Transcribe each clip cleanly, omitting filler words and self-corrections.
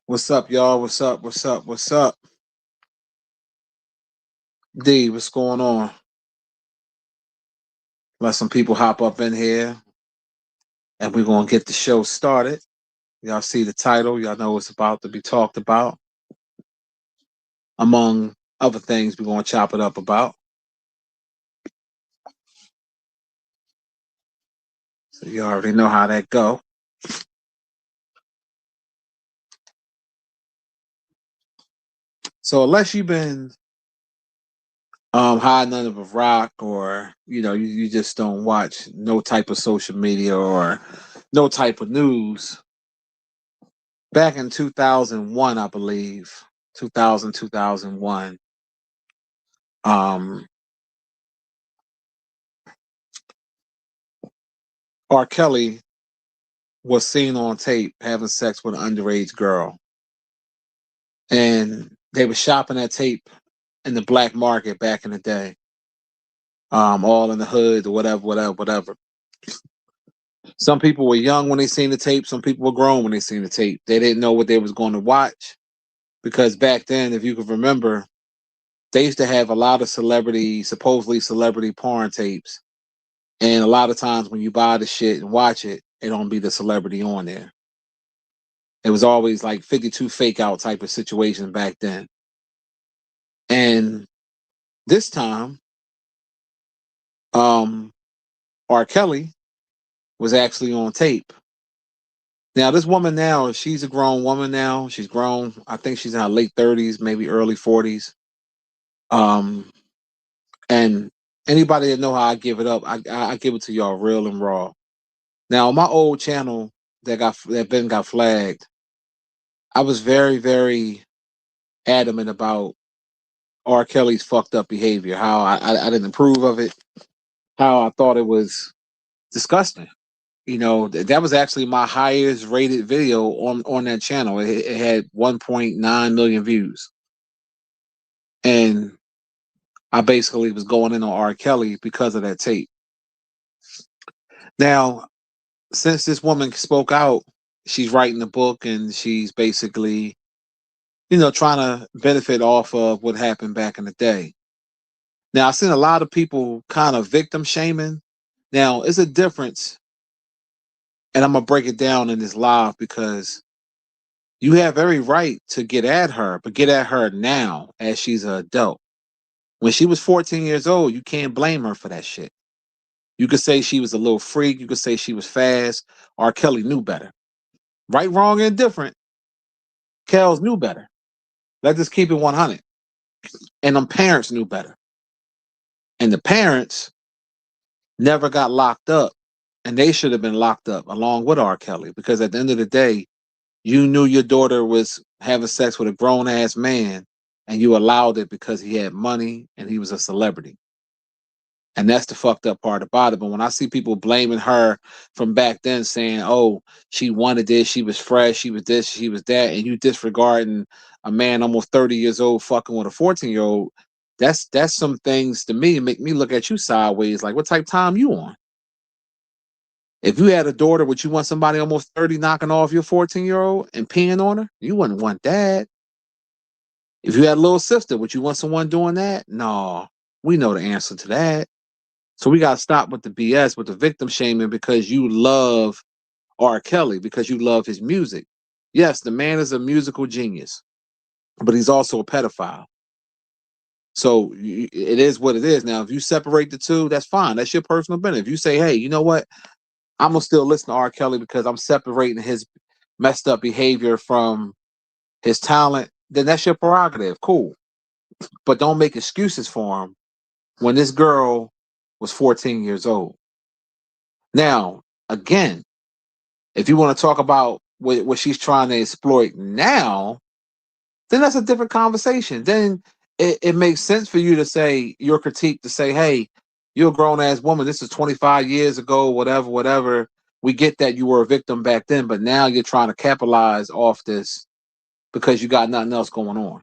What's up, y'all? What's up? What's up? What's up? D, what's going on? Let some people hop up in here and we're going to get the show started. Y'all see the title. Y'all know what's about to be talked about. Among other things, we're going to chop it up about. So you already know how that go. So unless you've been hiding under a rock or, you just don't watch no type of social media or no type of news, back in 2001, I believe, 2000, 2001, um, R. Kelly was seen on tape having sex with an underage girl. And they were shopping that tape in the black market back in the day. All in the hood or whatever. Some people were young when they seen the tape. Some people were grown when they seen the tape. They didn't know what they was going to watch because back then, if you could remember, they used to have a lot of supposedly celebrity porn tapes. And a lot of times when you buy the shit and watch it, it don't be the celebrity on there. It was always like 52 fake out type of situation back then. And this time, um, R. Kelly was actually on tape. Now, this woman now, she's a grown woman now. She's grown. I think she's in her late 30s, maybe early 40s. Um, and anybody that know how I give it up, I give it to y'all real and raw. Now, on my old channel that got flagged, I was very, very adamant about R. Kelly's fucked up behavior, how I didn't approve of it, how I thought it was disgusting. That was actually my highest rated video on that channel. It had 1.9 million views. And I basically was going in on R. Kelly because of that tape. Now, since this woman spoke out, she's writing a book and she's basically, trying to benefit off of what happened back in the day. Now, I've seen a lot of people kind of victim shaming. Now, it's a difference, and I'm going to break it down in this live because you have every right to get at her, but get at her now as she's an adult. When she was 14 years old, you can't blame her for that shit. You could say she was a little freak. You could say she was fast. R. Kelly knew better. Right, wrong, and different. Kells knew better. Let's just keep it 100. And them parents knew better. And the parents never got locked up. And they should have been locked up along with R. Kelly because at the end of the day, you knew your daughter was having sex with a grown ass man and you allowed it because he had money and he was a celebrity. And that's the fucked up part about it. But when I see people blaming her from back then saying, oh, she wanted this, she was fresh, she was this, she was that, and you disregarding a man almost 30 years old fucking with a 14-year-old, that's some things to me make me look at you sideways like what type of time you on? If you had a daughter, would you want somebody almost 30 knocking off your 14-year-old and peeing on her? You wouldn't want that. If you had a little sister, would you want someone doing that? No, we know the answer to that. So we got to stop with the BS, with the victim shaming because you love R. Kelly, because you love his music. Yes, the man is a musical genius, but he's also a pedophile. So it is what it is. Now, if you separate the two, that's fine. That's your personal benefit. If you say, hey, you know what? I'm going to still listen to R. Kelly because I'm separating his messed up behavior from his talent, then that's your prerogative. Cool. But don't make excuses for him when this girl was 14 years old. Now, again, if you want to talk about what she's trying to exploit now, then that's a different conversation. Then it makes sense for you to say your critique to say, hey, you're a grown ass woman. This is 25 years ago, whatever. We get that you were a victim back then, but now you're trying to capitalize off this because you got nothing else going on.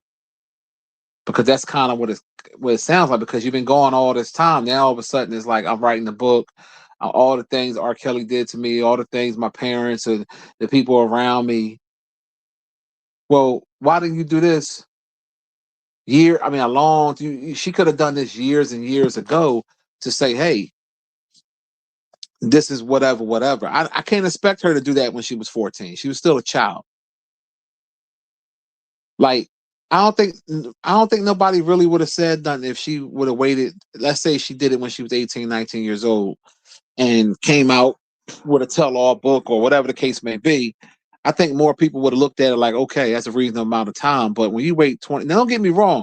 Because that's kind of what it sounds like. Because you've been going all this time, now all of a sudden it's like I'm writing the book, all the things R. Kelly did to me, all the things my parents and the people around me. Well, why didn't you do this a long, she could have done this years and years ago to say, hey, this is whatever, whatever. I can't expect her to do that when she was 14. She was still a child. Like, I don't think nobody really would have said nothing if she would have waited. Let's say she did it when she was 18, 19 years old and came out with a tell-all book or whatever the case may be. I think more people would have looked at it like, okay, that's a reasonable amount of time. But when you wait 20, now don't get me wrong,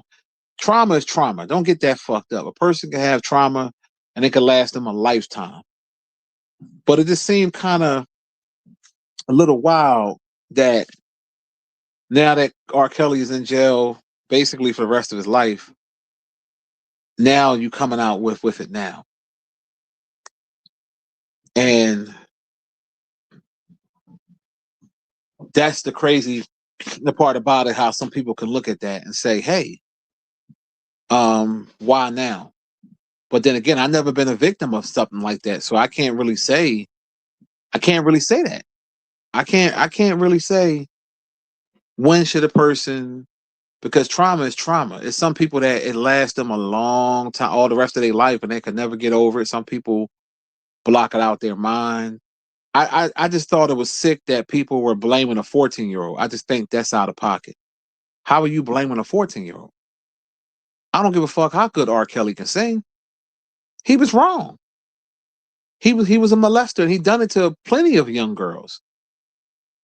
trauma is trauma. Don't get that fucked up. A person can have trauma and it can last them a lifetime. But it just seemed kind of a little wild that now that R. Kelly is in jail basically for the rest of his life, now you coming out with it now. And that's the part about it, how some people can look at that and say, hey, why now? But then again, I've never been a victim of something like that. So I can't really say that. I can't really say when should a person, because trauma is trauma. It's some people that it lasts them a long time, all the rest of their life, and they could never get over it. Some people block it out their mind. I just thought it was sick that people were blaming a 14-year-old. I just think that's out of pocket. How are you blaming a 14-year-old? I don't give a fuck how good R. Kelly can sing. He was wrong. He was a molester, and he done it to plenty of young girls.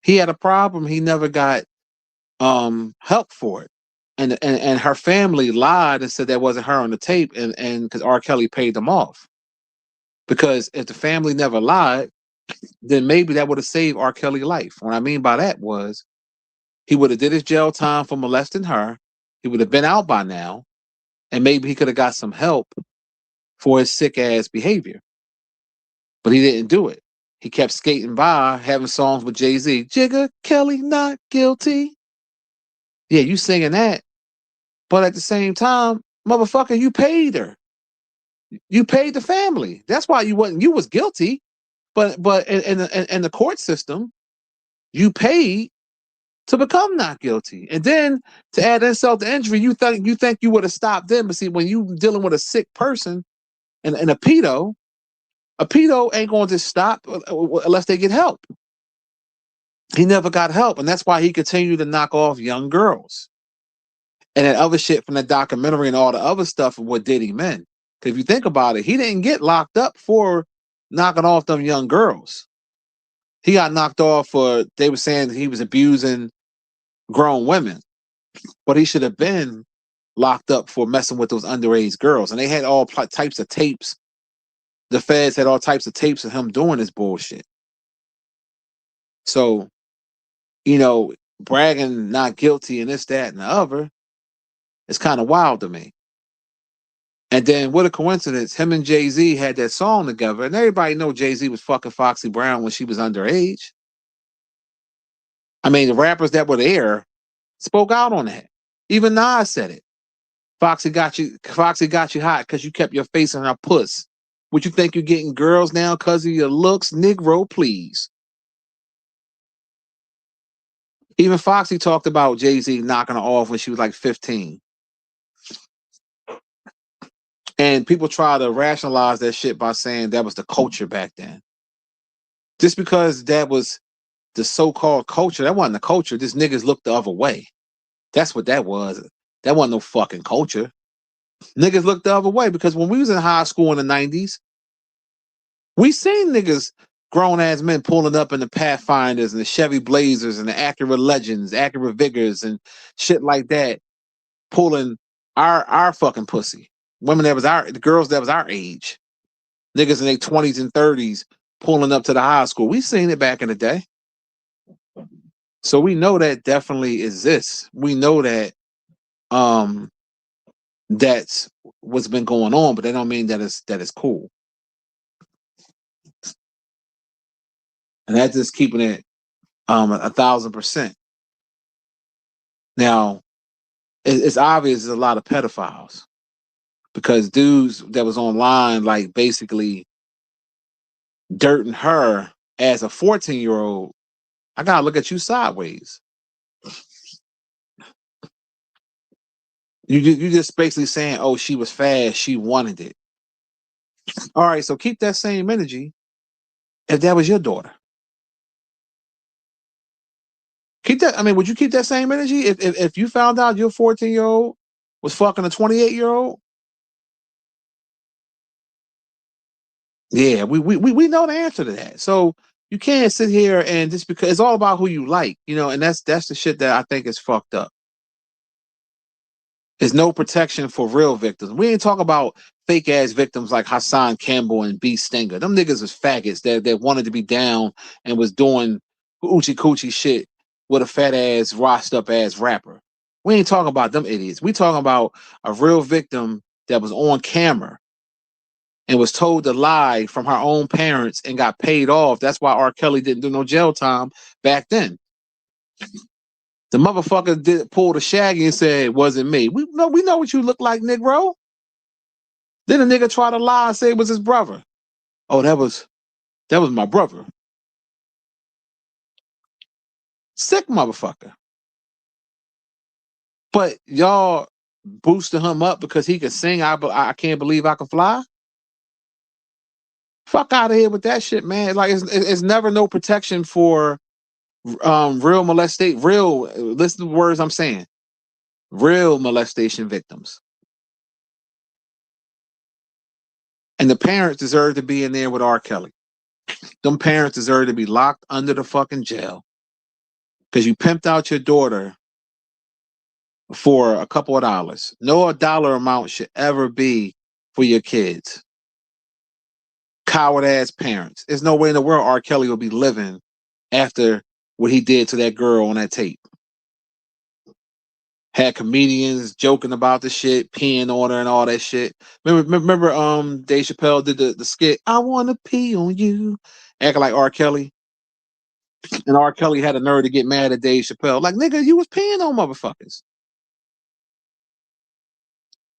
He had a problem. He never got help for it. And her family lied and said that wasn't her on the tape, and because R. Kelly paid them off. Because if the family never lied, then maybe that would have saved R. Kelly's life. What I mean by that was he would have did his jail time for molesting her. He would have been out by now, and maybe he could have got some help for his sick ass behavior. But he didn't do it. He kept skating by, having songs with Jay-Z. Jigga, Kelly, not guilty. Yeah, you singing that. But at the same time, motherfucker, you paid her. You paid the family. That's why you was guilty. But in the court system, you paid to become not guilty. And then to add insult to injury, you think you would have stopped them. But see, when you dealing with a sick person and a pedo ain't going to stop unless they get help. He never got help, and that's why he continued to knock off young girls. And that other shit from the documentary and all the other stuff of what Diddy meant. Because if you think about it, he didn't get locked up for knocking off them young girls. He got knocked off for, they were saying that he was abusing grown women. But he should have been locked up for messing with those underage girls. And they had all types of tapes. The feds had all types of tapes of him doing this bullshit. So, bragging not guilty and this, that, and the other, it's kind of wild to me. And then what a coincidence, him and Jay-Z had that song together, and everybody know Jay-Z was fucking Foxy Brown when she was underage. I mean, the rappers that were there spoke out on that. Even Nas said it. Foxy got you hot because you kept your face in her puss. Would you think you're getting girls now because of your looks? Negro, please. Even Foxy talked about Jay-Z knocking her off when she was like 15. And people try to rationalize that shit by saying that was the culture back then. Just because that was the so-called culture, that wasn't the culture. This niggas looked the other way. That's what that was. That wasn't no fucking culture. Niggas looked the other way because when we was in high school in the 90s, we seen niggas, grown-ass men pulling up in the Pathfinders and the Chevy Blazers and the Acura Legends, Acura Vigors and shit like that, pulling our fucking pussy. Women the girls that was our age. Niggas in their 20s and 30s pulling up to the high school. We seen it back in the day. So we know that definitely exists. We know that that's what's been going on, but that don't mean that it's cool. And that's just keeping it 1,000%. Now, it's obvious there's a lot of pedophiles because dudes that was online, like basically dirting her as a 14-year-old, I gotta look at you sideways. You just basically saying, oh, she was fast, she wanted it. All right, so keep that same energy if that was your daughter. Keep that. I mean, would you keep that same energy if you found out your 14-year-old was fucking a 28-year-old? Yeah, we know the answer to that. So you can't sit here and just because it's all about who you like, and that's the shit that I think is fucked up. There's no protection for real victims. We ain't talking about fake ass victims like Hassan Campbell and B Stinger. Them niggas was faggots that wanted to be down and was doing oochie coochie shit with a fat ass, washed up ass rapper. We ain't talking about them idiots. We talking about a real victim that was on camera and was told to lie from her own parents and got paid off. That's why R. Kelly didn't do no jail time back then. The motherfucker did pull the shaggy and said it wasn't me. We know what you look like, Negro. Then the nigga try to lie and say it was his brother. Oh, that was my brother. Sick motherfucker. But y'all boosted him up because he could sing. I can't believe I can fly. Fuck out of here with that shit, man. Like it's never no protection for real molestation. Listen to the words I'm saying. Real molestation victims. And the parents deserve to be in there with R. Kelly. Them parents deserve to be locked under the fucking jail because you pimped out your daughter for a couple of dollars. No dollar amount should ever be for your kids. Coward ass parents. There's no way in the world R. Kelly will be living after what he did to that girl on that tape. Had comedians joking about the shit, peeing on her and all that shit. Remember Dave Chappelle did the skit, I wanna pee on you, acting like R. Kelly. And R. Kelly had a nerve to get mad at Dave Chappelle. Like, nigga, you was peeing on motherfuckers.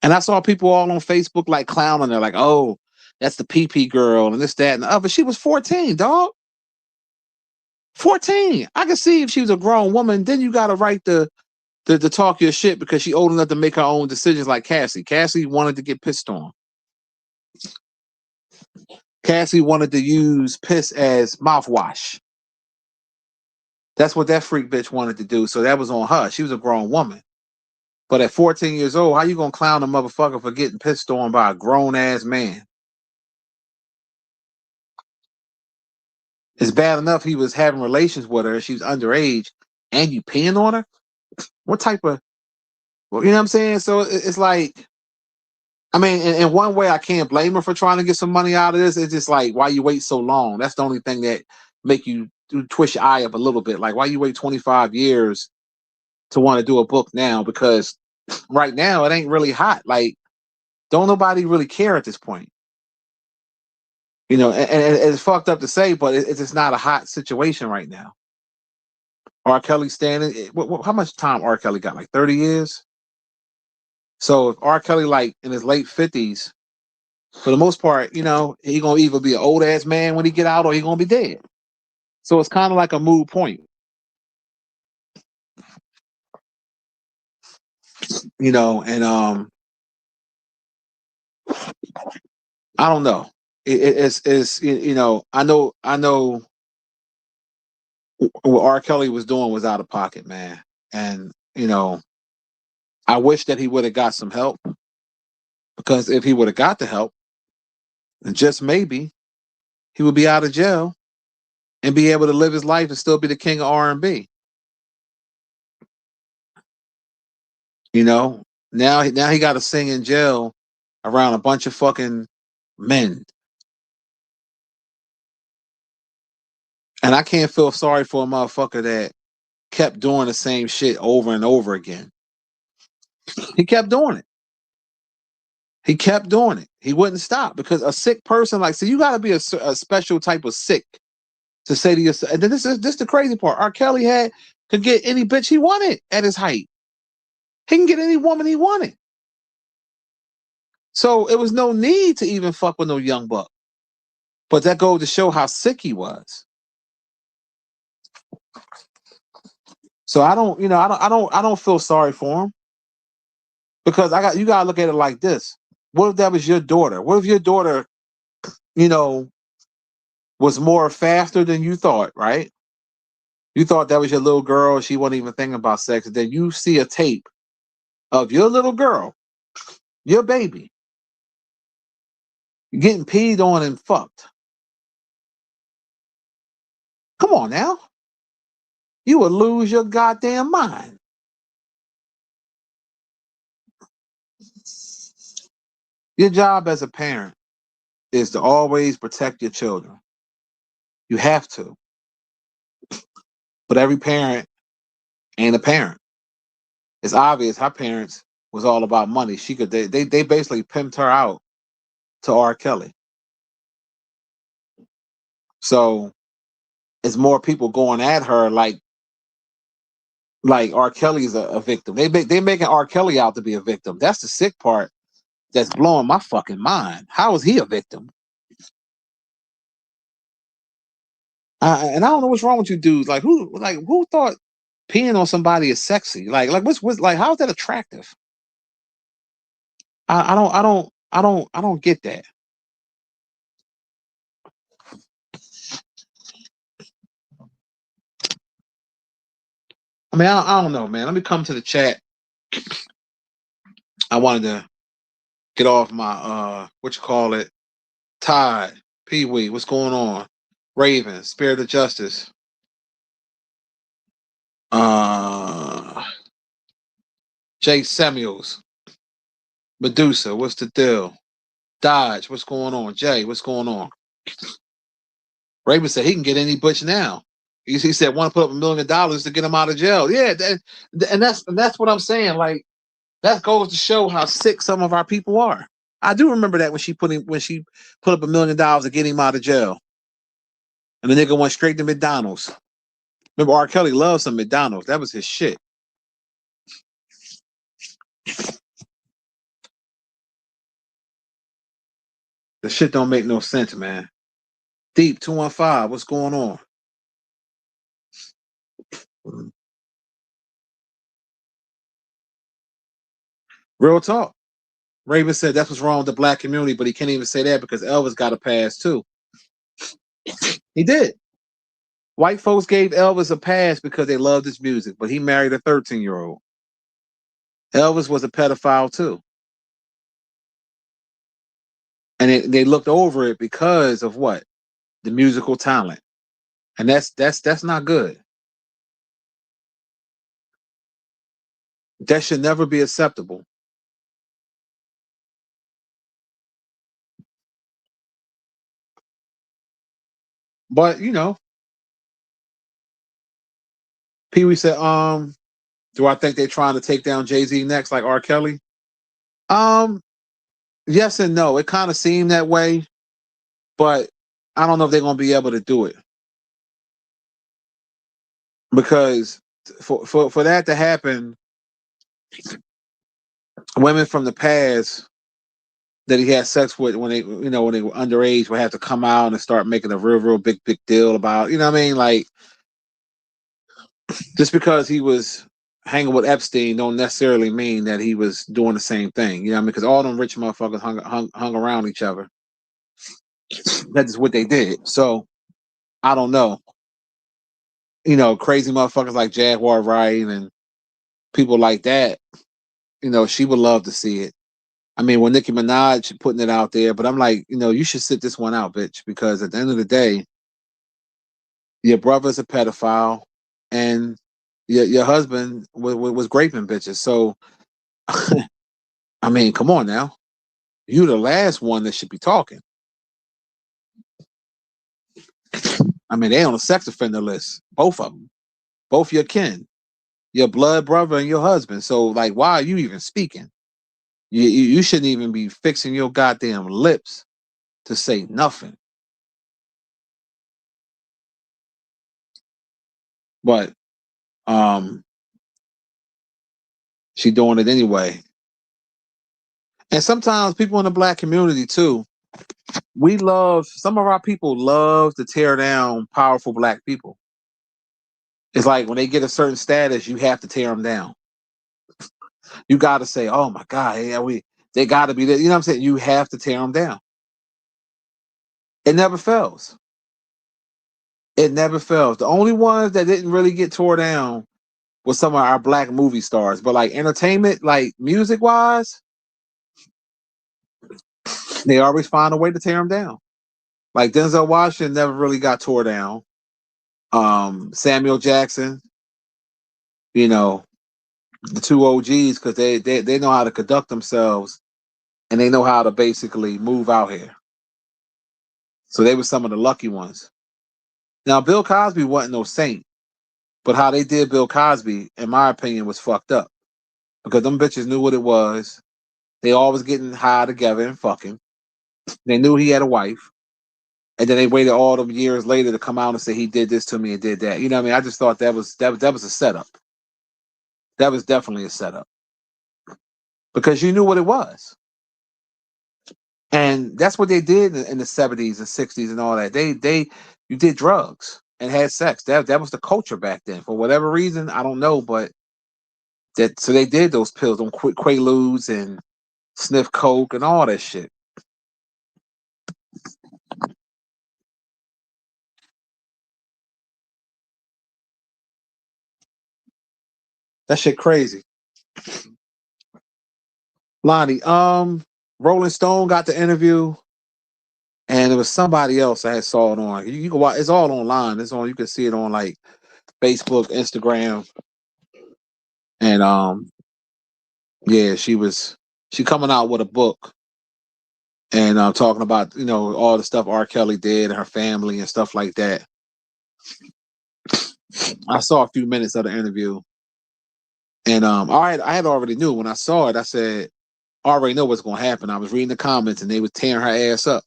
And I saw people all on Facebook like clowning her, like, oh, that's the PP girl and this, that, and the other. She was 14, dog. 14. I can see if she was a grown woman, then you got a right to talk your shit because she old enough to make her own decisions like Cassie. Cassie wanted to get pissed on. Cassie wanted to use piss as mouthwash. That's what that freak bitch wanted to do. So that was on her. She was a grown woman. But at 14 years old, how you gonna clown a motherfucker for getting pissed on by a grown ass man? It's bad enough he was having relations with her. She was underage, and you peeing on her. What type of? Well, you know what I'm saying? So it's like, I mean, in one way, I can't blame her for trying to get some money out of this. It's just like, why you wait so long? That's the only thing that make you twist your eye up a little bit. Like, why you wait 25 years to want to do a book now? Because right now it ain't really hot. Like, don't nobody really care at this point. And it's fucked up to say, but it's just not a hot situation right now. R. Kelly standing. How much time R. Kelly got? Like 30 years. So if R. Kelly like in his late 50s, for the most part, he gonna either be an old ass man when he get out, or he gonna be dead. So it's kind of like a moot point, And I don't know. It's I know what R. Kelly was doing was out of pocket, man, and I wish that he would have got some help, because if he would have got the help, then just maybe he would be out of jail and be able to live his life and still be the king of R&B. Now he got to sing in jail around a bunch of fucking men, and I can't feel sorry for a motherfucker that kept doing the same shit over and over again. He kept doing it. He kept doing it. He wouldn't stop, because a sick person, like, so you got to be a special type of sick to say to yourself. And then this the crazy part. R. Kelly could get any bitch he wanted at his height. He can get any woman he wanted. So it was no need to even fuck with no young buck. But that goes to show how sick he was. So I don't feel sorry for him. Because you gotta look at it like this. What if that was your daughter? What if your daughter, you know, was more faster than you thought, right? You thought that was your little girl, she wasn't even thinking about sex, and then you see a tape of your little girl, your baby, getting peed on and fucked. Come on now. You would lose your goddamn mind. Your job as a parent is to always protect your children. You have to. But every parent ain't a parent. It's obvious her parents was all about money. They basically pimped her out to R. Kelly. So it's more people going at her like R. Kelly's a victim. They making R. Kelly out to be a victim. That's the sick part. That's blowing my fucking mind. How is he a victim? And I don't know what's wrong with you dudes. Who thought peeing on somebody is sexy? What's like how's that attractive? I don't get that. I mean, I don't know, man. Let me come to the chat. I wanted to get off my what you call it, Tide, Pee Wee. What's going on? Raven, Spirit of Justice. Jay Samuels, Medusa. What's the deal? Dodge. What's going on? Jay. What's going on? Raven said he can get any butch now. He said want to put up $1 million to get him out of jail. Yeah, and that's what I'm saying. Like that goes to show how sick some of our people are. I do remember that when she put up $1 million to get him out of jail, and the nigga went straight to McDonald's. Remember, R. Kelly loved some McDonald's. That was his shit. The shit don't make no sense, man. Deep 215, what's going on? Real talk. Raven said that's what's wrong with the black community, but he can't even say that because Elvis got a pass too. He did. White folks gave Elvis a pass because they loved his music, but he married a 13-year-old. Elvis was a pedophile too. And they looked over it because of what? The musical talent. And that's not good. That should never be acceptable. But Pee Wee said, do I think they're trying to take down Jay-Z next, like R. Kelly? Yes and no. It kind of seemed that way, but I don't know if they're gonna be able to do it. Because for that to happen, women from the past that he had sex with when they were underage would have to come out and start making a real big deal about, you know what I mean? Like just because he was hanging with Epstein don't necessarily mean that he was doing the same thing. You know what I mean? Because all them rich motherfuckers hung around each other. That's what they did. So I don't know. Crazy motherfuckers like Jaguar Wright and people like that, she would love to see it. I mean, when Nicki Minaj putting it out there, but I'm like, you should sit this one out, bitch, because at the end of the day, your brother's a pedophile and your husband was raping bitches. So, I mean, come on now. You the last one that should be talking. I mean, they on a sex offender list, both of them, both your kin, your blood brother and your husband. So, like, why are you even speaking? You shouldn't even be fixing your goddamn lips to say nothing. But she doing it anyway. And sometimes people in the black community too, some of our people love to tear down powerful black people. It's like when they get a certain status, you have to tear them down. You got to say, "Oh my God, yeah, they got to be there." You know what I'm saying? You have to tear them down. It never fails. It never fails. The only ones that didn't really get tore down was some of our black movie stars, but like entertainment, like music wise, they always find a way to tear them down. Like Denzel Washington never really got tore down. Samuel Jackson, you know, the two OGs because they know how to conduct themselves and they know how to basically move out here. So they were some of the lucky ones. Now Bill Cosby wasn't no saint, but how they did Bill Cosby, in my opinion, was fucked up because them bitches knew what it was. They always getting high together and fucking. They knew he had a wife, and then they waited all them years later to come out and say he did this to me and did that. You know what I mean? I just thought that was a setup. That was definitely a setup because you knew what it was. And that's what they did in the 70s and 60s and all that. They you did drugs and had sex. That was the culture back then. For whatever reason, I don't know, but that so they did those pills, them Quaaludes and sniff coke and all that shit. That shit crazy. Lonnie, Rolling Stone got the interview, and it was somebody else I had saw it on. You can watch. It's all online. It's on. You can see it on like Facebook, Instagram, and yeah, she coming out with a book and talking about all the stuff R. Kelly did and her family and stuff like that. I saw a few minutes of the interview, and I had already knew when I saw it. I said, I already know what's going to happen. I was reading the comments, and they were tearing her ass up,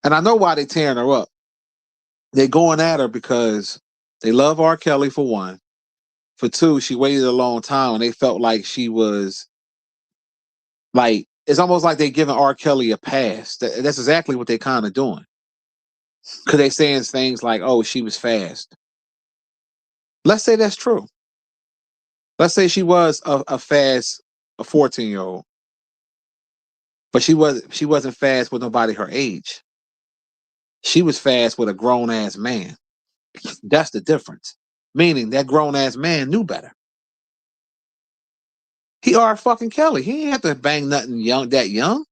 and I know why they tearing her up. They going at her because they love R. Kelly for one. For two, she waited a long time, and they felt like she was like it's almost like they giving R. Kelly a pass. That's exactly what they kind of doing. Because they saying things like, "Oh, she was fast." Let's say that's true. Let's say she was a fast, a 14-year-old, but she wasn't fast with nobody her age. She was fast with a grown ass man. That's the difference. Meaning that grown ass man knew better. He R. fucking Kelly. He ain't have to bang nothing that young.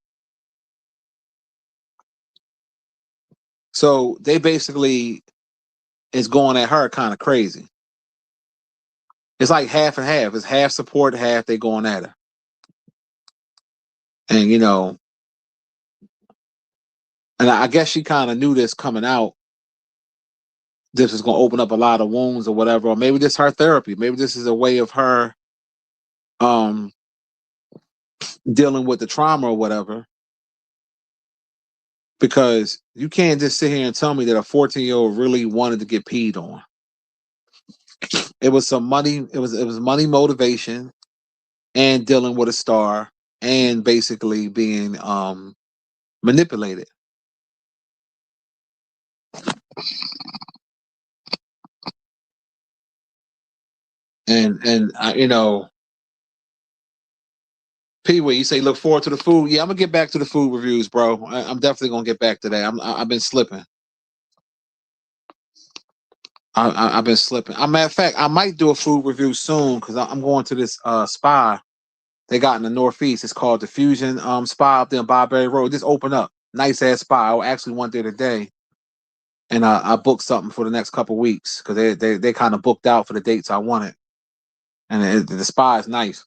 So they basically is going at her kind of crazy. It's like half and half. It's half support, half they going at her. And and I guess she kind of knew this coming out. This is going to open up a lot of wounds or whatever. Or maybe this is her therapy. Maybe this is a way of her um dealing with the trauma or whatever. Because you can't just sit here and tell me that a 14-year-old really wanted to get peed on. It was some money. It was money motivation and dealing with a star and basically being manipulated. And Pee Wee, you say look forward to the food. Yeah, I'm gonna get back to the food reviews, bro. I'm definitely gonna get back to that. I've been slipping. I've been slipping. Matter of fact, I might do a food review soon because I'm going to this spa they got in the Northeast. It's called the Fusion Spa up there on Barberry Road. Just open up, nice ass spa. I actually went there today, and I booked something for the next couple weeks because they kind of booked out for the dates I wanted, and the spa is nice.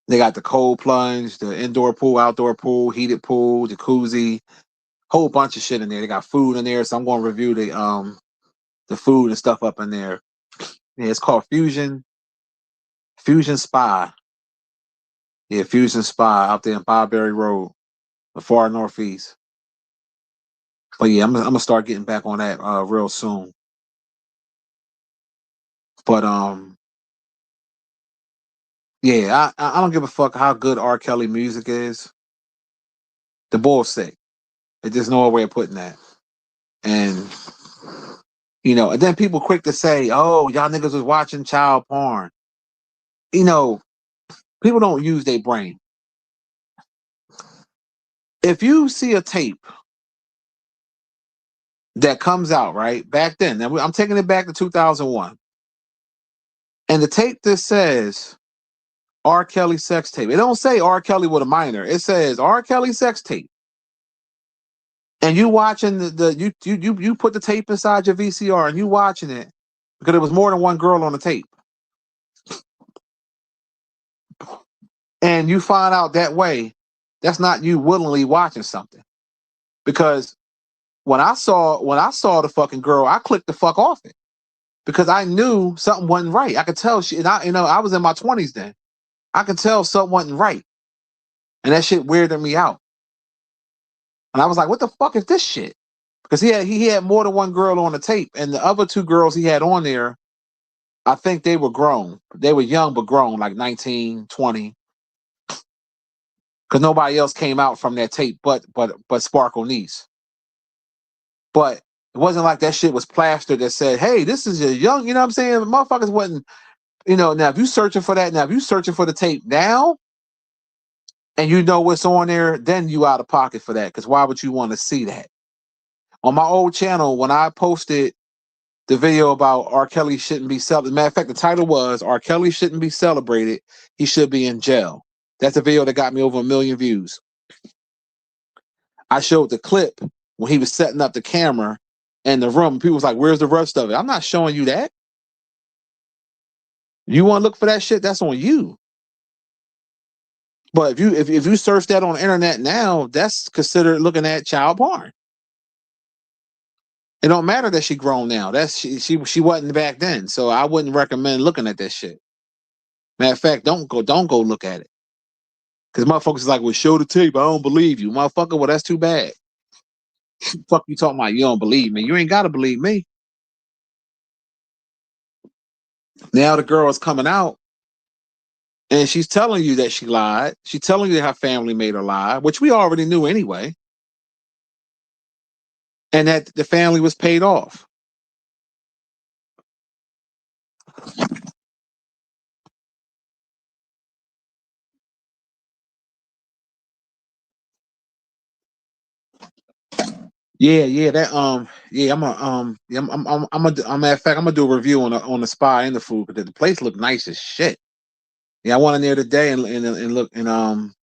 They got the cold plunge, the indoor pool, outdoor pool, heated pool, jacuzzi, whole bunch of shit in there. They got food in there, so I'm going to review the food and stuff up in there. Yeah, it's called Fusion Spa. Yeah, Fusion Spa out there in Barberry Road, the far northeast. But yeah, I'm gonna start getting back on that real soon. But yeah, I don't give a fuck how good R. Kelly music is. The boy's sick. There's just no way of putting that. And and then people quick to say, "Oh, y'all niggas was watching child porn." People don't use their brain. If you see a tape that comes out right back then, now I'm taking it back to 2001, and the tape that says R. Kelly sex tape, it don't say R. Kelly with a minor. It says R. Kelly sex tape. And you watching you put the tape inside your VCR and you watching it because there was more than one girl on the tape. And you find out that way, that's not you willingly watching something. Because when I saw the fucking girl, I clicked the fuck off it because I knew something wasn't right. I could tell and I was in my 20s then. I could tell something wasn't right. And that shit weirded me out. And I was like, what the fuck is this shit? Because he had more than one girl on the tape, and the other two girls he had on there, I think they were grown. They were young but grown, like 19, 20. Because nobody else came out from that tape but Sparkle Niece. But it wasn't like that shit was plastered that said, hey, this is a young, you know what I'm saying? The motherfuckers wasn't, now if you searching for that, now if you searching for the tape now and you know what's on there, then you out of pocket for that. Because why would you want to see that? On my old channel, when I posted the video about R. Kelly shouldn't be celebrated. Matter of fact, the title was R. Kelly shouldn't be celebrated. He should be in jail. That's a video that got me over 1 million views. I showed the clip when he was setting up the camera in the room. People was like, where's the rest of it? I'm not showing you that. You want to look for that shit? That's on you. But if you search that on the internet now, that's considered looking at child porn. It don't matter that she grown now. That's she wasn't back then. So I wouldn't recommend looking at that shit. Matter of fact, don't go look at it. Because motherfuckers is like, well, show the tape. I don't believe you. Motherfucker, well, that's too bad. Fuck you talking about you don't believe me. You ain't gotta believe me. Now the girl is coming out and she's telling you that she lied. She's telling you that her family made her lie, which we already knew anyway. And that the family was paid off. Yeah, that yeah, I'm matter of fact, I'm gonna do a review on the spa and the food because the place looked nice as shit. Yeah, I went in there today and look and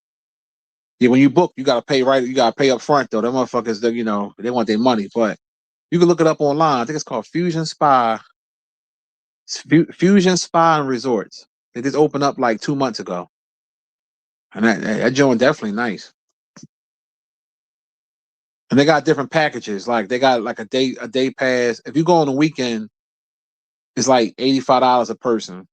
yeah, when you book, you gotta pay right. You gotta pay up front though. Them motherfuckers, they want their money. But you can look it up online. I think it's called Fusion Spa, Fusion Spa and Resorts. They just opened up like 2 months ago, and that joint definitely nice. And they got different packages. Like they got like a day pass. If you go on the weekend, it's like $85 a person.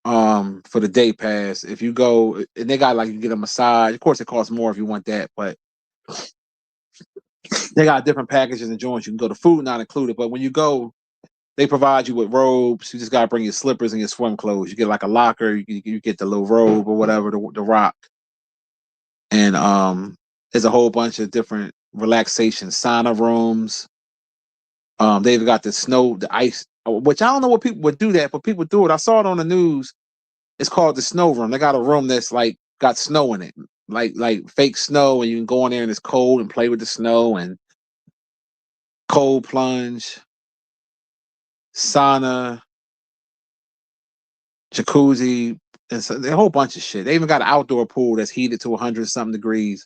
For the day pass. If you go, and they got like you get a massage. Of course, it costs more if you want that, but they got different packages and joints. You can go to food not included, but when you go, they provide you with robes. You just gotta bring your slippers and your swim clothes. You get like a locker. You get the little robe or whatever, the rock, and there's a whole bunch of different relaxation sauna rooms. They've got the ice, which I don't know what people would do that, but people do it. I saw it on the news. It's called the snow room. They got a room that's like got snow in it, like fake snow, and you can go in there and it's cold and play with the snow and cold plunge, sauna, jacuzzi, and so a whole bunch of shit. They even got an outdoor pool that's heated to 100 something degrees.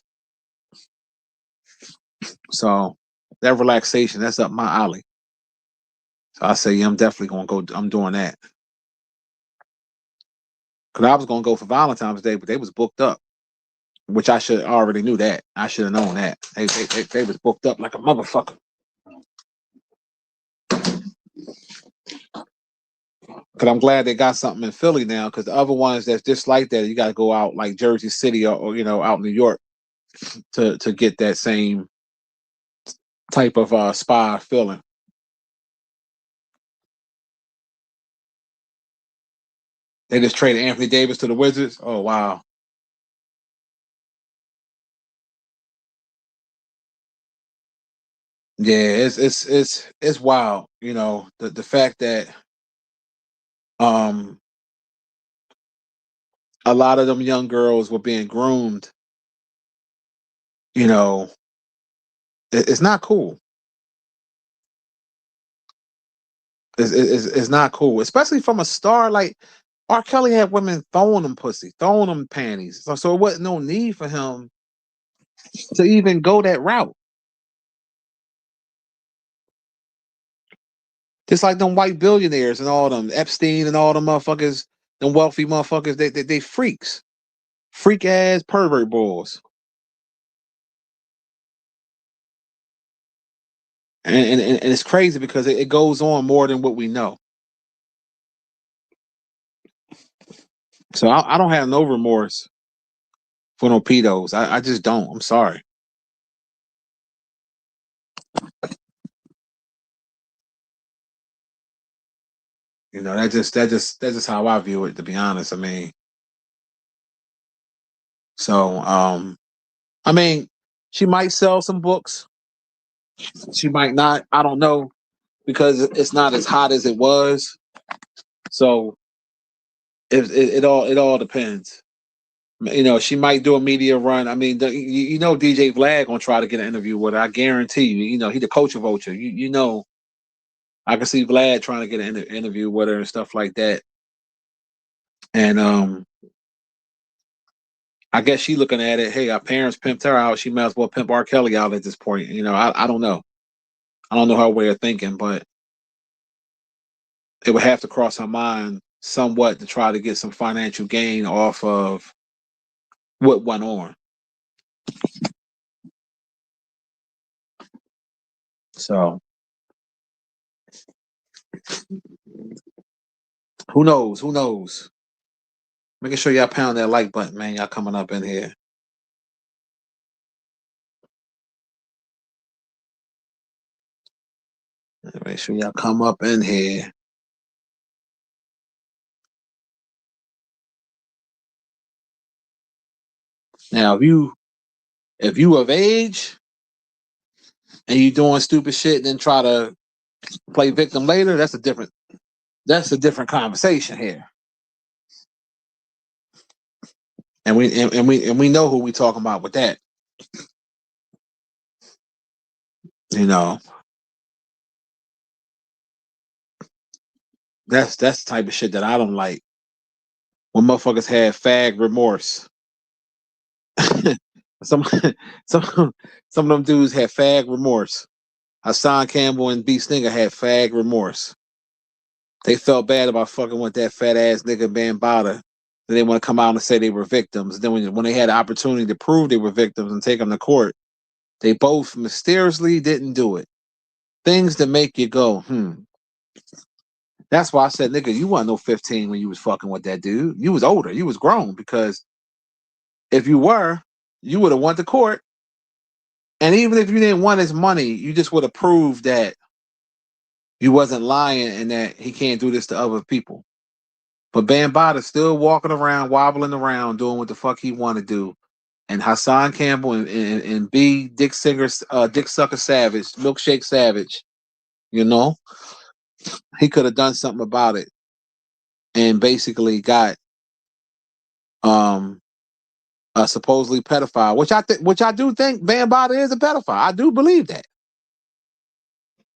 So that relaxation, that's up my alley. So I say, yeah, I'm definitely gonna go. I'm doing that because I was gonna go for Valentine's Day, but they was booked up, which I should already knew that. I should have known that. They was booked up like a motherfucker. Because I'm glad they got something in Philly now. Because the other ones that's just like that, you got to go out like Jersey City or out in New York to get that same type of spa feeling. They just traded Anthony Davis to the Wizards. Oh wow. Yeah, it's wild. The fact that um a lot of them young girls were being groomed. You know, it's not cool. It's not cool, especially from a star like R. Kelly had women throwing them pussy, throwing them panties. So it wasn't no need for him to even go that route. Just like them white billionaires and all them Epstein and all them motherfuckers, them wealthy motherfuckers, they freaks, freak ass pervert boys, and it's crazy because it goes on more than what we know. So I don't have no remorse for no pedos. I just don't. I'm sorry. You know that's just how I view it. To be honest, I mean, so I mean, she might sell some books. She might not. I don't know because it's not as hot as it was. So it all depends. You know, she might do a media run. I mean, you know, DJ Vlad gonna try to get an interview with her. I guarantee you. You know, he the coach of vulture. You know, I can see Vlad trying to get an interview with her and stuff like that. And I guess she looking at it. Hey, our parents pimped her out. She might as well pimp R. Kelly out at this point. You know, I don't know. I don't know her way of thinking, but it would have to cross her mind somewhat to try to get some financial gain off of what went on. So who knows? Who knows? Making sure y'all pound that like button, man. Y'all coming up in here. Make sure y'all come up in here. Now, if you of age and you doing stupid shit, then try to play victim later, that's a different conversation here. And we know who we talking about with that. You know, that's the type of shit that I don't like. When motherfuckers have fag remorse. some some some of them dudes had fag remorse. Hassan Campbell and B Stinger had fag remorse. They felt bad about fucking with that fat ass nigga Bambada. Then they want to come out and say they were victims. Then when they had the opportunity to prove they were victims and take them to court, they both mysteriously didn't do it. Things that make you go, That's why I said, nigga, you wasn't no 15 when you was fucking with that dude. You was older. You was grown because if you were, you would have went to court. And even if you didn't want his money, you just would have proved that you wasn't lying and that he can't do this to other people. But Bambada's still walking around, wobbling around, doing what the fuck he want to do. And Hassan Campbell and B Dick Singer, Dick Sucker Savage, Milkshake Savage, you know, he could have done something about it and basically got um a supposedly pedophile, which I do think Bambada is a pedophile. I do believe that.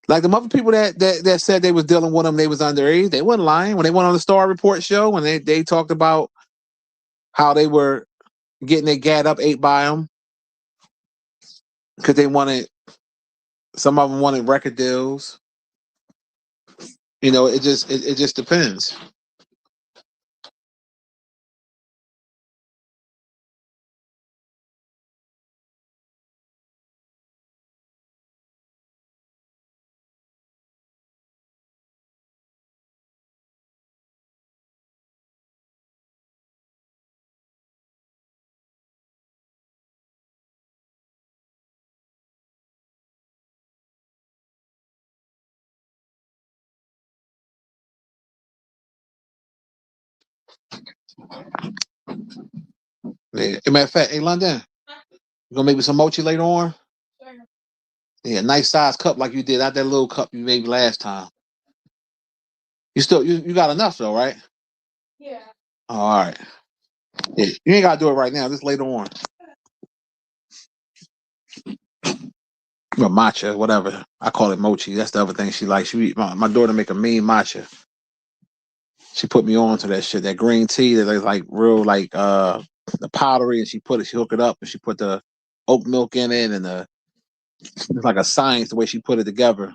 Like the other people that said they was dealing with him, they was underage. They wasn't lying when they went on the Star Report show when they talked about how they were getting their gat up ate by him because they wanted some of them wanted record deals. You know, it just depends. Yeah. As a matter of fact, hey London, you gonna make me some mochi later on? Sure. Yeah, nice size cup like you did, not that little cup you made me last time. You got enough though, right? Yeah. Oh, all right. Yeah, you ain't gotta do it right now. Just later on. Or matcha, whatever. I call it mochi. That's the other thing she likes. My daughter make a mean matcha. She put me on to that shit. That green tea that is like real like the powdery, and she hook it up and she put the oat milk in it, and it's like a science the way she put it together.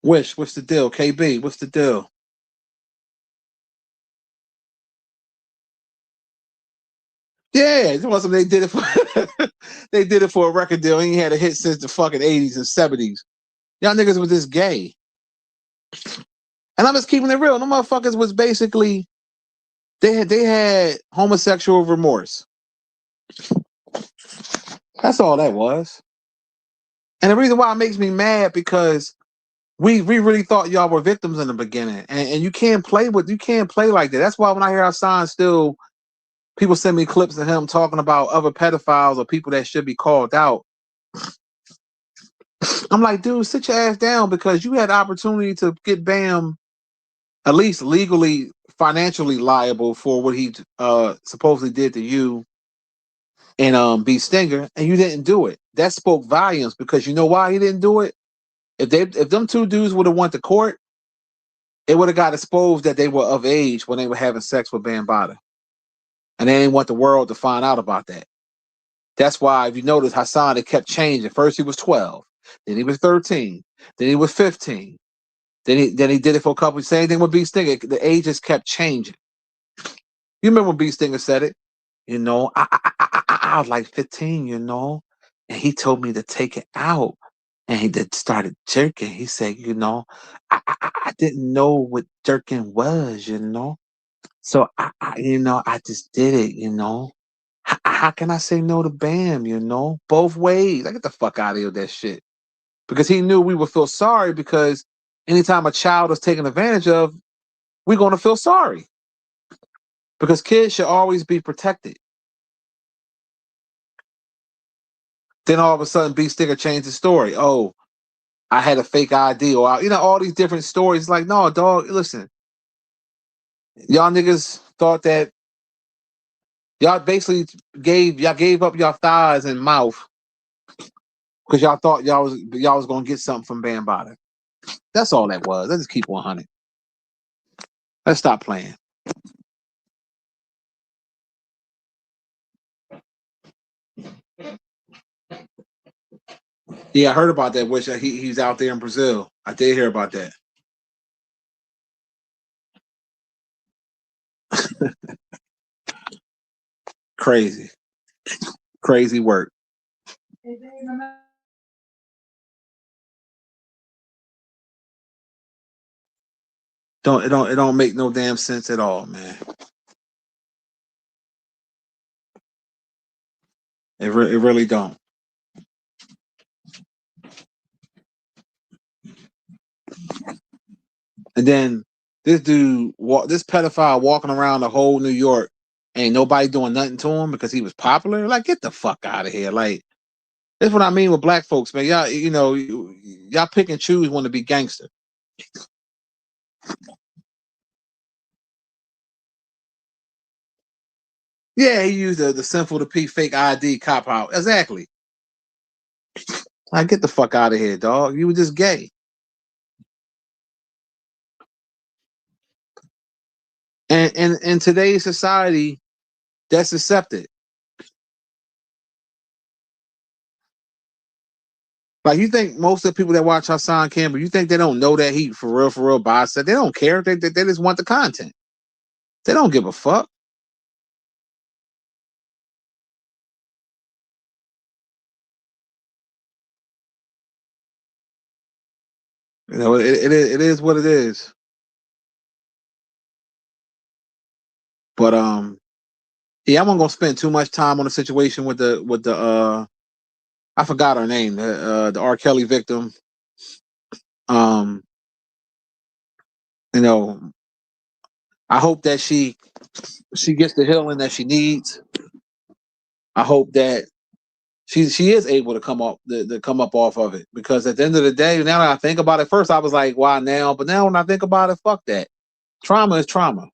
What's the deal? KB, what's the deal? Yeah, it wasn't they did it for they did it for a record deal. He ain't had a hit since the fucking 80s and 70s. Y'all niggas was this gay. And I'm just keeping it real. The motherfuckers was basically they had homosexual remorse. That's all that was. And the reason why it makes me mad because we really thought y'all were victims in the beginning. And you can't play like that. That's why when I hear Hassan still people send me clips of him talking about other pedophiles or people that should be called out. I'm like, dude, sit your ass down because you had the opportunity to get Bam at least legally, financially liable for what he supposedly did to you and B Stinger, and you didn't do it. That spoke volumes because you know why he didn't do it? If them two dudes would have went to court, it would have got exposed that they were of age when they were having sex with Bambaataa. And they didn't want the world to find out about that. That's why, if you notice, Hassan, it kept changing. First he was 12, then he was 13, then he was 15. Then he did it for a couple. Same thing with B Stinger. The ages kept changing. You remember when B Stinger said it? You know, I was like 15, you know, and he told me to take it out. And he did started jerking. He said, you know, I didn't know what jerking was, you know. So I just did it, you know. How can I say no to Bam, you know? Both ways. I get the fuck out of here with that shit. Because he knew we would feel sorry because anytime a child is taken advantage of, we're gonna feel sorry. Because kids should always be protected. Then all of a sudden B Sticker changed the story. Oh, I had a fake ID or all these different stories. Like, no, dog, listen. Y'all niggas thought that y'all basically gave up your thighs and mouth because y'all thought y'all was gonna get something from Bambaataa. That's all that was. Let's just keep 100. Let's stop playing. Yeah, I heard about that. Which he's out there in Brazil. I did hear about that. Crazy, crazy work. It don't make no damn sense at all, man. It really don't. And then this pedophile walking around the whole New York, ain't nobody doing nothing to him because he was popular. Like, get the fuck out of here. Like, that's what I mean with black folks, man. Y'all, y'all pick and choose when to be gangster. Yeah, he used the simple to P fake ID cop out. Exactly. Like, get the fuck out of here, dog. You were just gay. And in today's society, that's accepted. Like, you think most of the people that watch Hassan Campbell, you think they don't know that he for real bicep? They don't care. They just want the content. They don't give a fuck. It is what it is. But yeah, I'm not gonna spend too much time on the situation with the I forgot her name, the R. Kelly victim. Um, you know, I hope that she gets the healing that she needs. I hope that she is able to come up off of it, because at the end of the day, now that I think about it, first I was like, why now? But now when I think about it, fuck that. Trauma is trauma.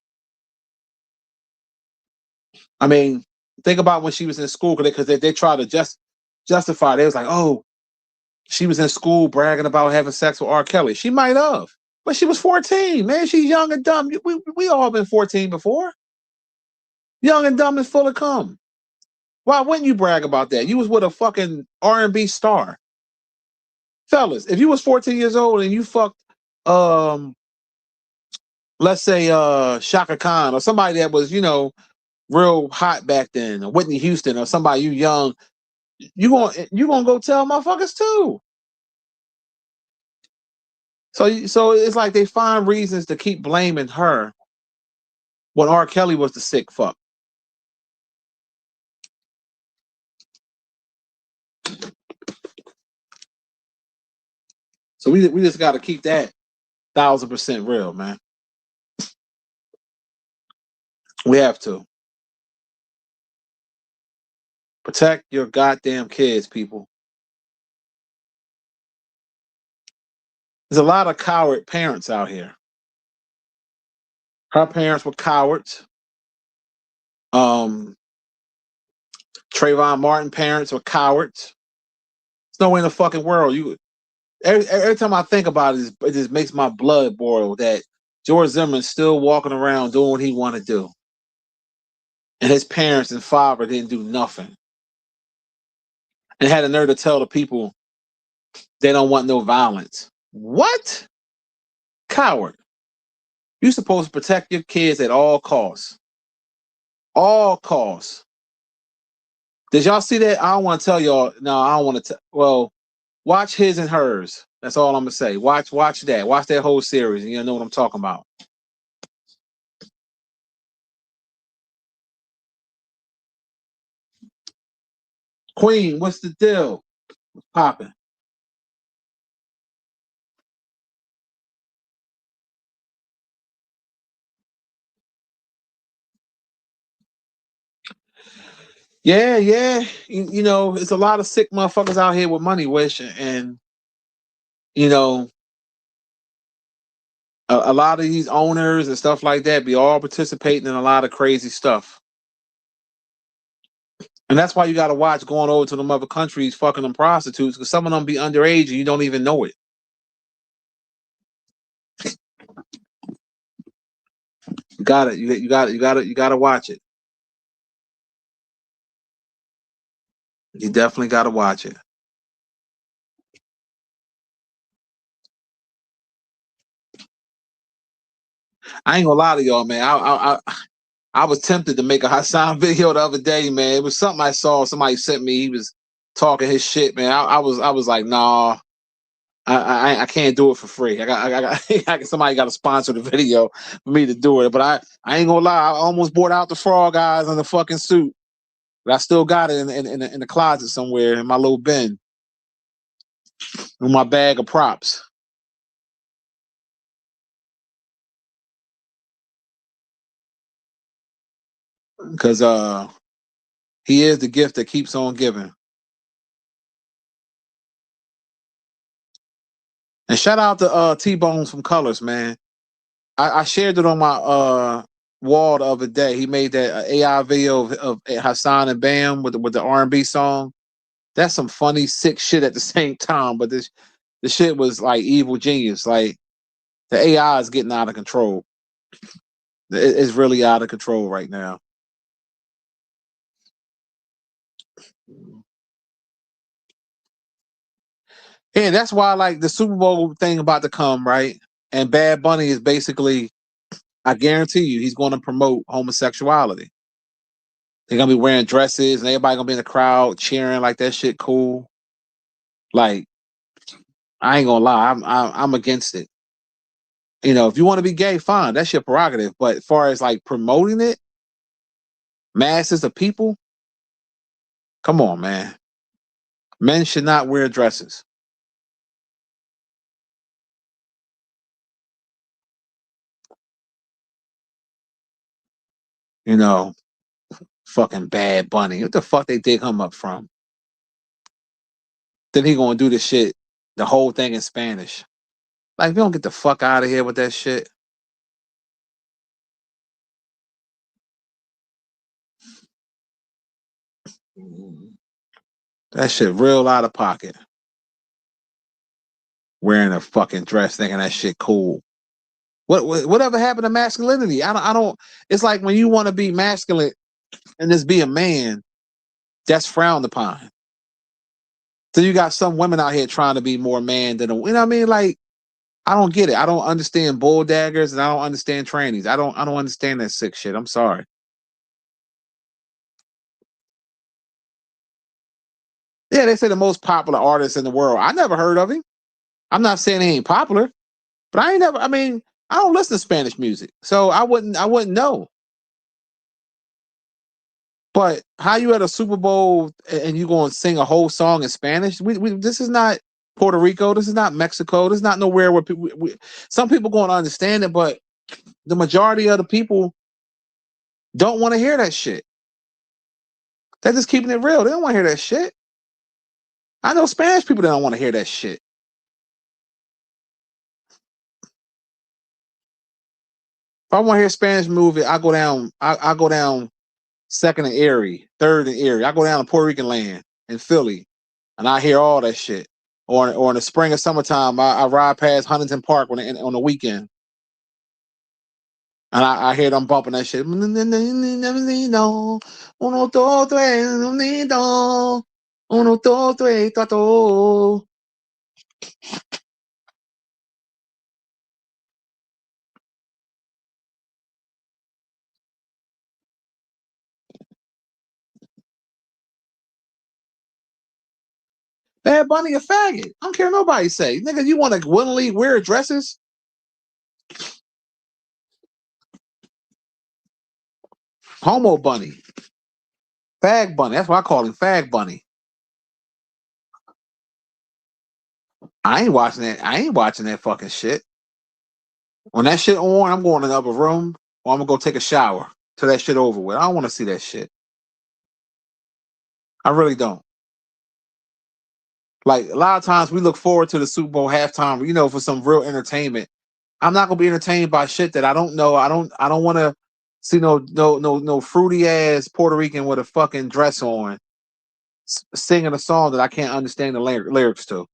I mean, think about when she was in school, because they try to justify. They was like, oh, she was in school bragging about having sex with R. Kelly. She might have, but she was 14. Man, she's young and dumb. We all been 14 before. Young and dumb and full of cum. Why wouldn't you brag about that? You was with a fucking R&B star. Fellas, if you was 14 years old and you fucked, um, let's say Shaka Khan or somebody that was, real hot back then, or Whitney Houston or somebody you young, you gonna go tell motherfuckers too. So it's like they find reasons to keep blaming her when R. Kelly was the sick fuck. So we just got to keep that 1,000% real, man. We have to protect your goddamn kids, people. There's a lot of coward parents out here. Her parents were cowards. Um, Trayvon Martin parents were cowards. There's no way in the fucking world you. Every time I think about it, it just makes my blood boil that George Zimmerman's still walking around doing what he want to do, and his parents and father didn't do nothing, and had the nerve to tell the people they don't want no violence. What? Coward. You're supposed to protect your kids at all costs. All costs. Did y'all see that? I don't want to tell y'all. No, I don't want to. Well, watch His and Hers. That's all I'm gonna say. Watch that. Watch that whole series, and you'll know what I'm talking about. Queen, what's the deal? What's popping? Yeah, yeah. It's a lot of sick motherfuckers out here with money, wish, and you know, a lot of these owners and stuff like that be all participating in a lot of crazy stuff. And that's why you got to watch going over to them other countries fucking them prostitutes, because some of them be underage and you don't even know it. You got it. You got to watch it. You definitely got to watch it. I ain't gonna lie to y'all, man. I was tempted to make a Hassan video the other day, man. It was something I saw. Somebody sent me. He was talking his shit, man. I was like, nah. I can't do it for free. Somebody got to sponsor the video for me to do it. But I ain't gonna lie. I almost bought out the Frog Eyes on the fucking suit, but I still got it in the closet somewhere in my little bin, in my bag of props. Because he is the gift that keeps on giving. And shout out to T Bones from Colors, man. I shared it on my wall the other day. He made that AI video of Hassan and Bam with the R&B song. That's some funny, sick shit at the same time. But the shit was like evil genius. Like the AI is getting out of control. It's really out of control right now. And that's why like the Super Bowl thing about to come, right? And Bad Bunny is basically, I guarantee you, he's going to promote homosexuality. They're gonna be wearing dresses, and everybody gonna be in the crowd cheering like that shit cool. Like I ain't gonna lie, I'm against it. If you want to be gay, fine, that's your prerogative. But as far as like promoting it, masses of people, come on, man. Men should not wear dresses. You know, fucking Bad Bunny. What the fuck they dig him up from? Then he gonna do the shit, the whole thing in Spanish. Like, if you don't get the fuck out of here with that shit. That shit real out of pocket. Wearing a fucking dress, thinking that shit cool. Whatever happened to masculinity? I don't. It's like when you want to be masculine and just be a man, that's frowned upon. So you got some women out here trying to be more man than a, you know what I mean? Like, I don't get it. I don't understand bull daggers and I don't understand trannies. I don't understand that sick shit. I'm sorry. Yeah, they say the most popular artist in the world. I never heard of him. I'm not saying he ain't popular, but I ain't never. I mean, I don't listen to Spanish music, so I wouldn't know. But how you at a Super Bowl and you going to sing a whole song in Spanish? This is not Puerto Rico. This is not Mexico. This is not nowhere where people. Some people going to understand it, but the majority of the people don't want to hear that shit. They're just keeping it real. They don't want to hear that shit. I know Spanish people that don't want to hear that shit. If I want to hear a Spanish movie, I go down. I go down second and Erie, third and Erie. I go down to Puerto Rican land in Philly, and I hear all that shit. Or in the spring or summertime, I ride past Huntington Park on the weekend, and I hear them bumping that shit. Uno, dos, tres, unido. Uno, dos, tres, cuatro. Bad Bunny a faggot. I don't care what nobody say. Nigga, you want to willingly wear dresses? Homo Bunny. Fag Bunny. That's what I call him. Fag Bunny. I ain't watching that. I ain't watching that fucking shit. When that shit on, I'm going in the upper room or I'm gonna go take a shower till that shit over with. I don't want to see that shit. I really don't. Like, a lot of times we look forward to the Super Bowl halftime, for some real entertainment. I'm not gonna be entertained by shit that I don't know. I don't want to see no fruity ass Puerto Rican with a fucking dress on singing a song that I can't understand the lyrics to.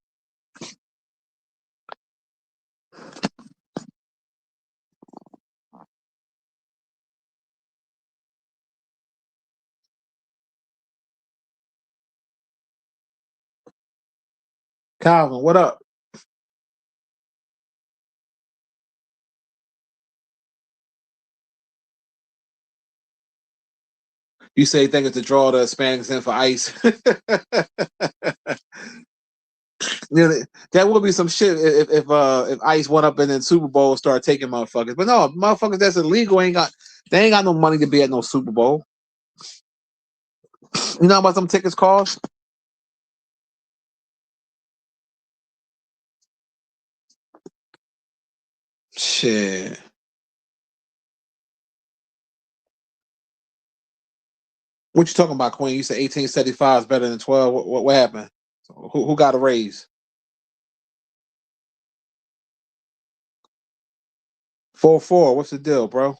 Calvin, what up? You say you think it's to draw the Hispanics in for ICE. That would be some shit if ICE went up and then Super Bowl start taking motherfuckers. But no, motherfuckers that's illegal ain't got no money to be at no Super Bowl. You know how much some tickets cost? Shit. What you talking about, Queen? You said 1875 is better than 12. What happened? Who got a raise? 4-4. What's the deal, bro?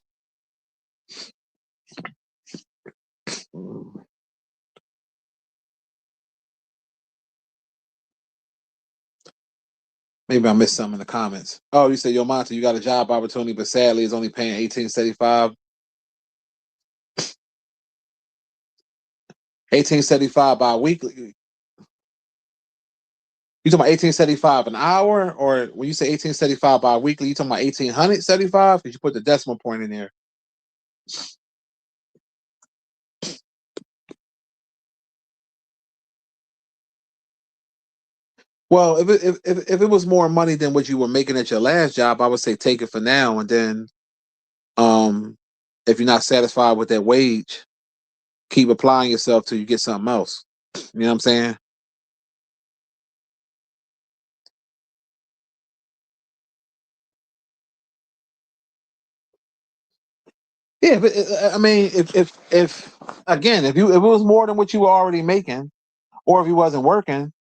Maybe I missed something in the comments. Oh, you said, yo, Monty, you got a job opportunity, but sadly it's only paying 1875. 1875 bi-weekly. You talking about 1875 an hour, or when you say 1875 bi-weekly, you talking about 1875? Because you put the decimal point in there. Well, if it was more money than what you were making at your last job, I would say take it for now, and then um, if you're not satisfied with that wage, keep applying yourself till you get something else. You know what I'm saying? Yeah, but I mean, if again, if it was more than what you were already making, or if you wasn't working,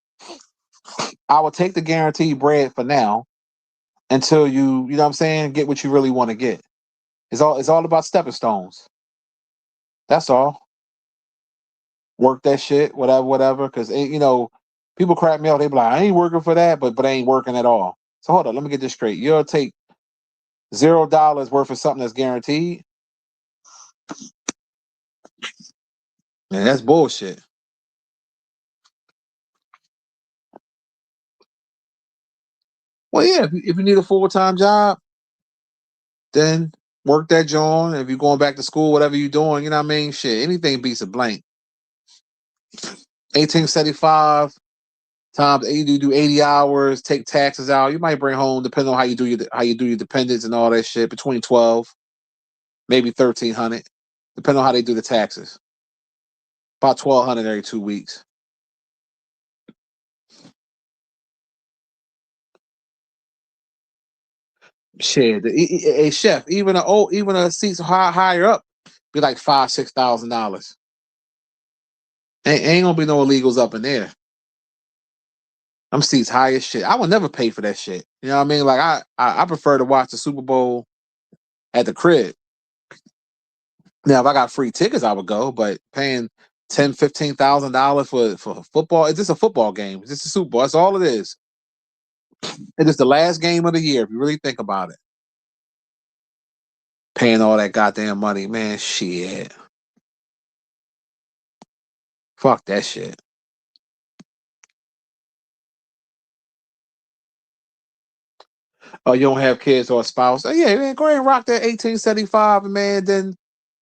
I would take the guaranteed bread for now until you know what I'm saying, get what you really want to get. It's all about stepping stones. That's all. Work that shit, whatever, whatever. Because people crap me out. They be like, I ain't working for that, but I ain't working at all. So hold on, let me get this straight. You'll take $0 worth of something that's guaranteed. Man, that's bullshit. Well, yeah, if you need a full-time job, then work that joint. If you're going back to school, whatever you're doing, you know what I mean? Shit, anything beats a blank. 1875 times you do 80 hours, take taxes out. You might bring home, depending on how you do your dependents and all that shit, between 12, maybe 1,300, depending on how they do the taxes. About 1,200 every 2 weeks. Shit, a chef, even a seats higher up, be like $5,000-6,000. Ain't gonna be no illegals up in there. I'm seats high as shit. I would never pay for that shit. You know what I mean? Like I prefer to watch the Super Bowl at the crib. Now, if I got free tickets, I would go. But paying $10,000-15,000 for football, is this a football game? Is this a Super Bowl? That's all it is. It is the last game of the year. If you really think about it, paying all that goddamn money, man, shit. Fuck that shit. Oh, you don't have kids or a spouse? Oh, yeah, man, go ahead and rock that 1875, and man, then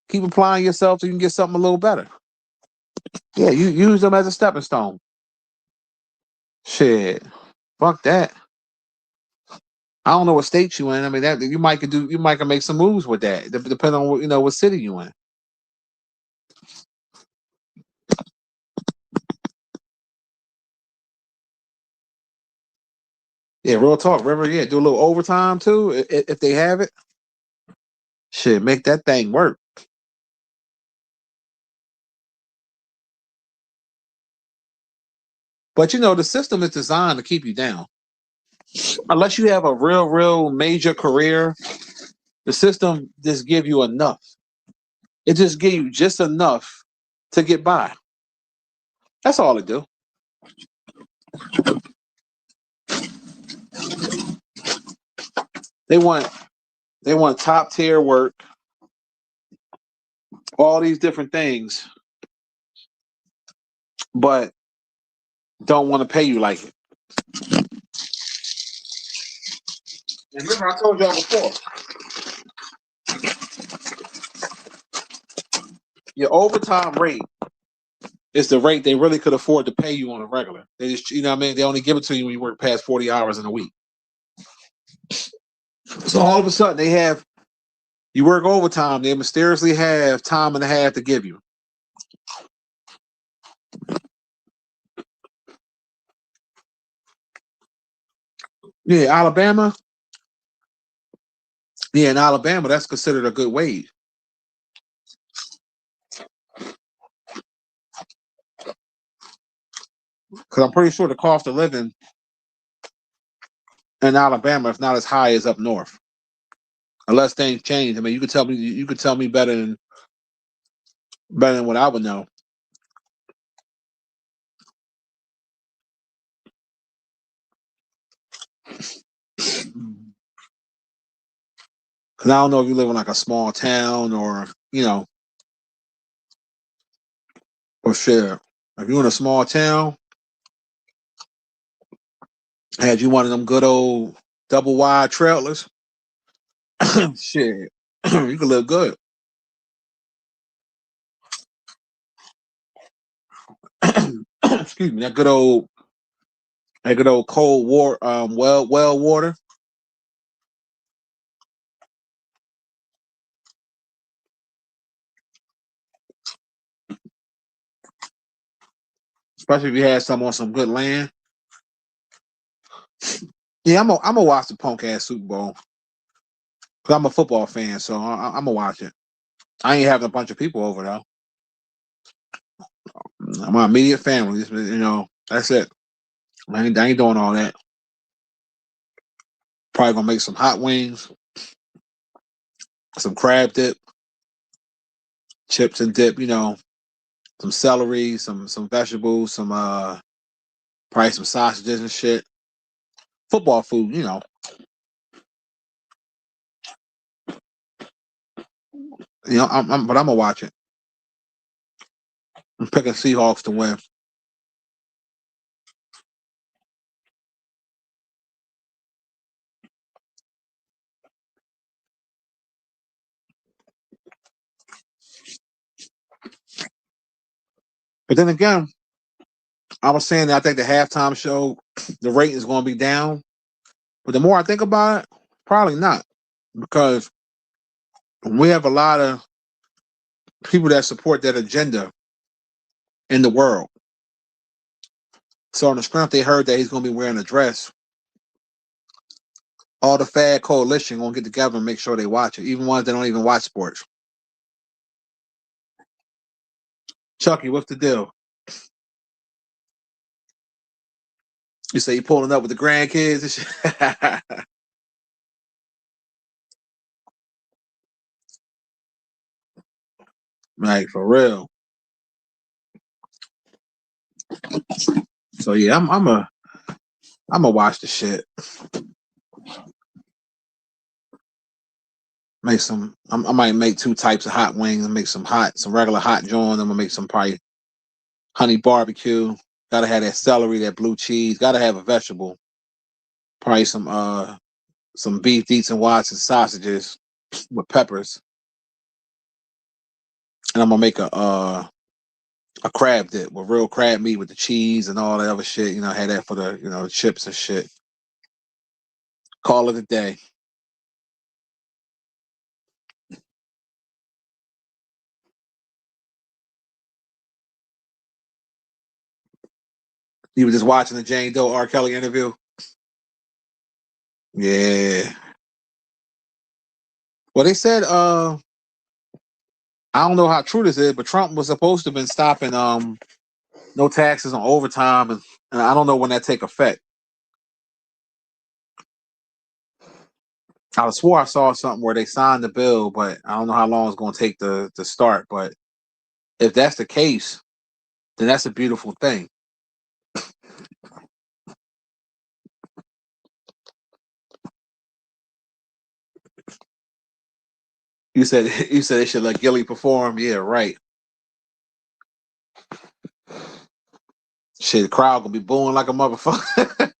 keep applying yourself so you can get something a little better. Yeah, you use them as a stepping stone. Shit, fuck that. I don't know what state you in. I mean, that you might can make some moves with that, depending on what city you in. Yeah, real talk, River. Yeah, do a little overtime too if they have it. Shit, make that thing work. But the system is designed to keep you down. Unless you have a real major career, the system just give you enough. It just give you just enough to get by. That's all it do. They want they want top tier work, all these different things, but don't want to pay you like it. And remember, I told y'all before, your overtime rate is the rate they really could afford to pay you on a regular. They just, what I mean? They only give it to you when you work past 40 hours in a week. So all of a sudden, you work overtime, they mysteriously have time and a half to give you. Yeah, Alabama. Yeah, in Alabama, that's considered a good wage. Because I'm pretty sure the cost of living in Alabama is not as high as up north, unless things change. I mean, you could tell me better than what I would know. Because I don't know if you live in like a small town or or share. If you're in a small town, had you one of them good old double wide trailers, shit, you could live good. Excuse me, that good old cold war well water, especially if you had some on some good land. Yeah, I'm gonna watch the punk ass Super Bowl because I'm a football fan, so I'm gonna watch it. I ain't having a bunch of people over though. My immediate family, that's it. I ain't doing all that. Probably gonna make some hot wings, some crab dip, chips and dip. Some celery, some vegetables, some probably some sausages and shit. Football food. But I'm gonna watch it. I'm picking Seahawks to win. But then again, I was saying that I think the halftime show, the rating is going to be down. But the more I think about it, probably not, because we have a lot of people that support that agenda in the world. So on the strength they heard that he's going to be wearing a dress, all the fad coalition going to get together and make sure they watch it, even ones that don't even watch sports. Chucky, what's the deal? You say you pulling up with the grandkids and shit? Like, for real. So yeah, I'm a watch the shit. I might make two types of hot wings and make some regular hot John. I'm gonna make some probably honey barbecue. Gotta have that celery, that blue cheese. Gotta have a vegetable. Probably some beef deets and Watson sausages with peppers. And I'm gonna make a crab dip with real crab meat with the cheese and all that other shit. Had that for the chips and shit. Call it a day. You were just watching the Jane Doe R. Kelly interview. Yeah. Well, they said I don't know how true this is, but Trump was supposed to have been stopping no taxes on overtime, and I don't know when that take effect. I swore I saw something where they signed the bill, but I don't know how long it's going to take to start. But if that's the case, then that's a beautiful thing. You said you said they should let Gilly perform. Yeah, right. Shit, the crowd gonna be booing like a motherfucker.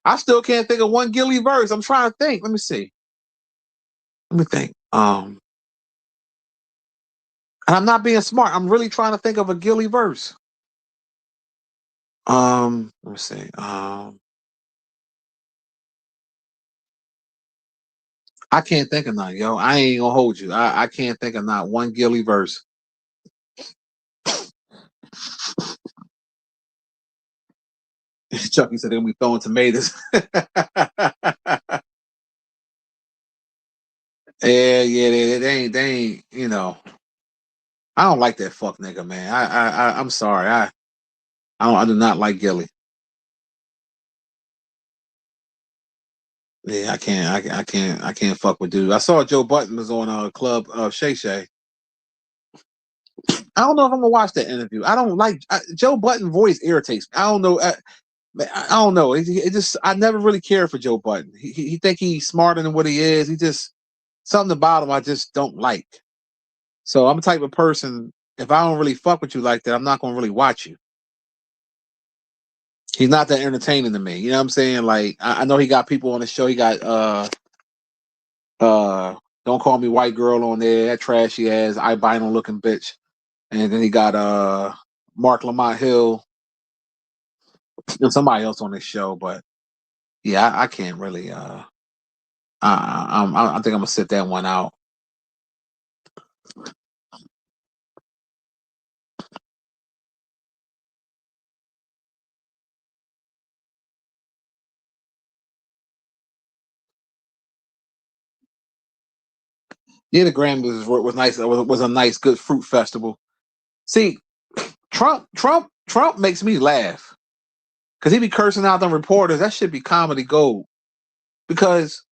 I still can't think of one Gilly verse. I'm trying to think. Let me see. Let me think. And I'm not being smart. I'm really trying to think of a Gilly verse. Let me see. I can't think of none, yo. I ain't gonna hold you. I can't think of not one Gilly verse. Chucky said they're gonna be throwing tomatoes. Yeah, yeah, they ain't. I don't like that fuck nigga, man. I'm sorry. I do not like Gilly. Yeah, I can't fuck with dude. I saw Joe Button was on a club of Shay Shay. I don't know if I'm gonna watch that interview. I don't like Joe Button voice irritates me. I don't know. I don't know. It just I never really cared for Joe Button. He think he's smarter than what he is. He just something about him I just don't like. So I'm the type of person, if I don't really fuck with you like that, I'm not gonna really watch you. He's not that entertaining to me. You know what I'm saying? Like I know he got people on the show. He got uh Don't Call Me White Girl on there, that trashy ass albino looking bitch. And then he got Mark Lamont Hill and somebody else on this show, but yeah, I can't really I think I'm gonna sit that one out. Yeah, the Grammys was nice. It was a nice, good fruit festival. See, Trump makes me laugh. Because he be cursing out them reporters. That should be comedy gold. Because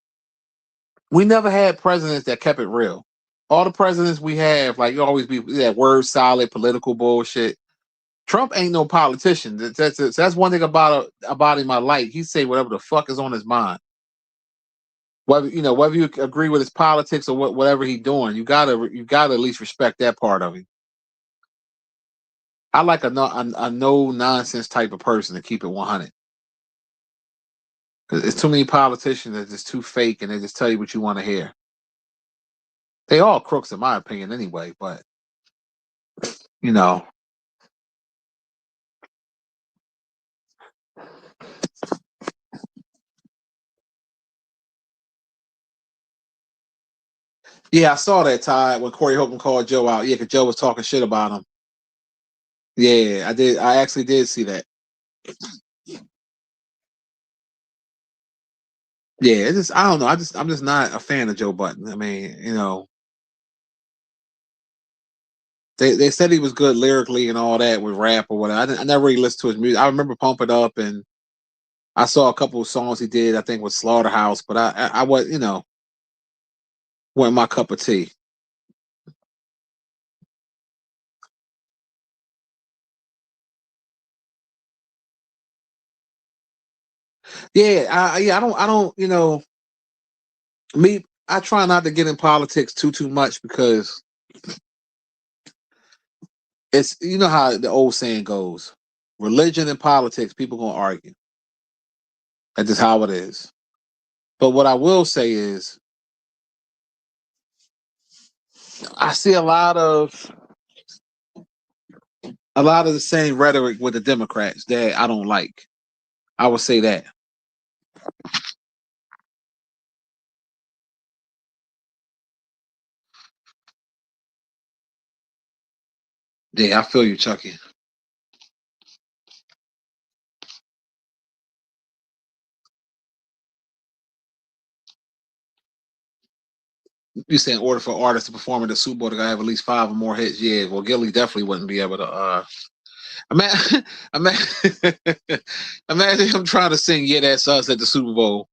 we never had presidents that kept it real. All the presidents we have, like you always be that word solid political bullshit. Trump ain't no politician. That's one thing about him I like. He say whatever the fuck is on his mind. Whether you agree with his politics or whatever he's doing, you gotta at least respect that part of him. I like a no nonsense type of person to keep it 100. Because it's too many politicians that just too fake and they just tell you what you want to hear. They all crooks in my opinion anyway, but you know. Yeah, I saw that, Todd, when Corey Holcomb called Joe out. Yeah, because Joe was talking shit about him. Yeah, I did. I actually did see that. Yeah, it's just I don't know. I'm just not a fan of Joe Button. I mean, they said he was good lyrically and all that with rap or whatever. I never really listened to his music. I remember Pump It Up and I saw a couple of songs he did. I think with Slaughterhouse, but I was wasn't my cup of tea. Yeah, I don't me. I try not to get in politics too much because it's how the old saying goes: religion and politics, people gonna argue. That's just how it is. But what I will say is, I see a lot of the same rhetoric with the Democrats that I don't like. I would say that. Yeah, I feel you, Chucky. You say in order for artists to perform at the Super Bowl, they gotta have at least 5 or more hits. Yeah, well, Gilly definitely wouldn't be able to. Imagine, imagine, imagine him trying to sing "Yeah, That's Us" at the Super Bowl.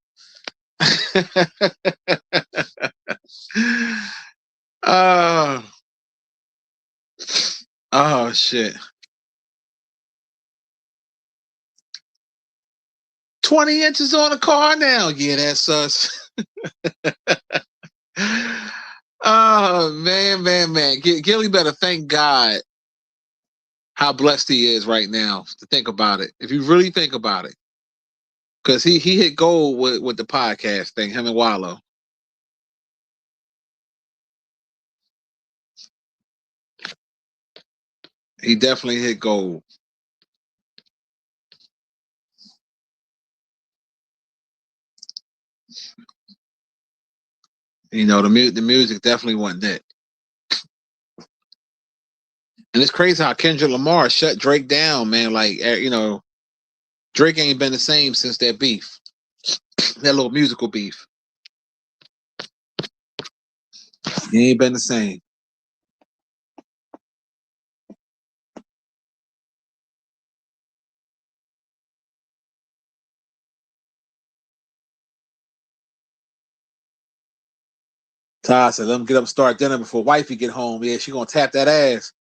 Oh, oh shit! 20 inches on the car now. Yeah, that's us. Oh man, man, man! Gilly better thank God how blessed he is right now to think about it. If you really think about it, because he hit gold with the podcast thing, him and Wallow. He definitely hit gold. The music definitely wasn't that. And it's crazy how Kendrick Lamar shut Drake down, man. Like Drake ain't been the same since that beef, that little musical beef. He ain't been the same. Todd said, "Let him get up and start dinner before wifey get home. Yeah, she gonna tap that ass.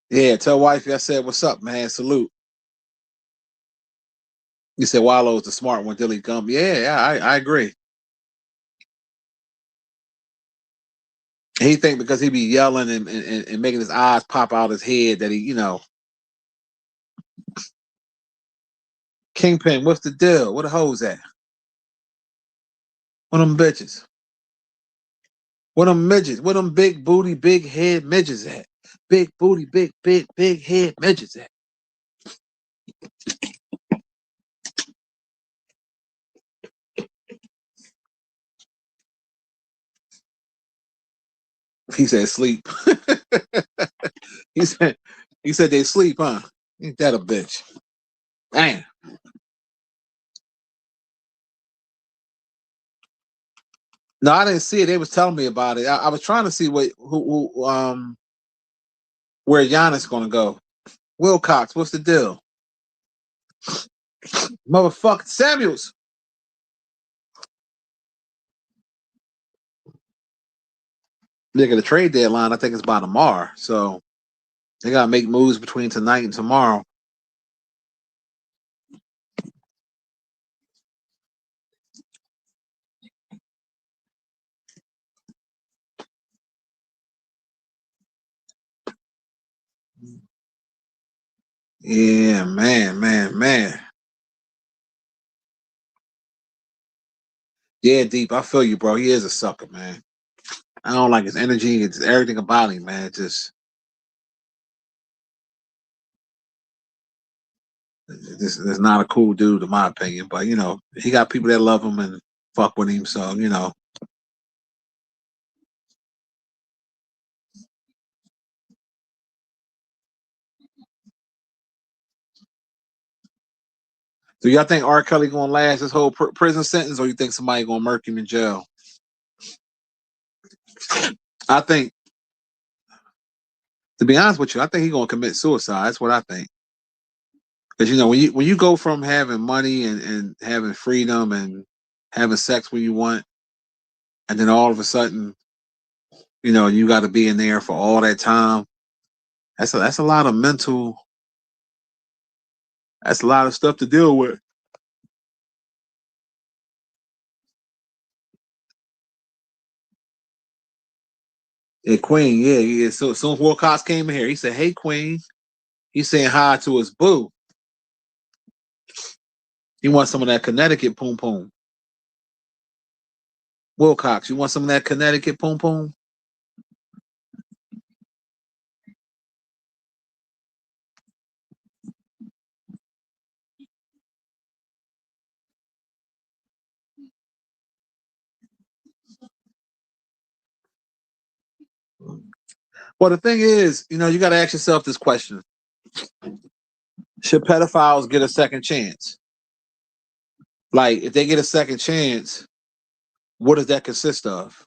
Yeah, tell wifey I said, what's up, man? Salute." You said Wallow's the smart one, Dilly Gum. Yeah, I agree. He think because he be yelling and making his eyes pop out his head that Kingpin, what's the deal? Where the hoes at? Where them bitches? Where them midgets? Where them big booty, big head midgets at? Big booty, big head midgets at? He said sleep. he said he said they sleep, huh? Ain't that a bitch? Damn. No, I didn't see it. They was telling me about it. I was trying to see where Giannis gonna go. Wilcox, what's the deal? Motherfucking Samuels. Look at the trade deadline. I think it's by tomorrow. So they gotta make moves between tonight and tomorrow. Yeah, man. Yeah, Deep. I feel you, bro. He is a sucker, man. I don't like his energy. It's everything about him, man. Just this is not a cool dude, in my opinion. But he got people that love him and fuck with him. So. Do y'all think R. Kelly gonna last his whole prison sentence, or you think somebody gonna murk him in jail? I think, to be honest with you, I think he's gonna commit suicide. That's what I think. Because when you go from having money and having freedom and having sex when you want, and then all of a sudden, you got to be in there for all that time. That's a lot of mental. That's a lot of stuff to deal with. Yeah, Queen, yeah. So soon as Wilcox came in here, he said, "Hey, Queen." He's saying hi to his boo. He wants some of that Connecticut poom poom. Wilcox, you want some of that Connecticut poom poom? Well, the thing is, you got to ask yourself this question: should pedophiles get a second chance? Like, if they get a second chance, what does that consist of?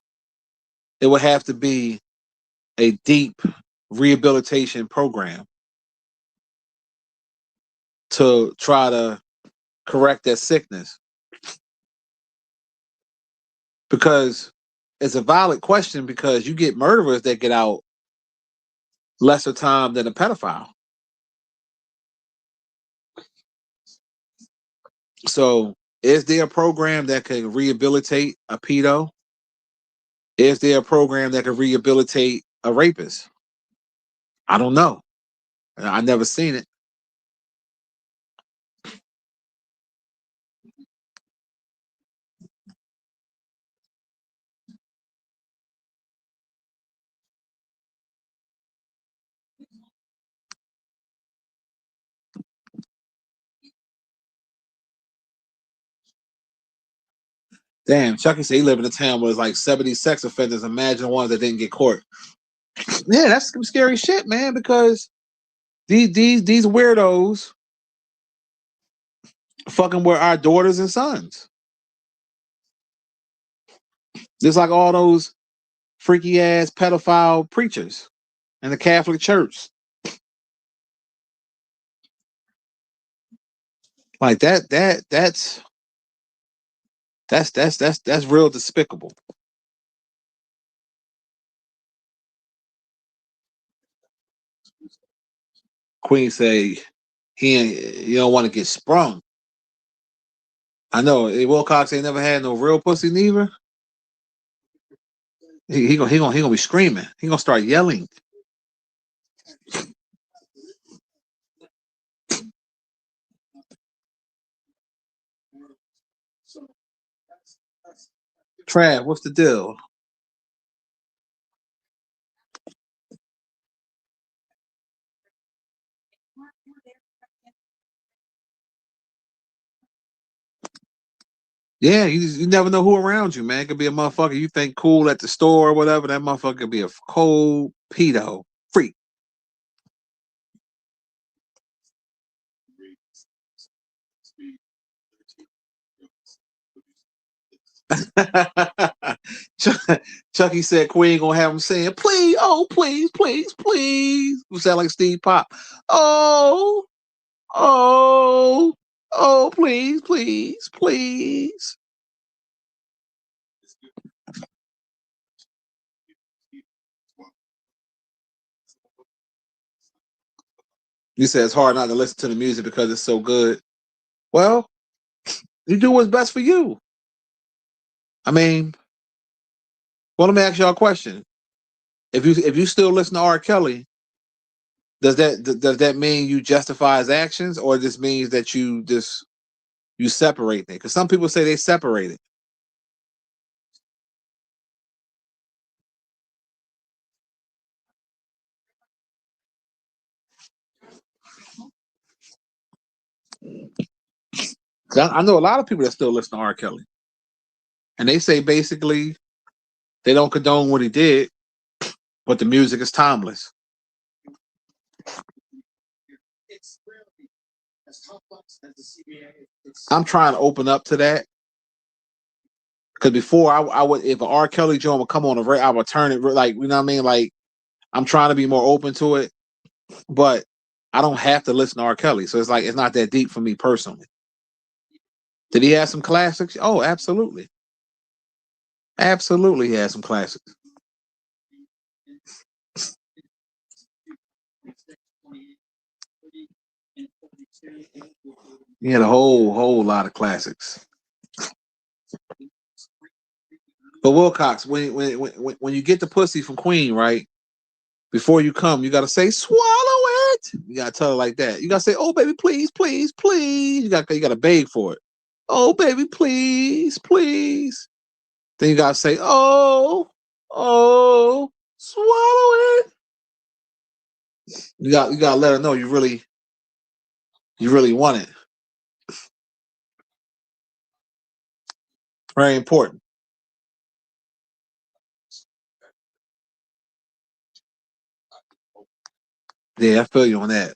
It would have to be a deep rehabilitation program to try to correct that sickness. Because it's a valid question, because you get murderers that get out lesser time than a pedophile. So is there a program that can rehabilitate a pedo? Is there a program that can rehabilitate a rapist? I don't know. I never seen it. Damn, Chucky said he lived in a town where there's like 70 sex offenders. Imagine ones that didn't get caught. Yeah, that's some scary shit, man, because these weirdos fucking with our daughters and sons. Just like all those freaky ass pedophile preachers in the Catholic Church. Like that's real despicable. Queen say you don't want to get sprung. I know Wilcox ain't never had no real pussy neither. He gonna be screaming. He gonna start yelling. Trav, what's the deal? Yeah, you never know who around you, man. It could be a motherfucker you think cool at the store or whatever. That motherfucker could be a cold pedo freak. Chucky said Queen gonna have him saying, "Please, oh please, please, please." You sound like Steve Pop. Oh, oh. Oh, please, please, please. You said it's hard not to listen to the music because it's so good. Well, you do what's best for you. I mean, well, let me ask y'all a question. If you still listen to R. Kelly, does that mean you justify his actions, or this means that you separate it? Because some people say they separate it. I know a lot of people that still listen to R. Kelly, and they say basically they don't condone what he did, but the music is timeless. I'm trying to open up to that because before I would, if an R. Kelly joint would come on the radio, I would turn it like, you know what I mean. Like, I'm trying to be more open to it, but I don't have to listen to R. Kelly, so it's like it's not that deep for me personally. Did he have some classics? Oh, absolutely, absolutely, he had some classics. He had a whole lot of classics. But Wilcox, when you get the pussy from Queen, right? Before you come, you gotta say swallow it. You gotta tell her like that. You gotta say, "Oh baby, please, please, please." You gotta beg for it. Oh baby, please, please. Then you gotta say, "Oh, oh, swallow it." You gotta let her know you really want it. Very important. Yeah, I feel you on that.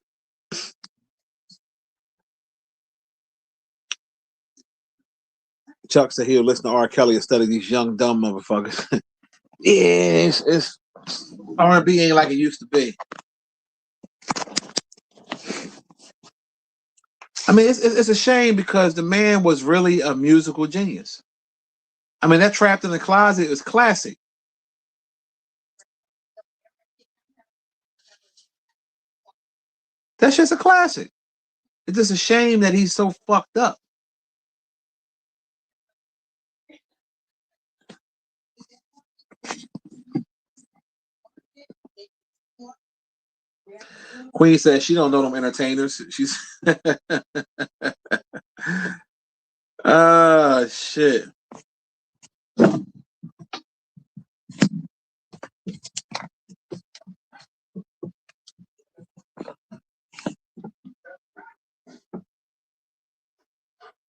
Chuck said he'll listen to R. Kelly instead of these young dumb motherfuckers. Yeah, it's R&B ain't like it used to be. I mean, it's a shame because the man was really a musical genius. I mean, that Trapped in the Closet is classic. That's just a classic. It's just a shame that he's so fucked up. Queen says she don't know them entertainers. She's shit.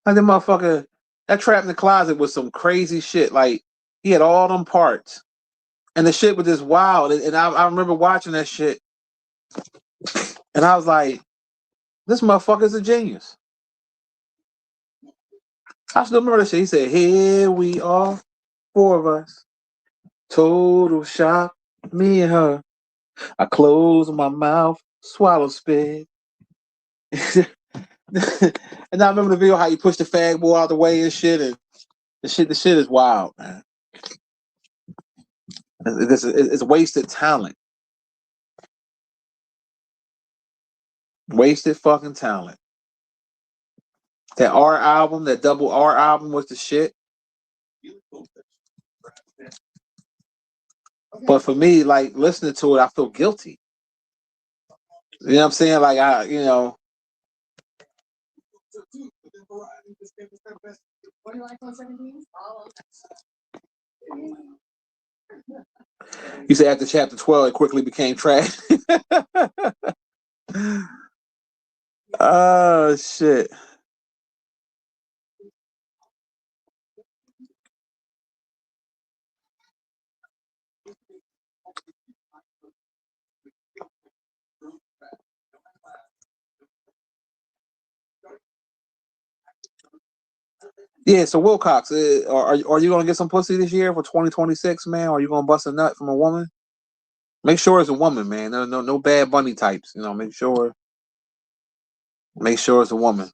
Like the motherfucker, that Trapped in the Closet was some crazy shit. Like he had all them parts, and the shit was just wild. And I remember watching that shit, and I was like, this motherfucker's a genius. I still remember that shit. He said, "Here we are, four of us, total shock, me and her. I close my mouth, swallow spit." And I remember the video how you push the fag boy out the way and shit, and the shit is wild, man. It's wasted talent, wasted fucking talent. That R album, that double R album was the shit. But for me, like listening to it, I feel guilty. You know what I'm saying? Like you said after chapter 12, it quickly became trash. Oh shit. Yeah, so Wilcox, are you gonna get some pussy this year for 2026, man? Or are you gonna bust a nut from a woman? Make sure it's a woman, man. No bad bunny types. Make sure it's a woman.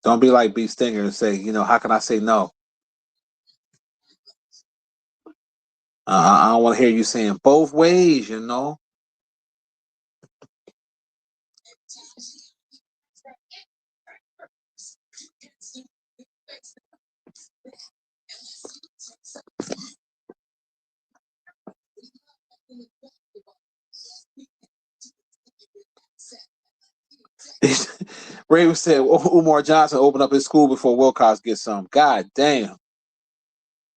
Don't be like B Stinger and say, how can I say no? I don't want to hear you saying both ways, Raven said Umar Johnson opened up his school before Wilcox gets some. God damn.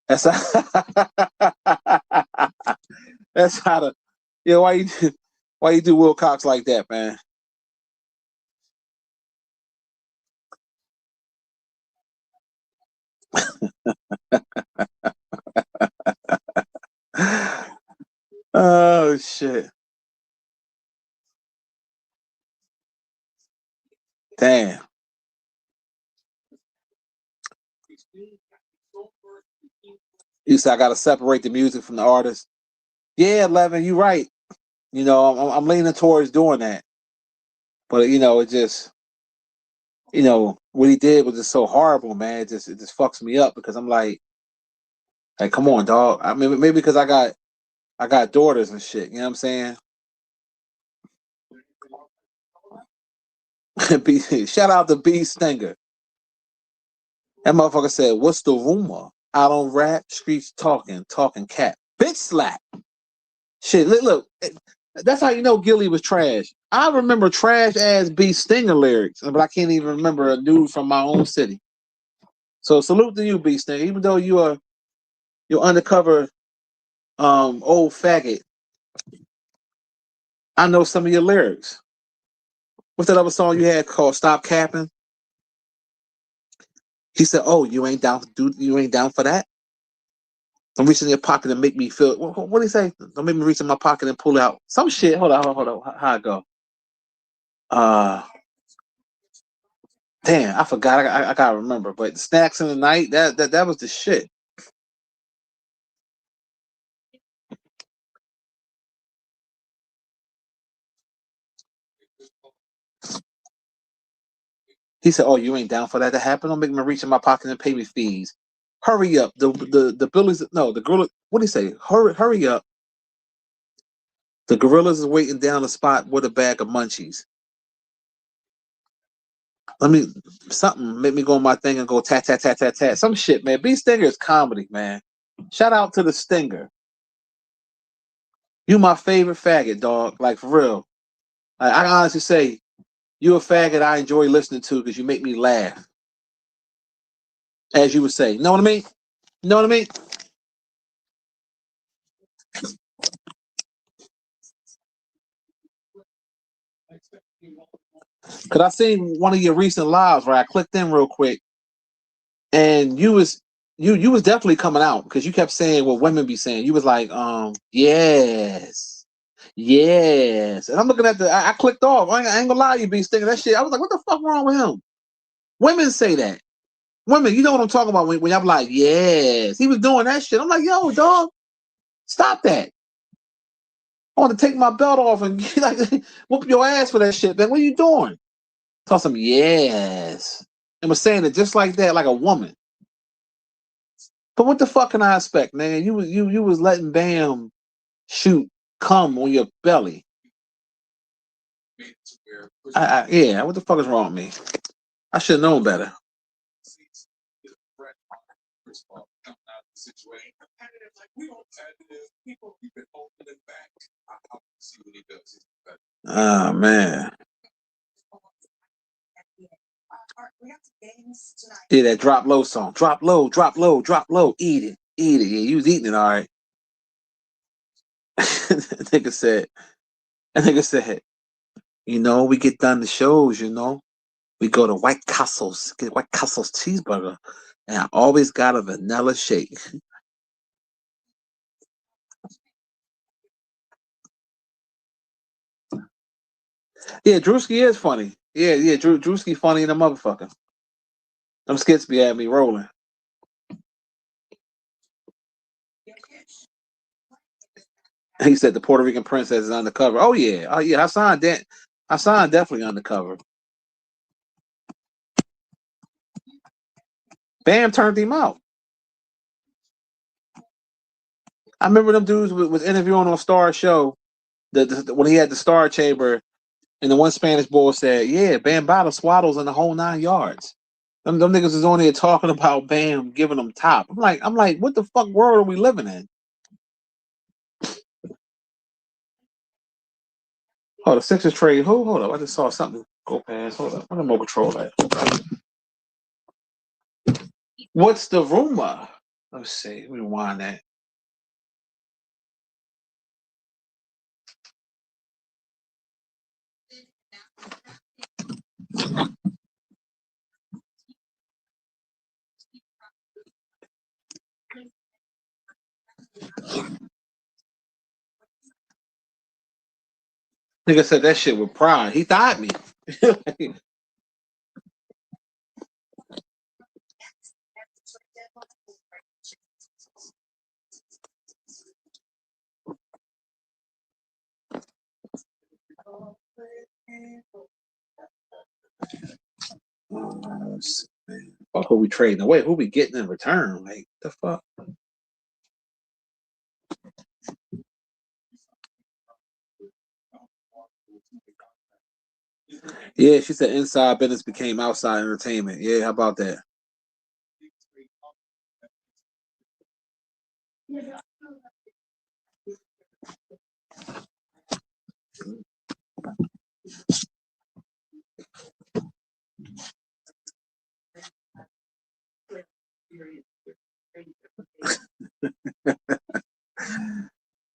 That's that's how to why you do Wilcox like that, man? Oh shit. Damn. You said I gotta separate the music from the artist. Yeah, Levin, you're right. I'm leaning towards doing that. But it just what he did was just so horrible, man. It just fucks me up because I'm like, come on, dog. I mean, maybe because I got daughters and shit. You know what I'm saying? Shout out to B Stinger. That motherfucker said, "What's the rumor? I don't rap, streets talking cat, bitch slap." Shit, look, that's how you know Gilly was trash. I remember trash ass B Stinger lyrics, but I can't even remember a dude from my own city. So salute to you, B Stinger. Even though you're undercover old faggot, I know some of your lyrics. What's that other song you had called "Stop Capping"? He said, "Oh, you ain't down for that? Don't reach in your pocket and make me feel." What do you say? Don't make me reach in my pocket and pull out some shit. Hold on. How I go? Uh, Damn, I forgot. I gotta remember. But the snacks in the night, that was the shit. He said, "Oh, you ain't down for that to happen? Don't make me reach in my pocket and pay me fees. Hurry up. The Billies, no, the gorilla. What do you say? Hurry up. The gorillas is waiting down the spot with a bag of munchies. Let me something make me go on my thing and go tat tat tat tat tat. Some shit, man. B Stinger is comedy, man. Shout out to the Stinger. You my favorite faggot, dog. Like for real. I honestly say you a faggot I enjoy listening to because you make me laugh. As you would say. Know what I mean? You know what I mean? Cause I seen one of your recent lives where I clicked in real quick and you was definitely coming out because you kept saying what women be saying. You was like, yes. Yes. And I'm looking at I clicked off. I ain't gonna lie, you be thinking that shit. I was like, what the fuck wrong with him? Women say that. Women, you know what I'm talking about when I'm like, yes. He was doing that shit. I'm like, yo, dog, stop that. I want to take my belt off and like whoop your ass for that shit, man. What are you doing? Tell some yes. And was saying it just like that, like a woman. But what the fuck can I expect, man? You was letting Bam shoot cum on your belly. Yeah, what the fuck is wrong with me? I should have known better. Oh man. Yeah, that drop low song. Drop low, drop low, drop low. Eat it. Eat it. Yeah, you was eating it, all right. Nigga said, we get done the shows, we go to White Castle's, get White Castle's cheeseburger, and I always got a vanilla shake. Yeah, Drewski is funny. Yeah, Drewski funny in a motherfucker. Them skits be at me rolling. He said the Puerto Rican princess is undercover. Oh yeah, Hassan definitely undercover. Bam turned him out. I remember them dudes was interviewing on Star Show when he had the Star Chamber, and the one Spanish boy said, "Yeah, Bam Bada swaddles in the whole 9 yards." Them niggas is on there talking about Bam giving them top. I'm like, what the fuck world are we living in? Oh, the Sixers trade who? Hold up, I just saw something go past. Hold up, where the remote control at? What's the rumor? Let's see. Let me rewind that. Nigga said that shit with pride. He thought me. Fuck who we trading away? Who we getting in return? Like the fuck? Yeah, she said inside business became outside entertainment. Yeah, how about that?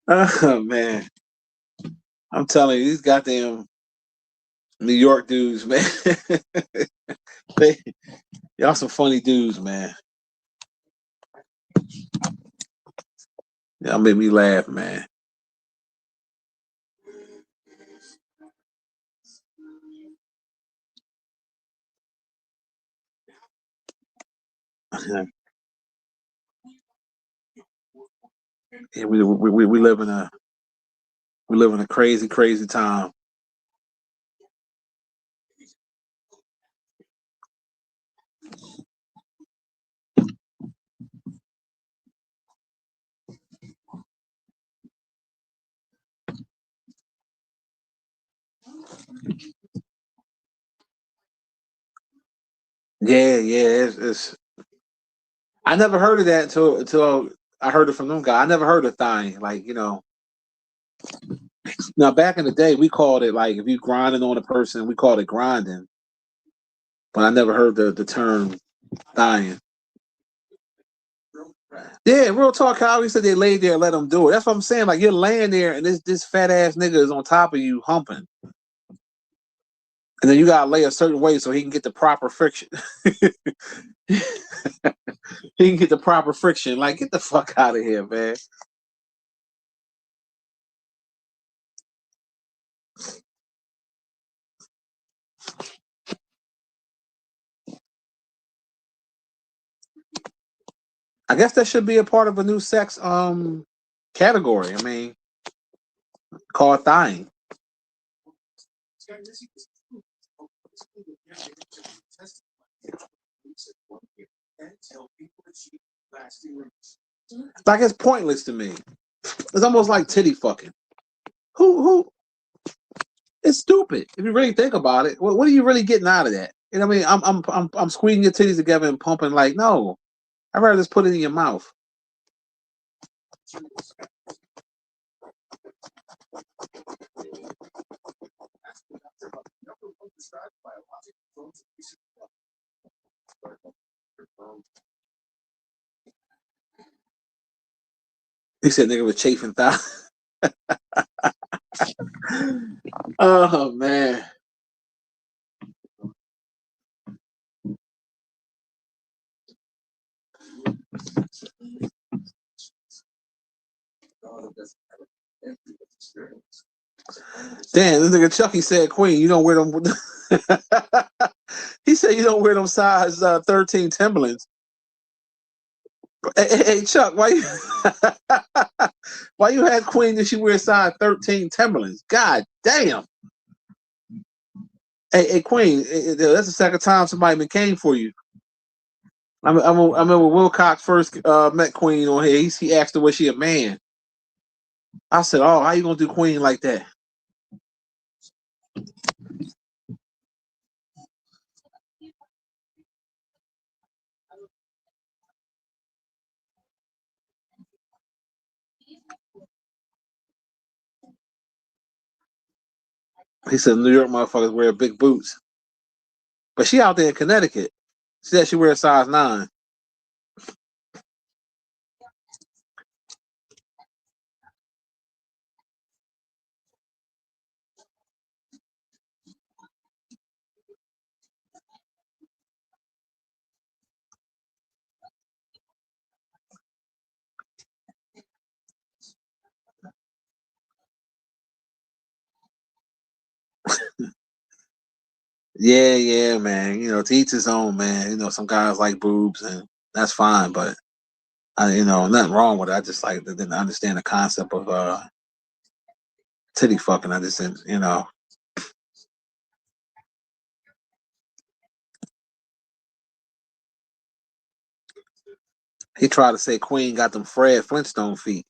Oh man, I'm telling you, these goddamn New York dudes, man. Y'all some funny dudes, man. Y'all make me laugh, man. Yeah, we live in a crazy, crazy time. Yeah, yeah. It's I never heard of that until I heard it from them guys. I never heard of thine. Like, now back in the day we called it like if you grinding on a person, we called it grinding. But I never heard the term dying. Yeah, real talk, Kyle. Said they laid there and let them do it. That's what I'm saying. Like you're laying there and this fat ass nigga is on top of you humping. And then you gotta lay a certain way so he can get the proper friction. He can get the proper friction. Like, get the fuck out of here, man. I guess that should be a part of a new sex category. I mean, called thine. Like it's pointless to me. It's almost like titty fucking. Who? It's stupid if you really think about it. What are you really getting out of that? You know what I mean? I'm squeezing your titties together and pumping. Like, no, I'd rather just put it in your mouth. He said nigga was chafing thigh. Oh man. Damn, this nigga Chucky said, "Queen, you don't wear them." He said, "You don't wear them size 13 Timberlands." Hey, Chuck, why you why you had Queen that she wear size 13 Timberlands? God damn. Hey, Queen, that's the second time somebody been came for you. I remember Wilcox first met Queen on here. He asked her, was she a man? I said, oh, how you gonna do Queen like that? He said, New York motherfuckers wear big boots. But she out there in Connecticut. She said she wears size 9. Yeah, yeah, man. To each his own, man. Some guys like boobs, and that's fine. But nothing wrong with it. I just didn't understand the concept of titty fucking. I just didn't. He tried to say Queen got them Fred Flintstone feet.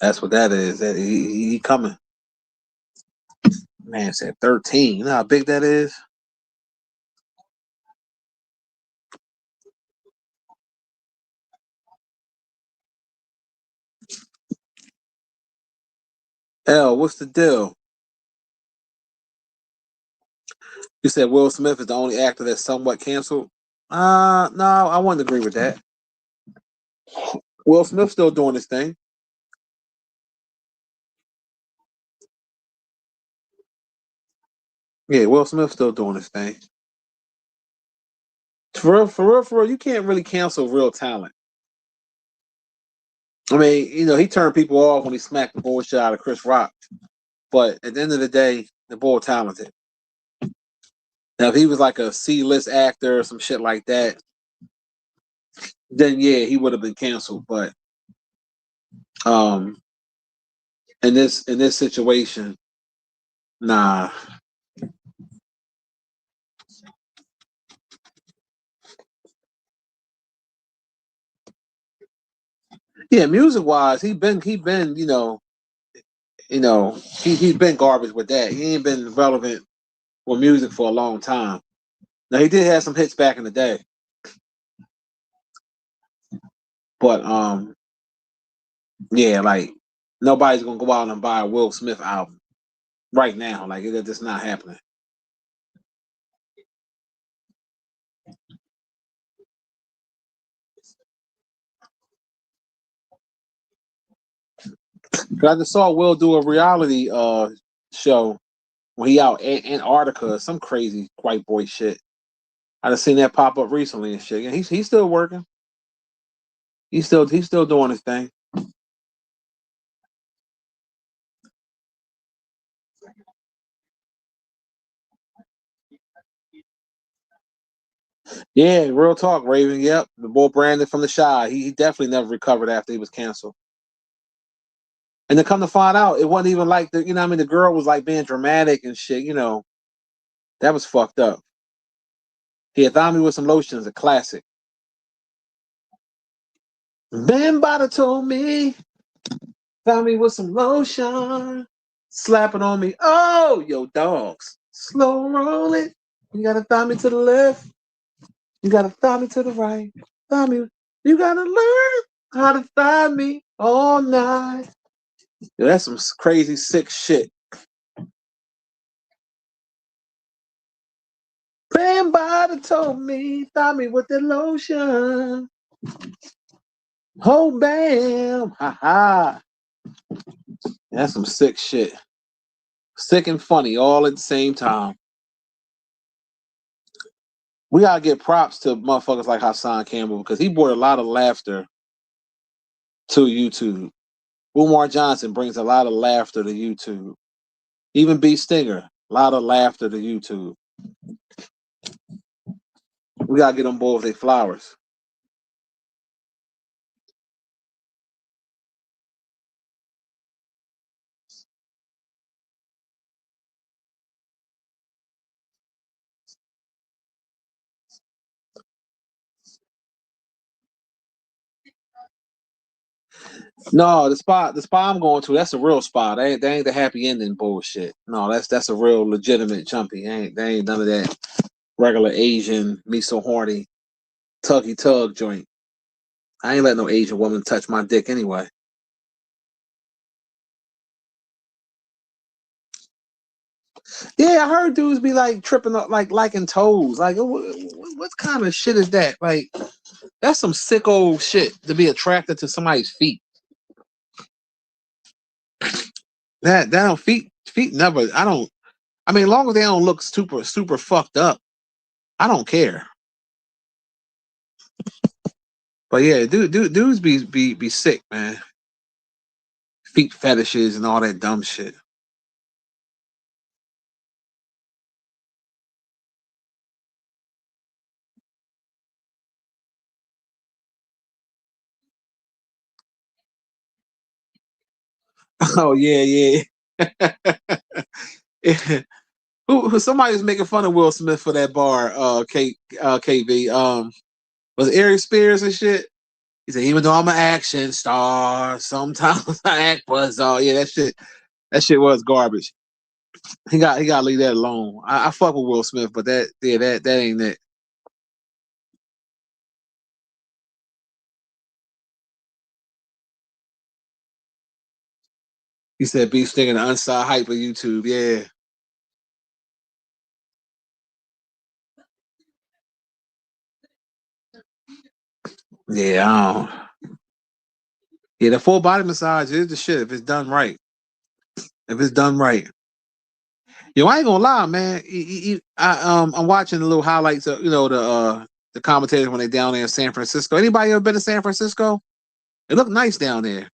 That's what that is. That he coming. Man said 13. You know how big that is? L, what's the deal? You said Will Smith is the only actor that's somewhat canceled. No, I wouldn't agree with that. Will Smith's still doing his thing. Yeah, Will Smith's still doing his thing. For real, you can't really cancel real talent. I mean, he turned people off when he smacked the bullshit out of Chris Rock. But at the end of the day, the boy talented. Now, if he was like a C-list actor or some shit like that, then yeah, he would have been canceled. But um, in this situation, nah. Yeah, music wise, he been he's been garbage with that. He ain't been relevant with music for a long time. Now he did have some hits back in the day, but yeah, like nobody's gonna go out and buy a Will Smith album right now. Like it's just not happening. I just saw Will do a reality show when he out in Antarctica, some crazy white boy shit. I just seen that pop up recently and shit. Yeah, he's still working. He's still doing his thing. Yeah, real talk, Raven. Yep, the boy Brandon from the Shy. He definitely never recovered after he was canceled. And to come to find out, it wasn't even like the what I mean, the girl was like being dramatic and shit. That was fucked up. He had found me with some lotions, a classic. Bambada told me, found me with some lotion, slapping on me. Oh, yo, dogs, slow rolling. You gotta thumb me to the left. You gotta thumb me to the right. Thumb me. You gotta learn how to thumb me all night. Yo, that's some crazy sick shit. Bambada told me, thumb me with the lotion. Oh, bam, ha ha. That's some sick shit. Sick and funny all at the same time. We gotta get props to motherfuckers like Hassan Campbell because he brought a lot of laughter to YouTube. Umar Johnson brings a lot of laughter to YouTube. Even B Stinger, a lot of laughter to YouTube. We gotta get them both their flowers. No, the spot I'm going to, that's a real spot. They ain't the happy ending bullshit. No, that's a real legitimate chumpy. They ain't none of that regular Asian me so horny tuggy tug joint. I ain't let no Asian woman touch my dick anyway. Yeah, I heard dudes be like tripping up, like liking toes. Like, what kind of shit is that? Like, that's some sick old shit to be attracted to somebody's feet. That don't feet never. I don't. I mean, as long as they don't look super fucked up, I don't care. But yeah, dudes be sick, man. Feet fetishes and all that dumb shit. Oh yeah, yeah. Somebody was making fun of Will Smith for that bar, KB. Was it Eric Spears and shit? He said, even though I'm an action star, sometimes I act buzzsaw. Yeah, that shit was garbage. He got to leave that alone. I fuck with Will Smith, but that ain't it. He said beef sticking the unside hype of YouTube. Yeah, yeah. Yeah, the full body massage is the shit if it's done right. If it's done right. Yo, I ain't gonna lie, man. I'm watching the little highlights of the commentators when they down there in San Francisco. Anybody ever been to San Francisco? It looked nice down there.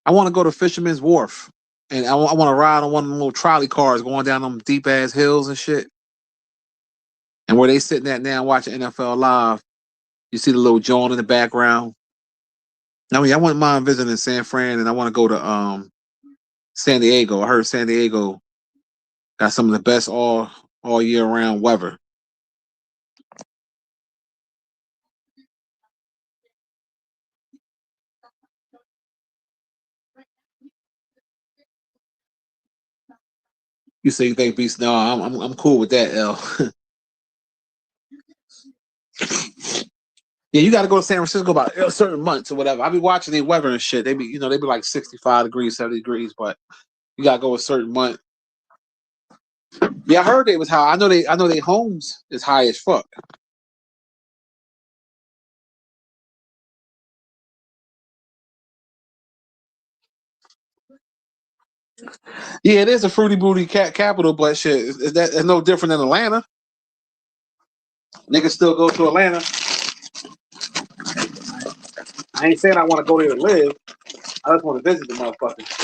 I want to go to Fisherman's Wharf, and I want to ride on one of them little trolley cars going down them deep ass hills and shit. And where they sitting at now watching NFL live, you see the little joint in the background. I mean, I wouldn't mind visiting San Fran, and I want to go to San Diego. I heard San Diego got some of the best all year round weather. You say you think beast? No, I'm cool with that. L. Yeah, you got to go to San Francisco about certain months or whatever. I be watching the weather and shit. They be like 65 degrees, 70 degrees, but you got to go a certain month. Yeah, I heard it was high. I know they homes is high as fuck. Yeah, it is a fruity booty capital, but shit, is that it's no different than Atlanta? Niggas still go to Atlanta. I ain't saying I want to go there to live. I just want to visit the motherfucker.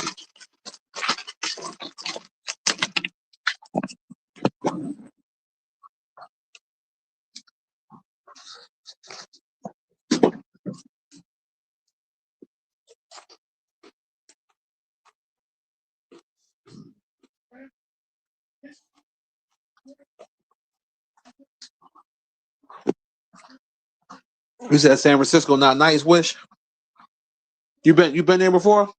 You said San Francisco not nice, Wish. You been there before?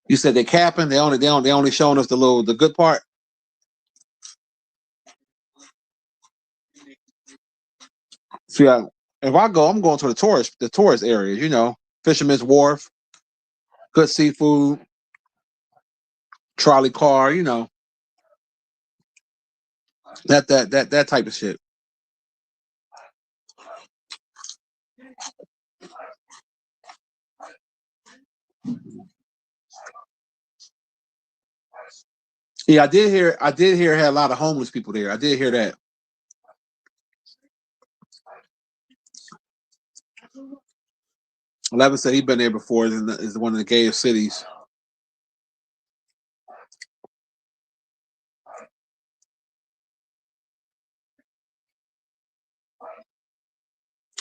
You said they capping. They only showing us the good part. So yeah, if I go, I'm going to the tourist areas. Fisherman's Wharf, good seafood, trolley car. That type of shit. Yeah, I did hear had a lot of homeless people there. I did hear that. Levin said he'd been there before. Is one of the gayest cities.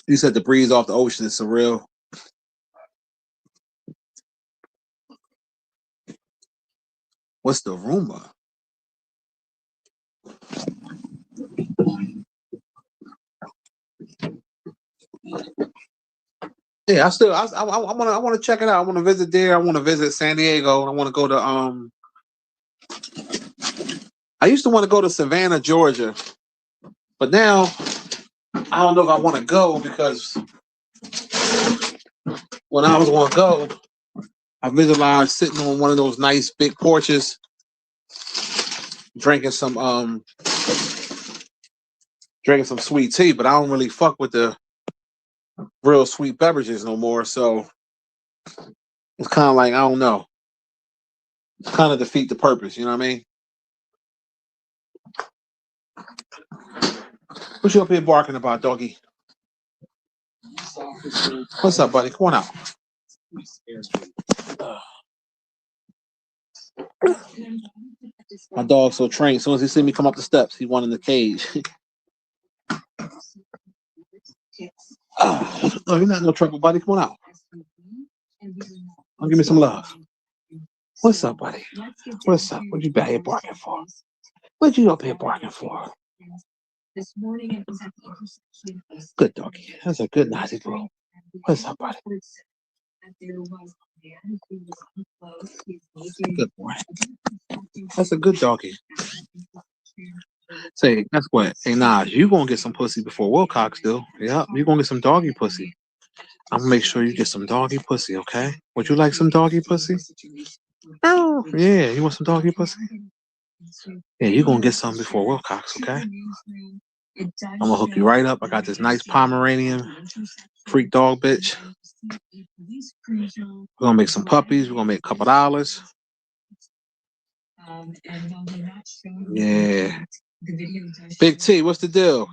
He said the breeze off the ocean is surreal. What's the rumor? Yeah, I want to check it out. I want to visit there. I want to visit San Diego. I want to go to I used to want to go to Savannah, Georgia, but now I don't know if I want to go because when I was going to go, I visualized sitting on one of those nice big porches, drinking some sweet tea. But I don't really fuck with the real sweet beverages no more. So it's kind of like I don't know. It's kind of defeat the purpose. You know what I mean? What you up here barking about, doggy? What's up, buddy? Come on out. My dog's so trained. As soon as he see me come up the steps, he went in the cage. Oh, you're not no trouble, buddy. Come on out. Give me some love. What's up, buddy? What's up? What you back here barking for? What you up here barking for? Good doggy. That's a good naughty bro. What's up, buddy? Good boy. That's a good doggy. Say, that's what. Hey, Naj, you gonna get some pussy before Wilcox do. Yep, you gonna get some doggy pussy. I'm gonna make sure you get some doggy pussy, okay? Would you like some doggy pussy? Oh, yeah, you want some doggy pussy? Yeah, you gonna get some before Wilcox, okay? I'm gonna hook you right up. I got this nice Pomeranian freak dog bitch. We're gonna make some puppies. We're gonna make a couple dollars. Yeah. Big T, what's the deal?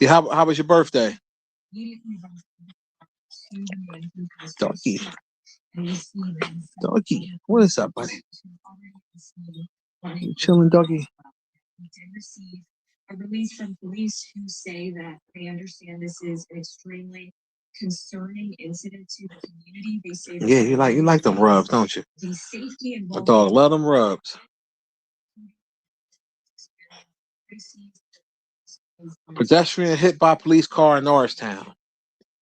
Yeah, how was your birthday? Doggy. Doggy. What is up, buddy? You chilling, doggy? We did receive a release from police who say that they understand this is an extremely concerning incident to the community. They say that you like them rubs, don't you? The safety and my dog love them rubs. Pedestrian hit by police car in Norristown.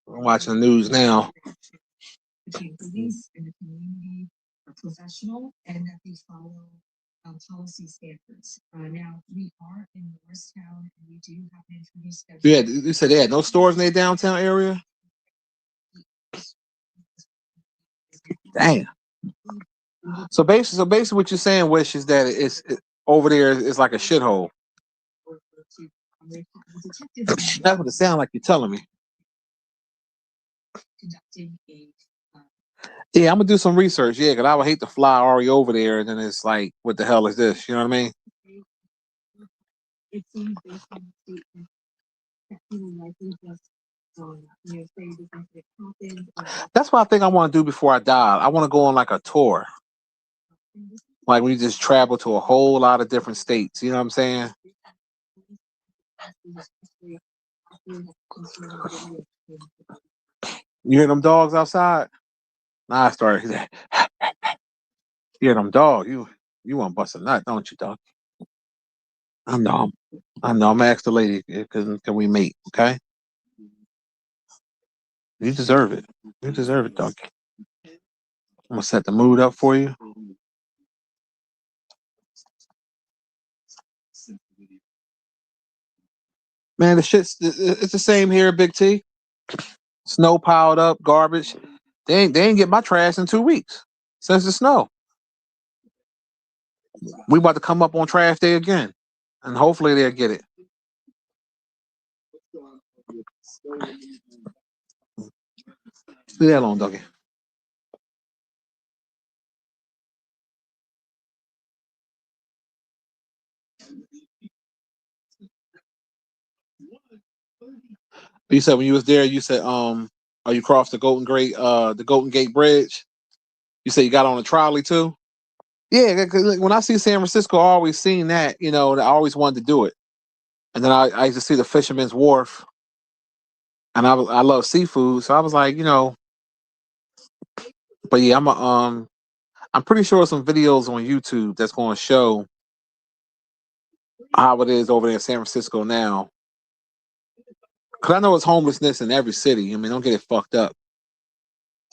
I'm watching the news now. Between police and the community are professional and that they follow policy standards. Now we are in Norristown and we do have an interview scheduled. Yeah, you said they had no stores in their downtown area? Damn. So basically what you're saying, Wish, is that over there is like a shithole. That's what it sounds like you're telling me. Yeah, I'm gonna do some research. Yeah, because I would hate to fly Ari over there and then it's like, what the hell is this? You know what I mean? That's what I think I want to do before I die. I want to go on like a tour. Like we just travel to a whole lot of different states. You know what I'm saying? You hear them dogs outside? Nah, I started. You hear them dogs? You want to bust a nut, don't you, dog? I know. I'm gonna ask the lady, can we mate? Okay. You deserve it. You deserve it, dog. I'm gonna set the mood up for you. Man, it's the same here, Big T. Snow piled up, garbage. They ain't get my trash in 2 weeks since the snow. We about to come up on trash day again, and hopefully they'll get it. Leave that alone, doggy. You said when you was there, you said you crossed the Golden Gate Bridge. You said you got on a trolley too. Yeah, cause when I see San Francisco, I always seen that. You know, I always wanted to do it. And then I used to see the Fisherman's Wharf, and I love seafood, so I was like, But yeah, I'm pretty sure some videos on YouTube that's going to show how it is over there in San Francisco now. Cause I know it's homelessness in every city. I mean, don't get it fucked up,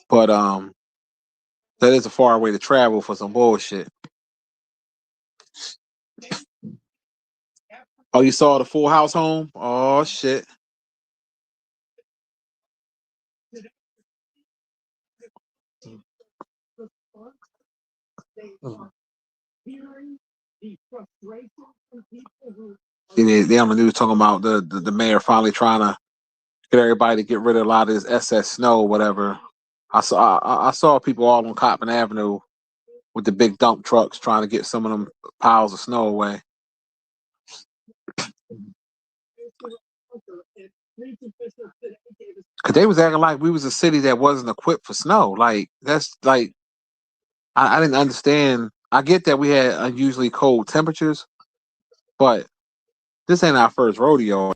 but that is a far way to travel for some bullshit. Oh, you saw the Full House home? Oh shit. They on the news talking about the mayor finally trying to get everybody to get rid of a lot of this SS snow, or whatever. I saw people all on Coppin Avenue with the big dump trucks trying to get some of them piles of snow away. Cause they was acting like we was a city that wasn't equipped for snow. Like that's like I didn't understand. I get that we had unusually cold temperatures, but this ain't our first rodeo.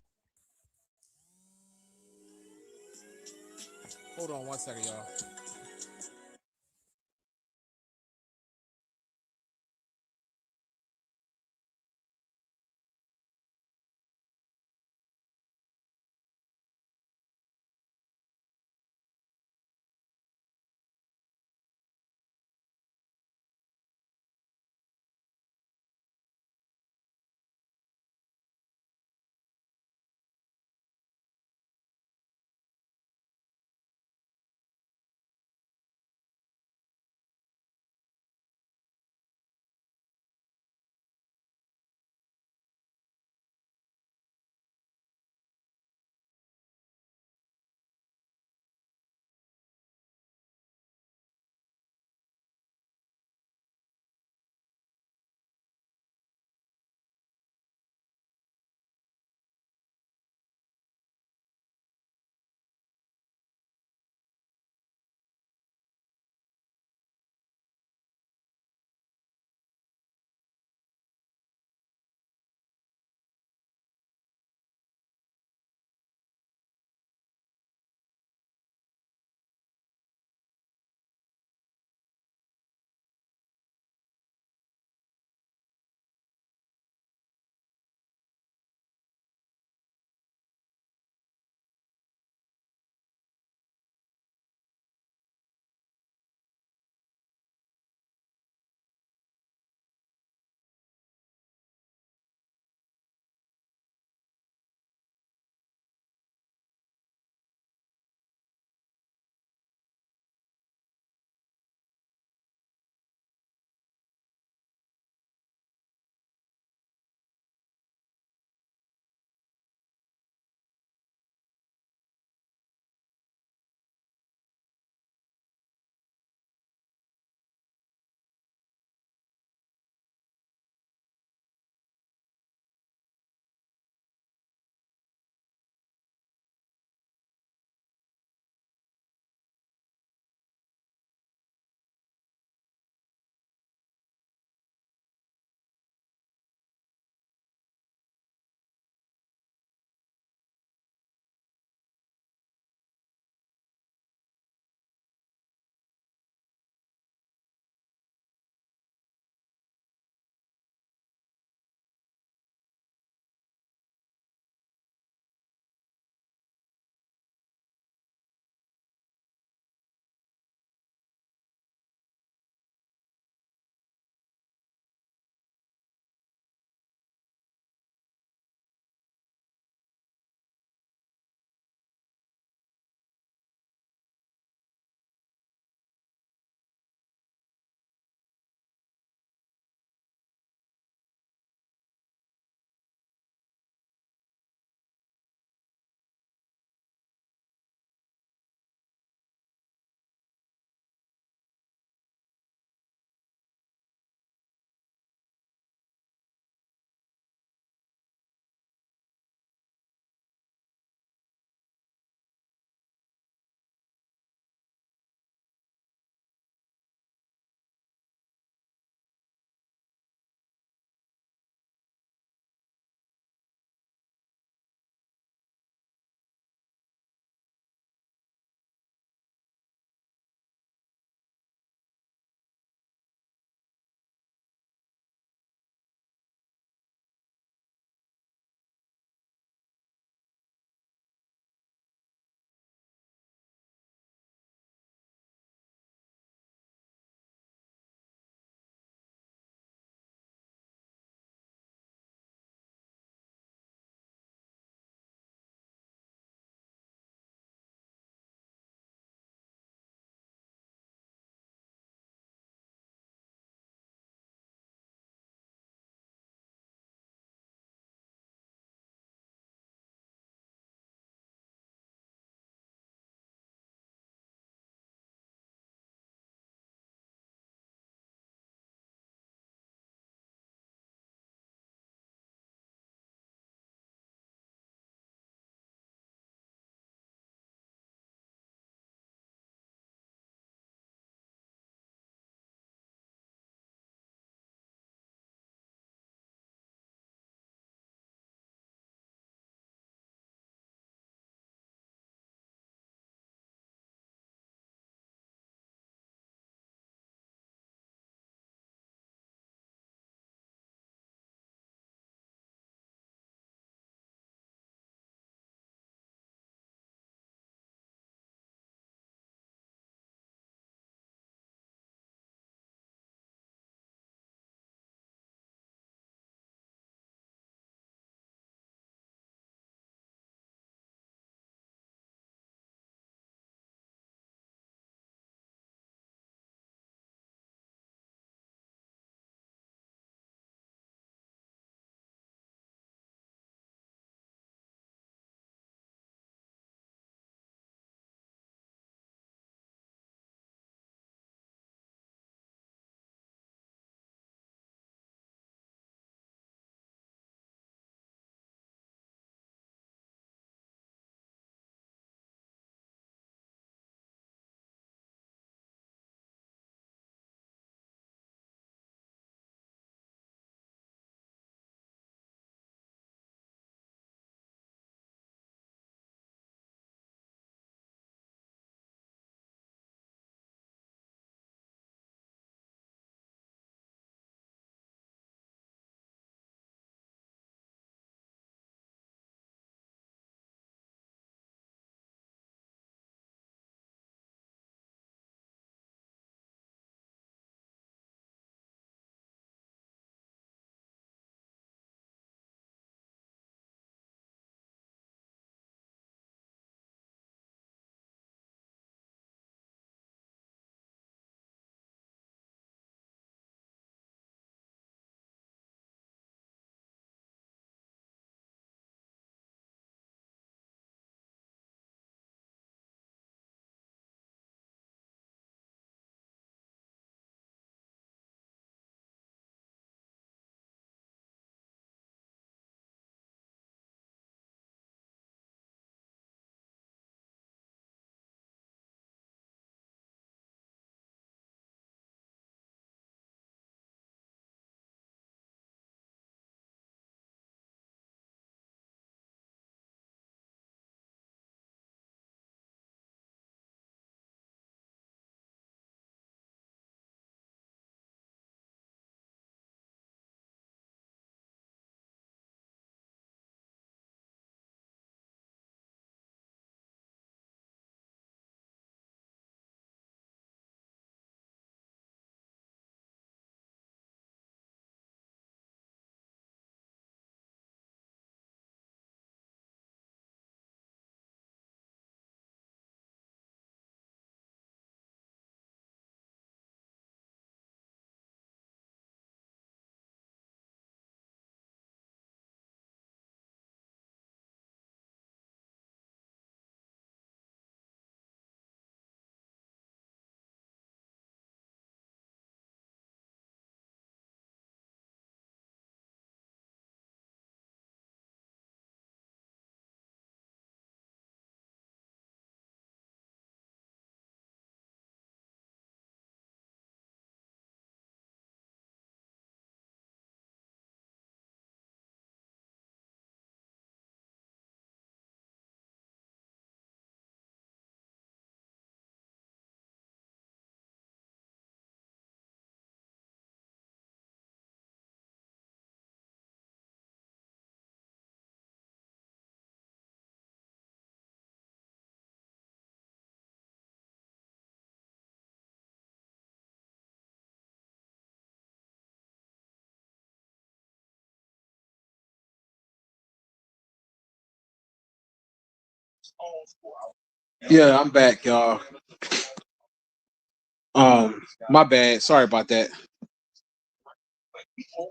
Hold on 1 second, y'all. Yeah, I'm back, y'all. My bad. Sorry about that.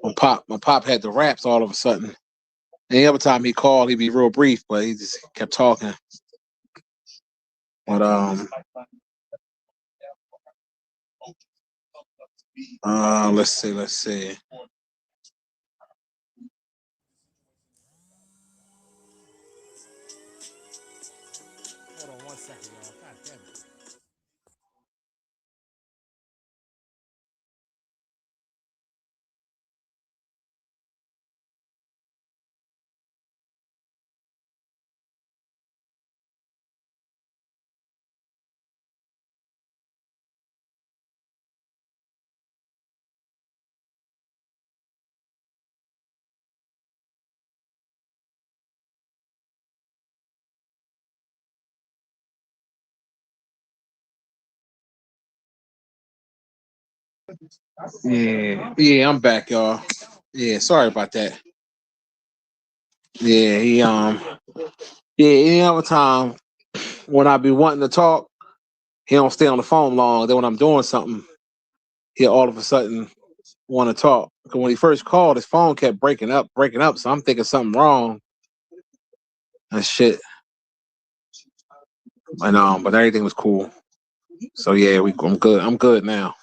My pop had the raps all of a sudden. And every time he called, he'd be real brief, but he just kept talking. But let's see. Hold on 1 second, y'all. God damn it. Yeah, I'm back, y'all. Yeah, sorry about that. Yeah, yeah, any other time when I be wanting to talk, he don't stay on the phone long. Then when I'm doing something, he all of a sudden want to talk. 'Cause when he first called, his phone kept breaking up. So I'm thinking something wrong and shit. And but everything was cool. So yeah, I'm good. I'm good now.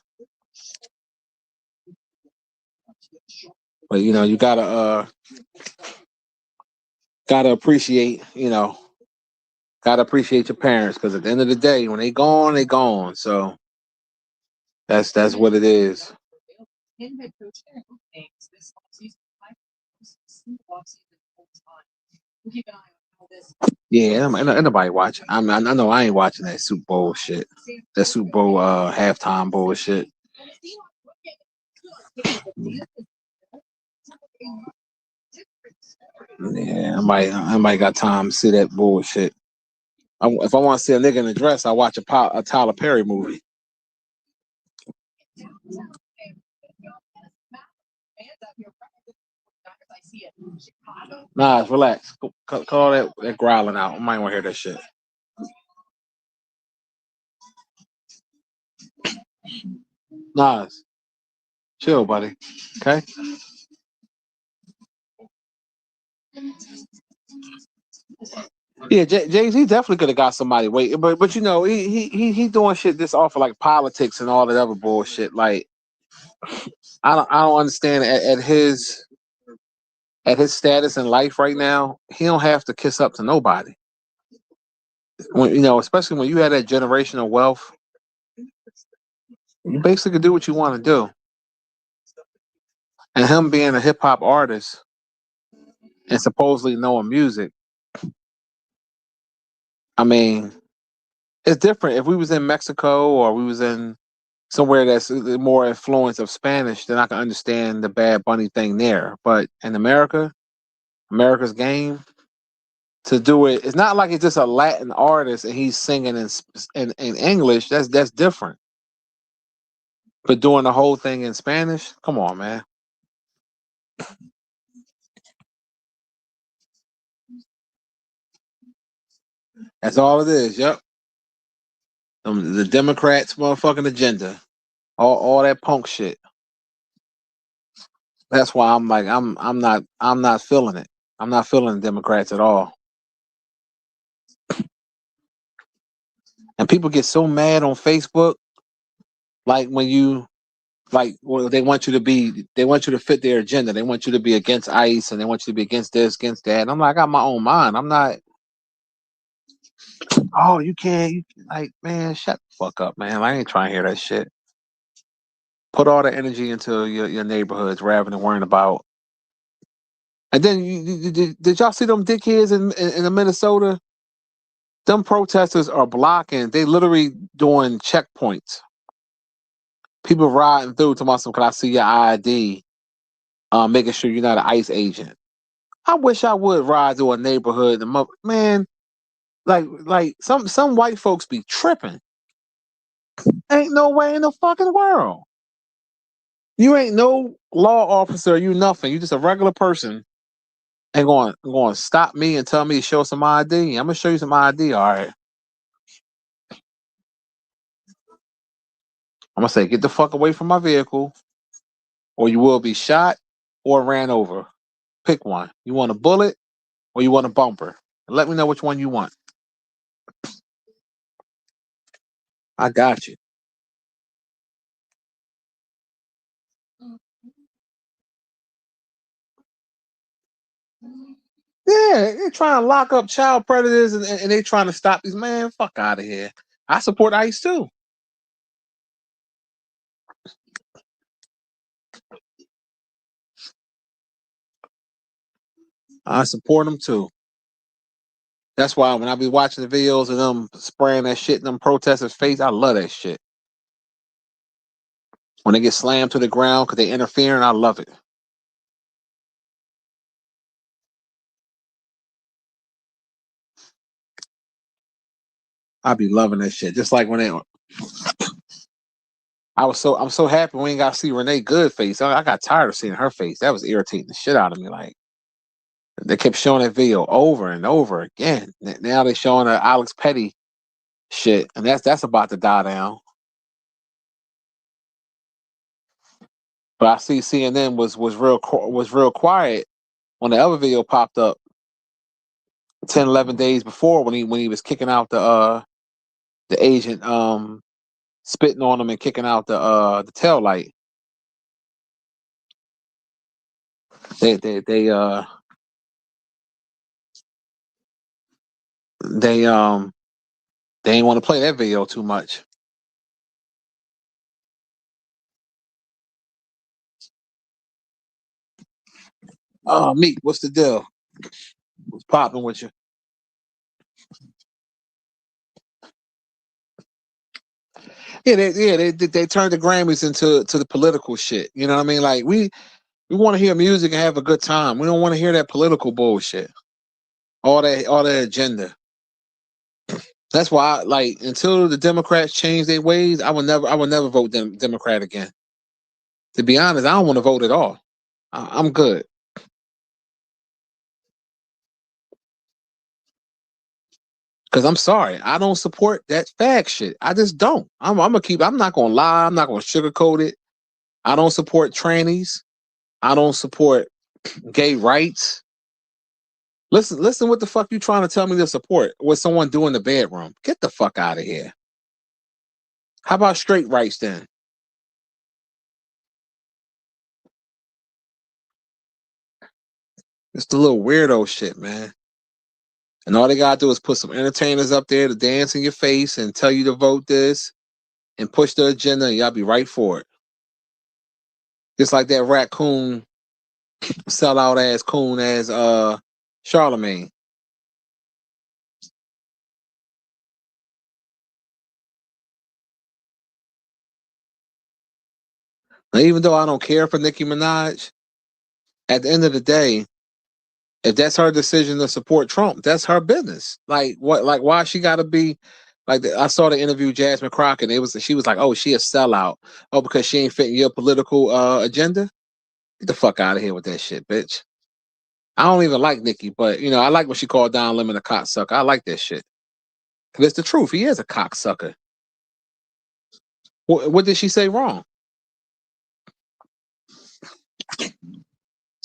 But you gotta appreciate, gotta appreciate your parents because at the end of the day, when they gone. So that's what it is. Yeah, ain't nobody watching. I know I ain't watching that Super Bowl shit. That Super Bowl halftime bullshit. Yeah, I might got time to see that bullshit. If I want to see a nigga in a dress, I watch a Tyler Perry movie. Nah, relax. Cut all that growling out. I might want to hear that shit. Nas, chill, buddy. Okay. Yeah, Jay Z definitely could have got somebody waiting, but he doing shit this off of like politics and all that other bullshit. Like I don't understand at his status in life right now, he don't have to kiss up to nobody. When especially when you had that generational wealth, you basically can do what you want to do. And him being a hip hop artist and supposedly knowing music, I mean, it's different. If we was in Mexico or we was in somewhere that's more influence of Spanish, then I can understand the Bad Bunny thing there. But in America's game, to do it, it's not like it's just a Latin artist and he's singing in English. That's different. But doing the whole thing in Spanish, come on, man. That's all it is. Yep. The Democrats' motherfucking agenda. All that punk shit. That's why I'm like I'm not feeling it. I'm not feeling the Democrats at all. And people get so mad on Facebook, like when you like well, they want you to fit their agenda. They want you to be against ICE and they want you to be against this, against that. And I'm like, I got my own mind. I'm not. Oh, you can't. Like, man, shut the fuck up, man. I ain't trying to hear that shit. Put all the energy into your neighborhoods rather than worrying about. And then did y'all see them dickheads in the Minnesota? Them protesters are blocking. They literally doing checkpoints. People riding through to myself. Can I see your ID? Making sure you're not an ICE agent. I wish I would ride through a neighborhood. Man, like some white folks be tripping. Ain't no way in the fucking world. You ain't no law officer. You nothing. You just a regular person. Ain't going to stop me and tell me to show some ID. I'm gonna show you some ID. All right. I'm gonna say, get the fuck away from my vehicle, or you will be shot or ran over. Pick one. You want a bullet or you want a bumper? Let me know which one you want. I got you. Yeah, they're trying to lock up child predators and they trying to stop these man. Fuck out of here. I support ICE too. I support them too. That's why when I be watching the videos of them spraying that shit in them protesters' face, I love that shit. When they get slammed to the ground because they interfering, I love it. I be loving that shit. Just like when they, I'm so happy we ain't got to see Renee Good face. I got tired of seeing her face. That was irritating the shit out of me. Like they kept showing that video over and over again. Now they're showing the Alex Petty shit, and that's about to die down. But I see CNN was real quiet when the other video popped up 10, 11 days before when he was kicking out the agent spitting on him and kicking out the tail light. They they they ain't want to play that video too much. Oh, Meek, what's the deal? What's popping with you? They turned the Grammys into the political shit. You know what I mean? Like we want to hear music and have a good time. We don't want to hear that political bullshit. All that agenda. That's why like until the Democrats change their ways, I would never vote Democrat again. To be honest, I don't want to vote at all. I'm good. Cause I'm sorry, I don't support that fag shit. I just don't. I'm gonna keep. I'm not gonna lie. I'm not gonna sugarcoat it. I don't support trannies. I don't support gay rights. Listen. What the fuck you trying to tell me to support? What someone do in the bedroom? Get the fuck out of here. How about straight rights then? It's the little weirdo shit, man. And all they gotta do is put some entertainers up there to dance in your face and tell you to vote this and push the agenda, and y'all be right for it. Just like that raccoon sellout ass coon as Charlemagne. Now, even though I don't care for Nicki Minaj, at the end of the day, if that's her decision to support Trump, that's her business. Like what? Like why she got to be? Like I saw the interview Jasmine Crockett. She was like, oh, she a sellout. Oh, because she ain't fitting your political agenda. Get the fuck out of here with that shit, bitch. I don't even like Nicki, but I like when she called Don Lemon a cocksucker. I like that shit. Cause it's the truth. He is a cocksucker. What did she say wrong?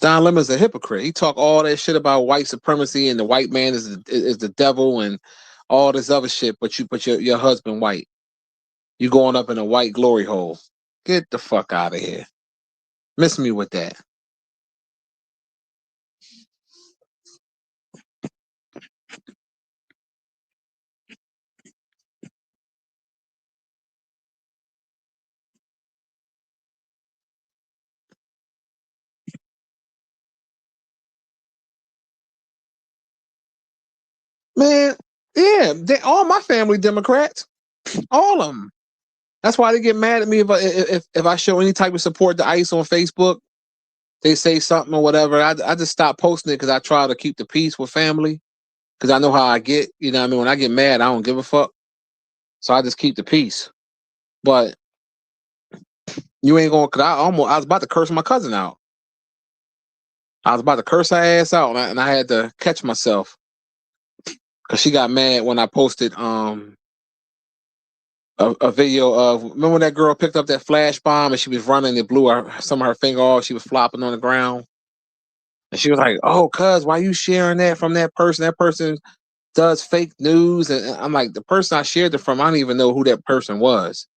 Don Lemon's a hypocrite. He talk all that shit about white supremacy and the white man is the devil and all this other shit, but your husband white. You going up in a white glory hole. Get the fuck out of here. Miss me with that. Man, yeah, all my family Democrats. All of them. That's why they get mad at me if I show any type of support to ICE on Facebook. They say something or whatever. I just stop posting it because I try to keep the peace with family. Because I know how I get. You know what I mean? When I get mad, I don't give a fuck. So I just keep the peace. But you ain't going, because I was about to curse my cousin out. I was about to curse her ass out, and I had to catch myself because she got mad when I posted a video of, remember when that girl picked up that flash bomb and she was running, it blew some of her finger off, she was flopping on the ground, and she was like, "Oh, cuz, why you sharing that from that person? That person does fake news." And I'm like, the person I shared it from, I don't even know who that person was.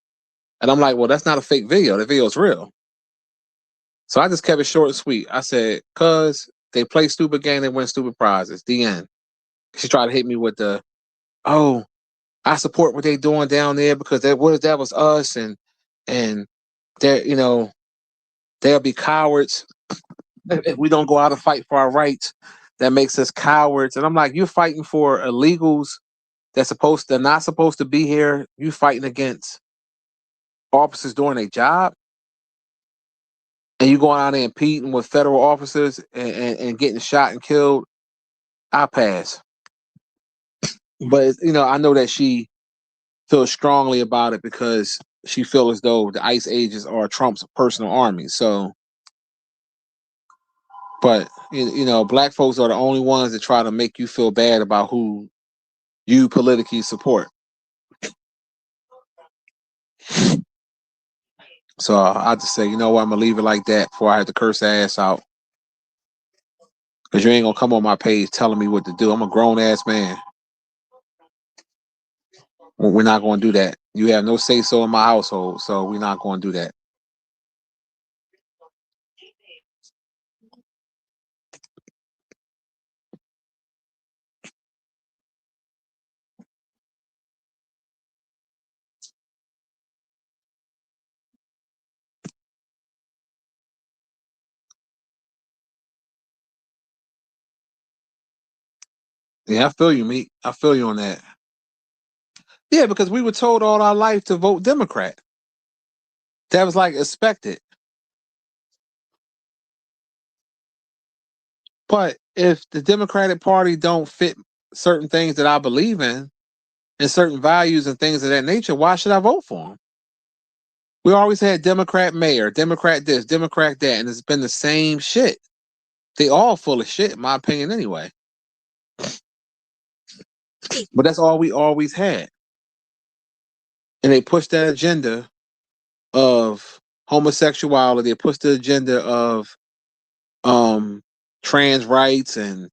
And I'm like, well, that's not a fake video. The video is real. So I just kept it short and sweet. I said, cuz they play stupid game, they win stupid prizes. The end. She tried to hit me with the, oh, I support what they doing down there because that was us, and they're, they'll be cowards if we don't go out and fight for our rights. That makes us cowards. And I'm like, you're fighting for illegals they're not supposed to be here. You fighting against officers doing their job, and you going out there and competing with federal officers and getting shot and killed. I pass. But I know that she feels strongly about it because she feels as though the ICE agents are Trump's personal army. So, but black folks are the only ones that try to make you feel bad about who you politically support. So I just say, you know what, I'm gonna leave it like that before I have to curse ass out. Because you ain't gonna come on my page telling me what to do. I'm a grown ass man. We're not gonna do that. You have no say so in my household, so we're not gonna do that. Yeah, I feel you, Meek. I feel you on that. Yeah, because we were told all our life to vote Democrat. That was like expected. But if the Democratic Party don't fit certain things that I believe in and certain values and things of that nature, why should I vote for them? We always had Democrat mayor, Democrat this, Democrat that, and it's been the same shit. They all full of shit, in my opinion, anyway. But that's all we always had. And they pushed that agenda of homosexuality. They pushed the agenda of um trans rights and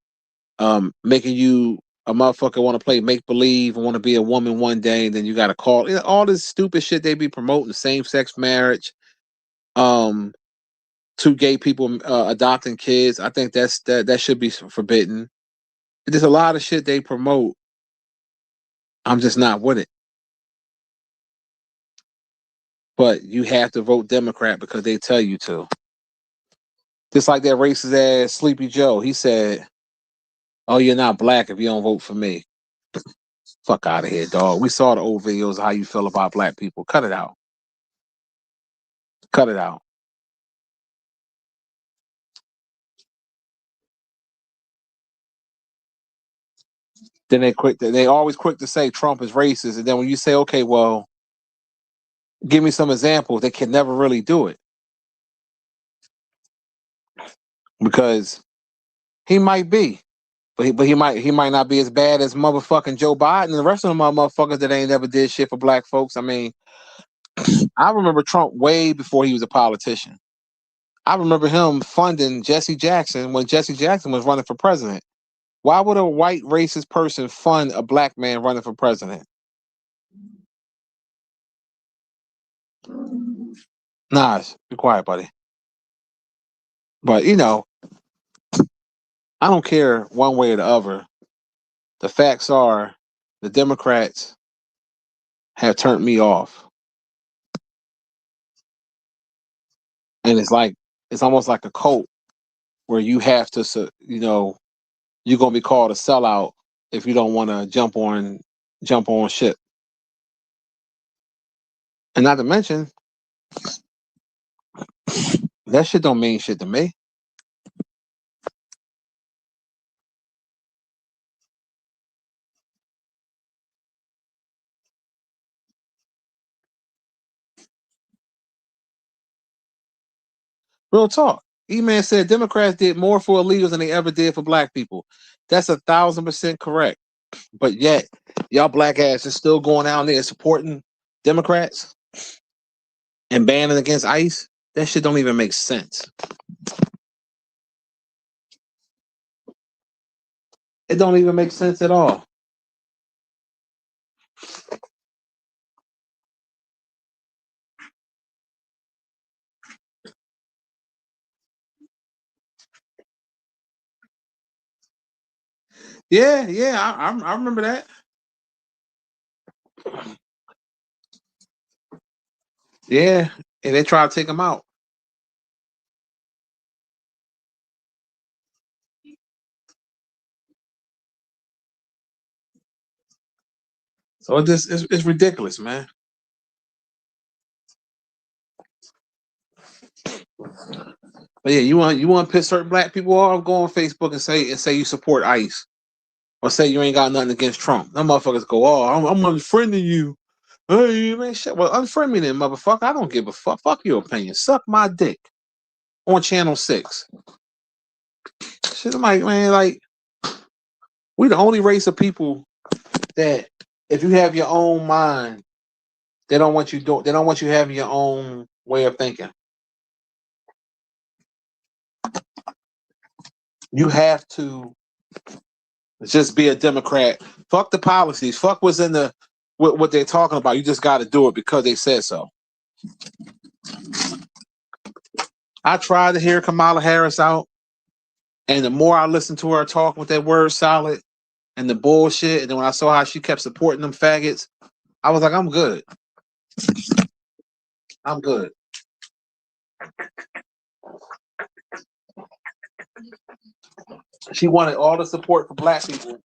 making you a motherfucker want to play make believe and want to be a woman one day, and then you got to call all this stupid shit they be promoting, same sex marriage, um, two gay people adopting kids. I think that should be forbidden. There's a lot of shit they promote. I'm just not with it. But you have to vote Democrat because they tell you to. Just like that racist ass Sleepy Joe. He said, "Oh, you're not black if you don't vote for me." Fuck out of here, dog. We saw the old videos of how you feel about black people. Cut it out. Cut it out. Then they always quick to say Trump is racist. And then when you say, okay, well, give me some examples, they can never really do it. Because he might be. But he might not be as bad as motherfucking Joe Biden and the rest of them motherfuckers that ain't never did shit for black folks. I mean, I remember Trump way before he was a politician. I remember him funding Jesse Jackson when Jesse Jackson was running for president. Why would a white racist person fund a black man running for president? Nah, be quiet, buddy. But I don't care one way or the other. The facts are the Democrats have turned me off. And it's almost like a cult where you have to you're gonna be called a sellout if you don't want to jump on ship. And not to mention, that shit don't mean shit to me. Real talk. E-Man said Democrats did more for illegals than they ever did for black people. That's 1,000% correct. But yet, y'all black ass is still going out there supporting Democrats and banning against ICE. That shit don't even make sense. It don't even make sense at all. Yeah, I remember that. Yeah, and they try to take him out. So it's ridiculous, man. But yeah, you want to piss certain black people off? Go on Facebook and say you support ICE or say you ain't got nothing against Trump. Them motherfuckers go, oh, I'm unfriending you. Hey man, shit. Well, unfriend me then, motherfucker. I don't give a fuck. Fuck your opinion. Suck my dick on Channel 6. Shit, I'm like, man, like we the only race of people that if you have your own mind, they don't want you they don't want you having your own way of thinking. You have to just be a Democrat. Fuck the policies. Fuck what's in the what they're talking about. You just got to do it because they said so. I tried to hear Kamala Harris out, and the more I listened to her talk with that word solid and the bullshit, and then when I saw how she kept supporting them faggots, I was like, I'm good. I'm good. She wanted all the support for black people,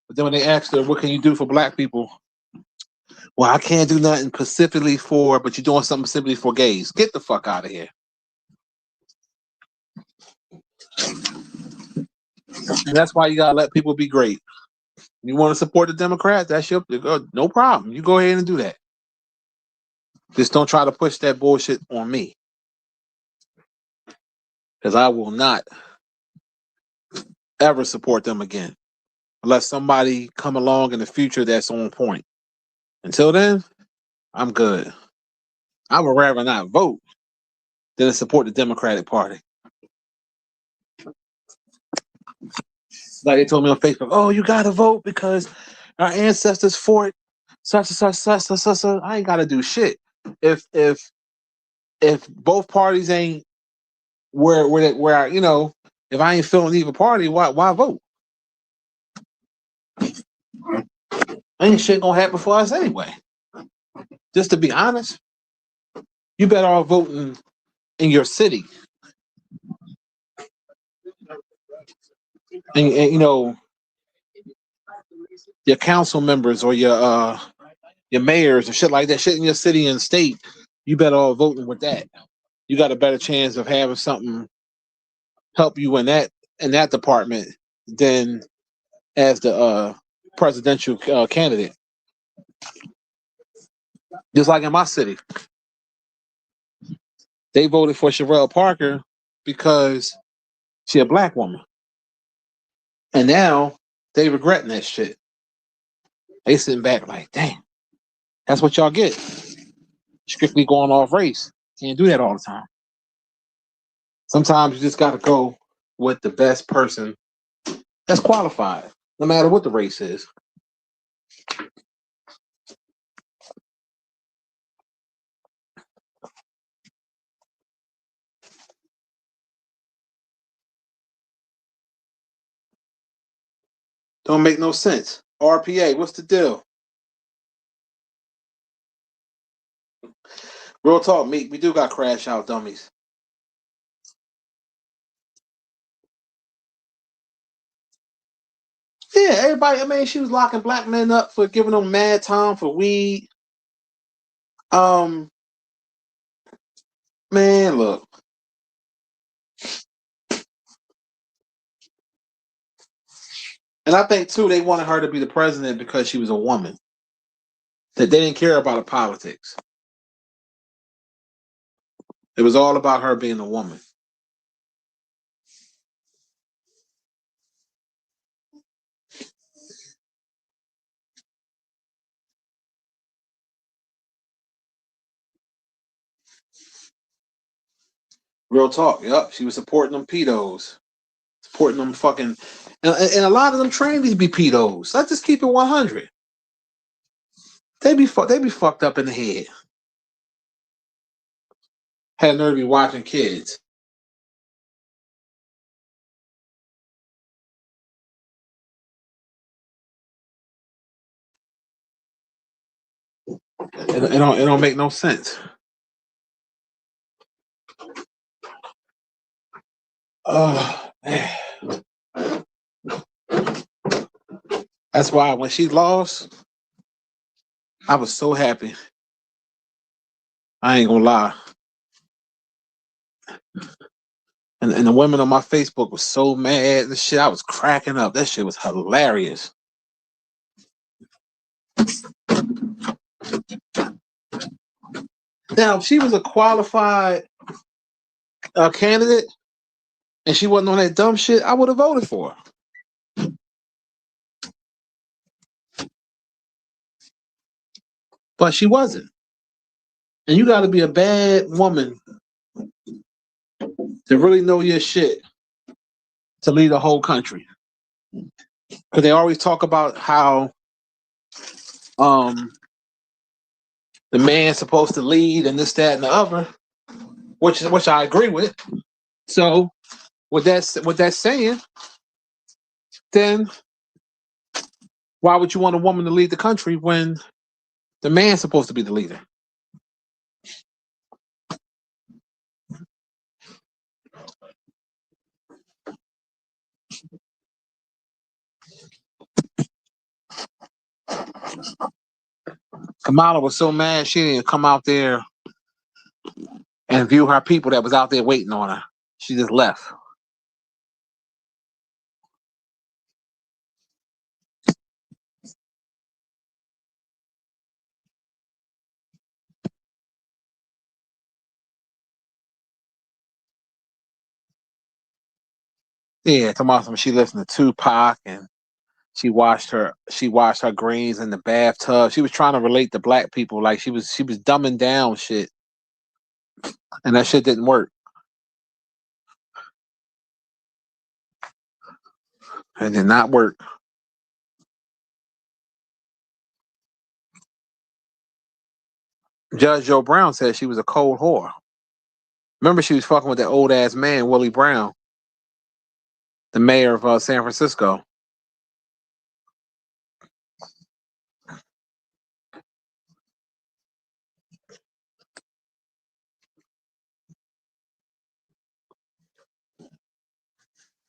but then when they asked her, what can you do for black people? Well, I can't do nothing specifically for, but you're doing something specifically for gays. Get the fuck out of here. And that's why you gotta let people be great. You want to support the Democrats? That's your no problem. You go ahead and do that. Just don't try to push that bullshit on me, because I will not ever support them again unless somebody come along in the future that's on point. Until then, I'm good. I would rather not vote than to support the Democratic Party. Like they told me on Facebook, oh, you gotta vote because our ancestors fought such and such. I ain't gotta do shit. If both parties ain't where if I ain't feeling either party, why vote? Ain't shit gonna happen for us anyway. Just to be honest, you better off voting in your city, and your council members or your mayors and shit like that, shit in your city and state. You better off voting with that. You got a better chance of having something help you in that department than as the presidential candidate. Just like in my city, they voted for Sherelle Parker because she a black woman, and now they regretting that shit. They sitting back like, damn, that's what y'all get. Strictly going off race. Can't do that all the time. Sometimes you just got to go with the best person that's qualified, no matter what the race is. Don't make no sense. RPA, what's the deal? Real talk, Meek, we do got crash out dummies. Yeah, everybody. I mean, she was locking black men up for giving them mad time for weed. Um, man, look, and I think too they wanted her to be the president because she was a woman. That they didn't care about the politics. It was all about her being a woman. Real talk. Yep. She was supporting them pedos. Supporting them fucking. And a lot of them trained to be pedos. Let's just keep it 100. They be fucked up in the head. Had nerve to be watching kids. It don't make no sense. Oh man. That's why when she lost, I was so happy. I ain't gonna lie. And the women on my Facebook was so mad and shit. I was cracking up. That shit was hilarious. Now, if she was a qualified candidate and she wasn't on that dumb shit, I would have voted for her. But she wasn't. And you got to be a bad woman to really know your shit to lead a whole country. Because they always talk about how um, the man's supposed to lead and this, that, and the other, which I agree with. So with that saying, then why would you want a woman to lead the country when the man's supposed to be the leader? Kamala was so mad she didn't come out there and view her people that was out there waiting on her. She just left. Yeah, Kamala, she listened to Tupac and she washed her greens in the bathtub. She was trying to relate to black people, like she was dumbing down shit, and that shit didn't work. It did not work. Judge Joe Brown said she was a cold whore. Remember, she was fucking with that old ass man, Willie Brown, the mayor of San Francisco.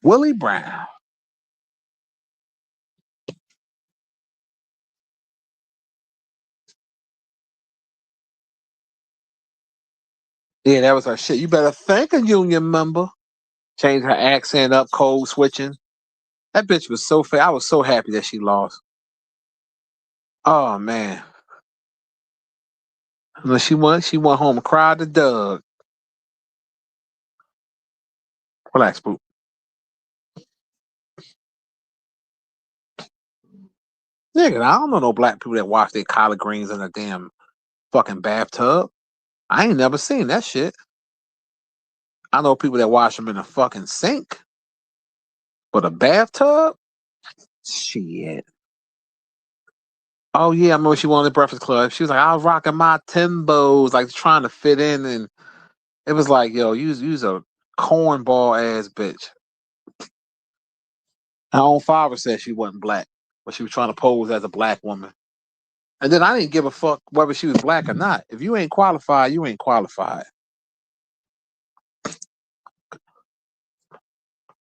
Willie Brown. Yeah, that was her shit. You better thank a union member. Change her accent up, code switching. That bitch was so fat. I was so happy that she lost. Oh man. When she went home and cried to Doug. Relax, Boot. Nigga, I don't know no black people that wash their collard greens in a damn fucking bathtub. I ain't never seen that shit. I know people that wash them in a fucking sink. But a bathtub? Shit. Oh yeah, I remember she wanted the Breakfast Club. She was like, I was rocking my Timbos, like trying to fit in, and it was like, yo, you's a cornball ass bitch. Her own father said she wasn't black, but she was trying to pose as a black woman. And then I didn't give a fuck whether she was black or not. If you ain't qualified, you ain't qualified.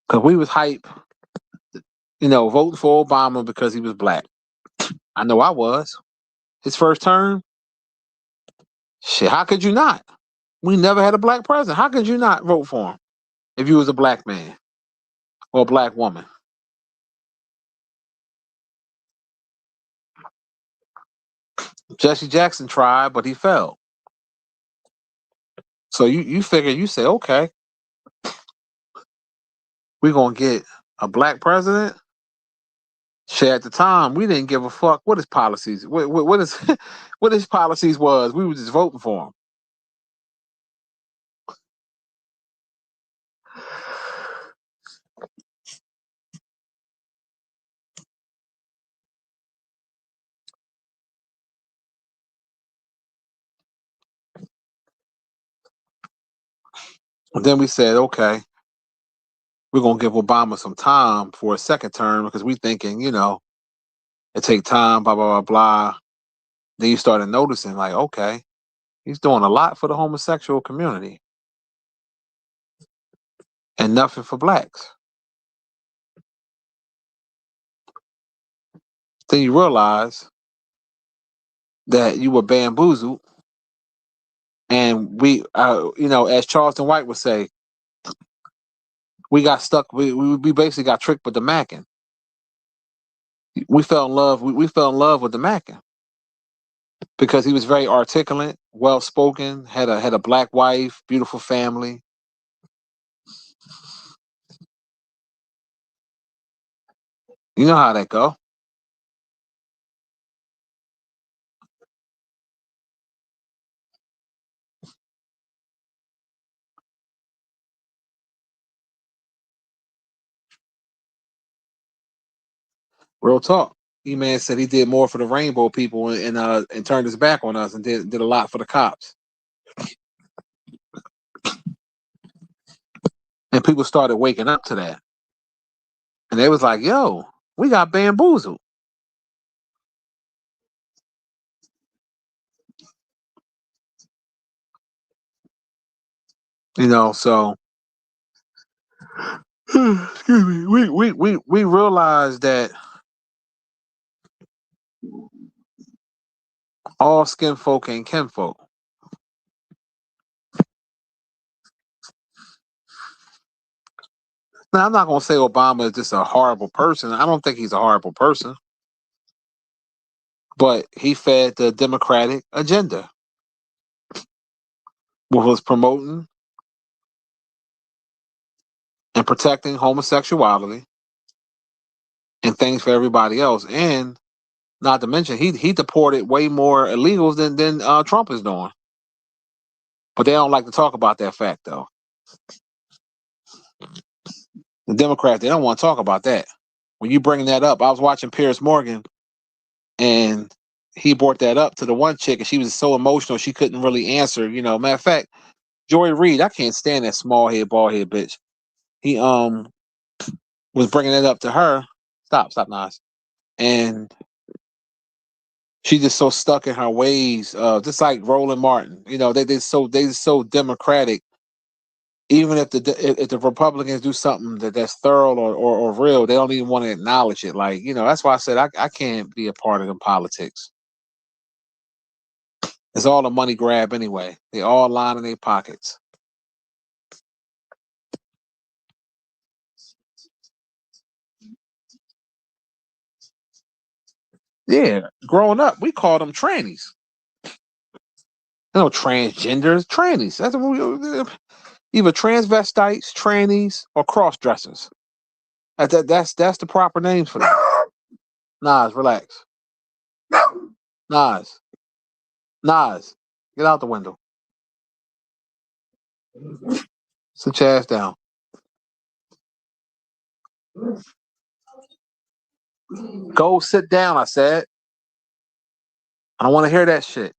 Cause we was hype, voting for Obama because he was black. I know I was. His first term, shit, how could you not? We never had a black president. How could you not vote for him if you was a black man or a black woman? Jesse Jackson tried, but he failed. So you figure, you say, okay, we're gonna get a black president. Shit, at the time, we didn't give a fuck what his policies, what his what his policies was. We were just voting for him. And then we said, okay, we're gonna give Obama some time for a second term because we thinking, it take time, blah blah blah blah. Then you started noticing, like, okay, he's doing a lot for the homosexual community and nothing for blacks. Then you realize that you were bamboozled, and we, as Charleston White would say, we got stuck. We basically got tricked with the Mackin. We fell in love. We fell in love with the Mackin because he was very articulate, well spoken, had a black wife, beautiful family. You know how that go. Real talk. E-Man said he did more for the rainbow people and turned his back on us and did a lot for the cops. And people started waking up to that. And they was like, yo, we got bamboozled. So excuse me, we realized that all skin folk ain't kinfolk. Now, I'm not gonna say Obama is just a horrible person. I don't think he's a horrible person, but he fed the Democratic agenda, which was promoting and protecting homosexuality and things for everybody else. And not to mention, he deported way more illegals than Trump is doing. But they don't like to talk about that fact, though. The Democrats, they don't want to talk about that. When you bring that up, I was watching Piers Morgan, and he brought that up to the one chick, and she was so emotional she couldn't really answer. Matter of fact, Joy Reid, I can't stand that small head, bald head bitch. He was bringing it up to her. Stop, Nas. And she just so stuck in her ways, just like Roland Martin. They so democratic. Even if the Republicans do something that's thorough or real, they don't even want to acknowledge it. Like, that's why I said I can't be a part of them politics. It's all a money grab anyway. They all line in their pockets. Yeah, growing up, we called them trannies. Transgenders, trannies. That's what either transvestites, trannies, or cross dressers. That's the proper names for them. Nas, relax. Nas, Nas, get out the window. Sit your ass down. Go sit down, I said. I don't want to hear that shit.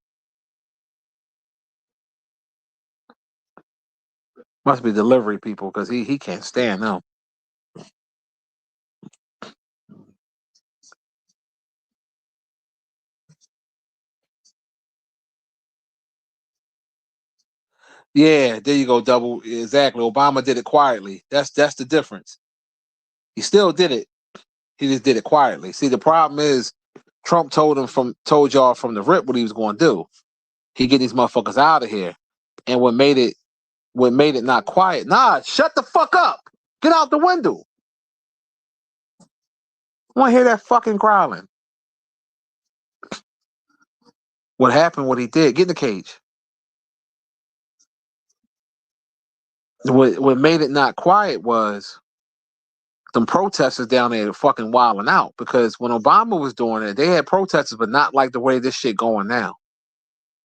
Must be delivery people because he can't stand them. Yeah, there you go, double. Exactly. Obama did it quietly. That's the difference. He still did it. He just did it quietly. See, the problem is Trump told y'all from the rip what he was going to do. He get these motherfuckers out of here. And what made it not quiet? Nah, shut the fuck up. Get out the window. I want to hear that fucking growling. What happened? What he did? Get in the cage. What made it not quiet was some protesters down there fucking wilding out because when Obama was doing it, they had protesters, but not like the way this shit going now.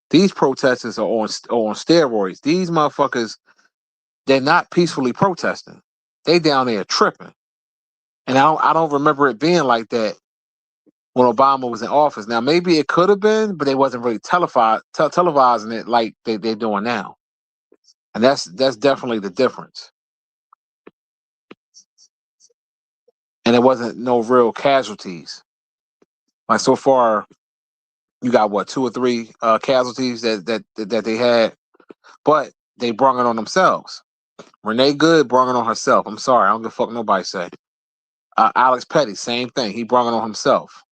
These protesters are on steroids. These motherfuckers, they're not peacefully protesting. They down there tripping. And I don't remember it being like that when Obama was in office. Now maybe it could have been, but they wasn't really televising it like they're doing now. And that's definitely the difference. And it wasn't no real casualties. Like so far, you got what, two or three casualties that they had, but they brung it on themselves. Renee Good brung it on herself. I'm sorry, I don't give a fuck nobody say. Alex Petty, same thing. He brung it on himself.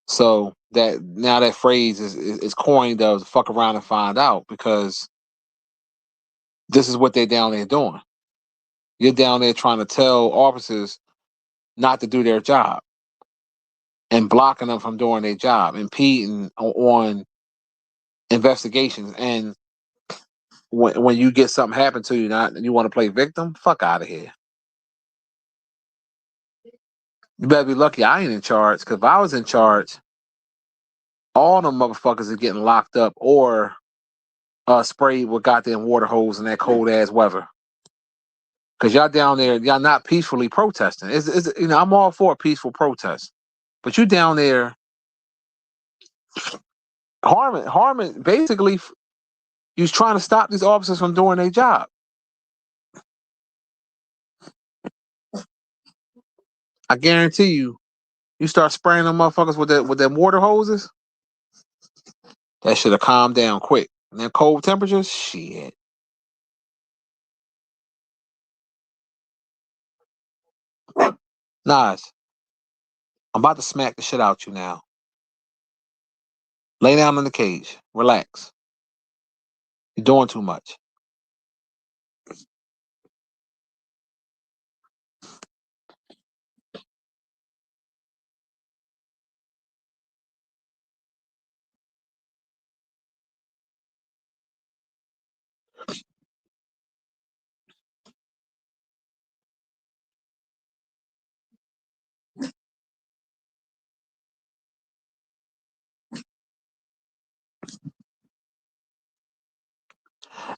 So that now that phrase is coined of "fuck around and find out" because this is what they're down there doing. You're down there trying to tell officers not to do their job and blocking them from doing their job, impeding on investigations. And when you get something happen to you, not you want to play victim, fuck out of here. You better be lucky I ain't in charge, because if I was in charge, all them motherfuckers are getting locked up or sprayed with goddamn water hose in that cold ass weather. Because y'all down there, y'all not peacefully protesting. It's I'm all for a peaceful protest, but you down there harming. Basically, you was trying to stop these officers from doing their job. I guarantee you, you start spraying them motherfuckers with them water hoses, that should have calmed down quick. And then cold temperatures, shit. Nas, I'm about to smack the shit out you now. Lay down in the cage. Relax. You're doing too much.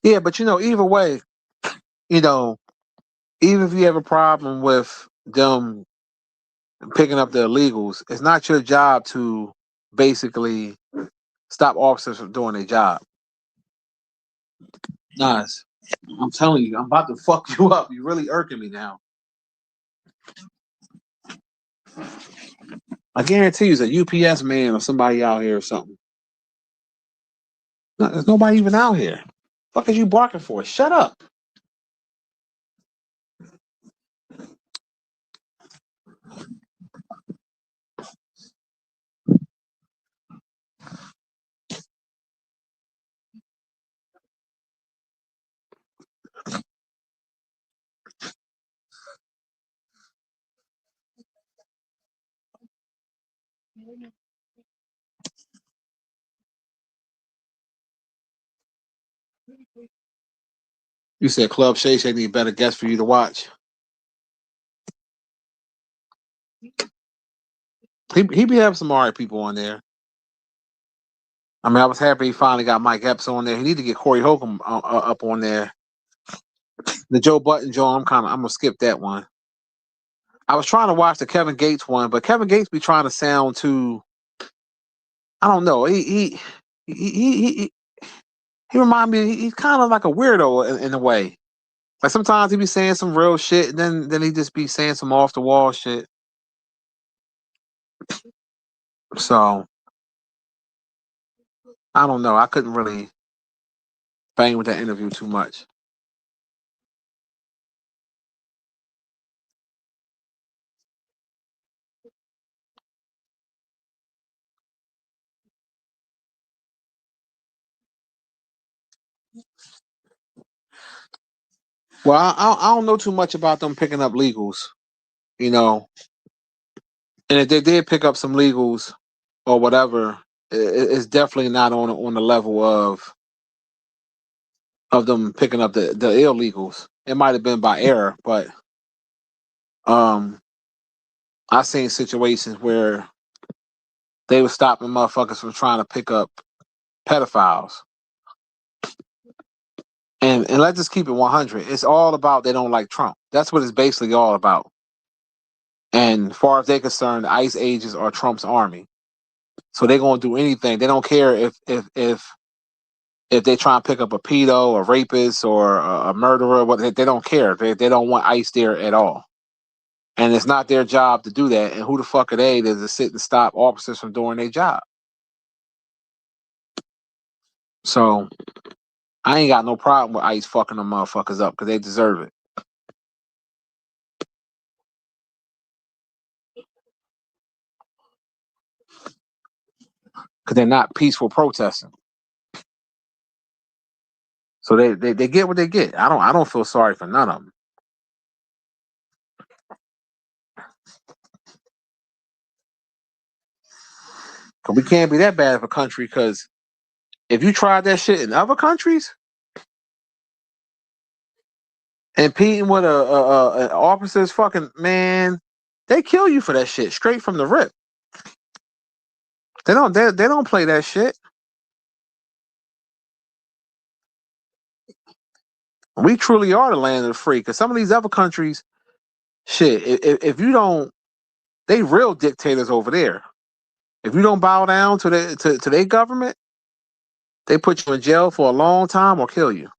Yeah, but either way, you know, even if you have a problem with them picking up the illegals, it's not your job to basically stop officers from doing their job. Nas, I'm telling you, I'm about to fuck you up. You're really irking me now. I guarantee you, it's a UPS man or somebody out here or something. No, there's nobody even out here. Fuck is you barking for? Shut up. You said Club Shay Shay need better guests for you to watch. He be having some alright people on there. I mean, I was happy he finally got Mike Epps on there. He need to get Corey Holcomb up on there. The Joe Button Joe, I'm gonna skip that one. I was trying to watch the Kevin Gates one, but Kevin Gates be trying to sound too. I don't know. He remind me. He's kind of like a weirdo in a way. Like sometimes he be saying some real shit, and then he just be saying some off the wall shit. So I don't know. I couldn't really bang with that interview too much. Well, I don't know too much about them picking up legals, you know. And if they did pick up some legals or whatever, it's definitely not on the level of them picking up the illegals. It might have been by error, but um, I seen situations where they were stopping motherfuckers from trying to pick up pedophiles. And let's just keep it 100. It's all about they don't like Trump. That's what it's basically all about. And as far as they're concerned, the ICE agents are Trump's army. So they're gonna do anything. They don't care if they try and pick up a pedo, a rapist, or a murderer. What they don't care. They don't want ICE there at all. And it's not their job to do that. And who the fuck are they to sit and stop officers from doing their job? So I ain't got no problem with ICE fucking them motherfuckers up because they deserve it. Because they're not peaceful protesting. So they get what they get. I don't feel sorry for none of them. Cause we can't be that bad of a country. Because if you tried that shit in other countries, impeding with an officer's fucking man, they kill you for that shit straight from the rip. They don't play that shit. We truly are the land of the free. Because some of these other countries, shit, if you don't, they real dictators over there. If you don't bow down to their government, they put you in jail for a long time or kill you.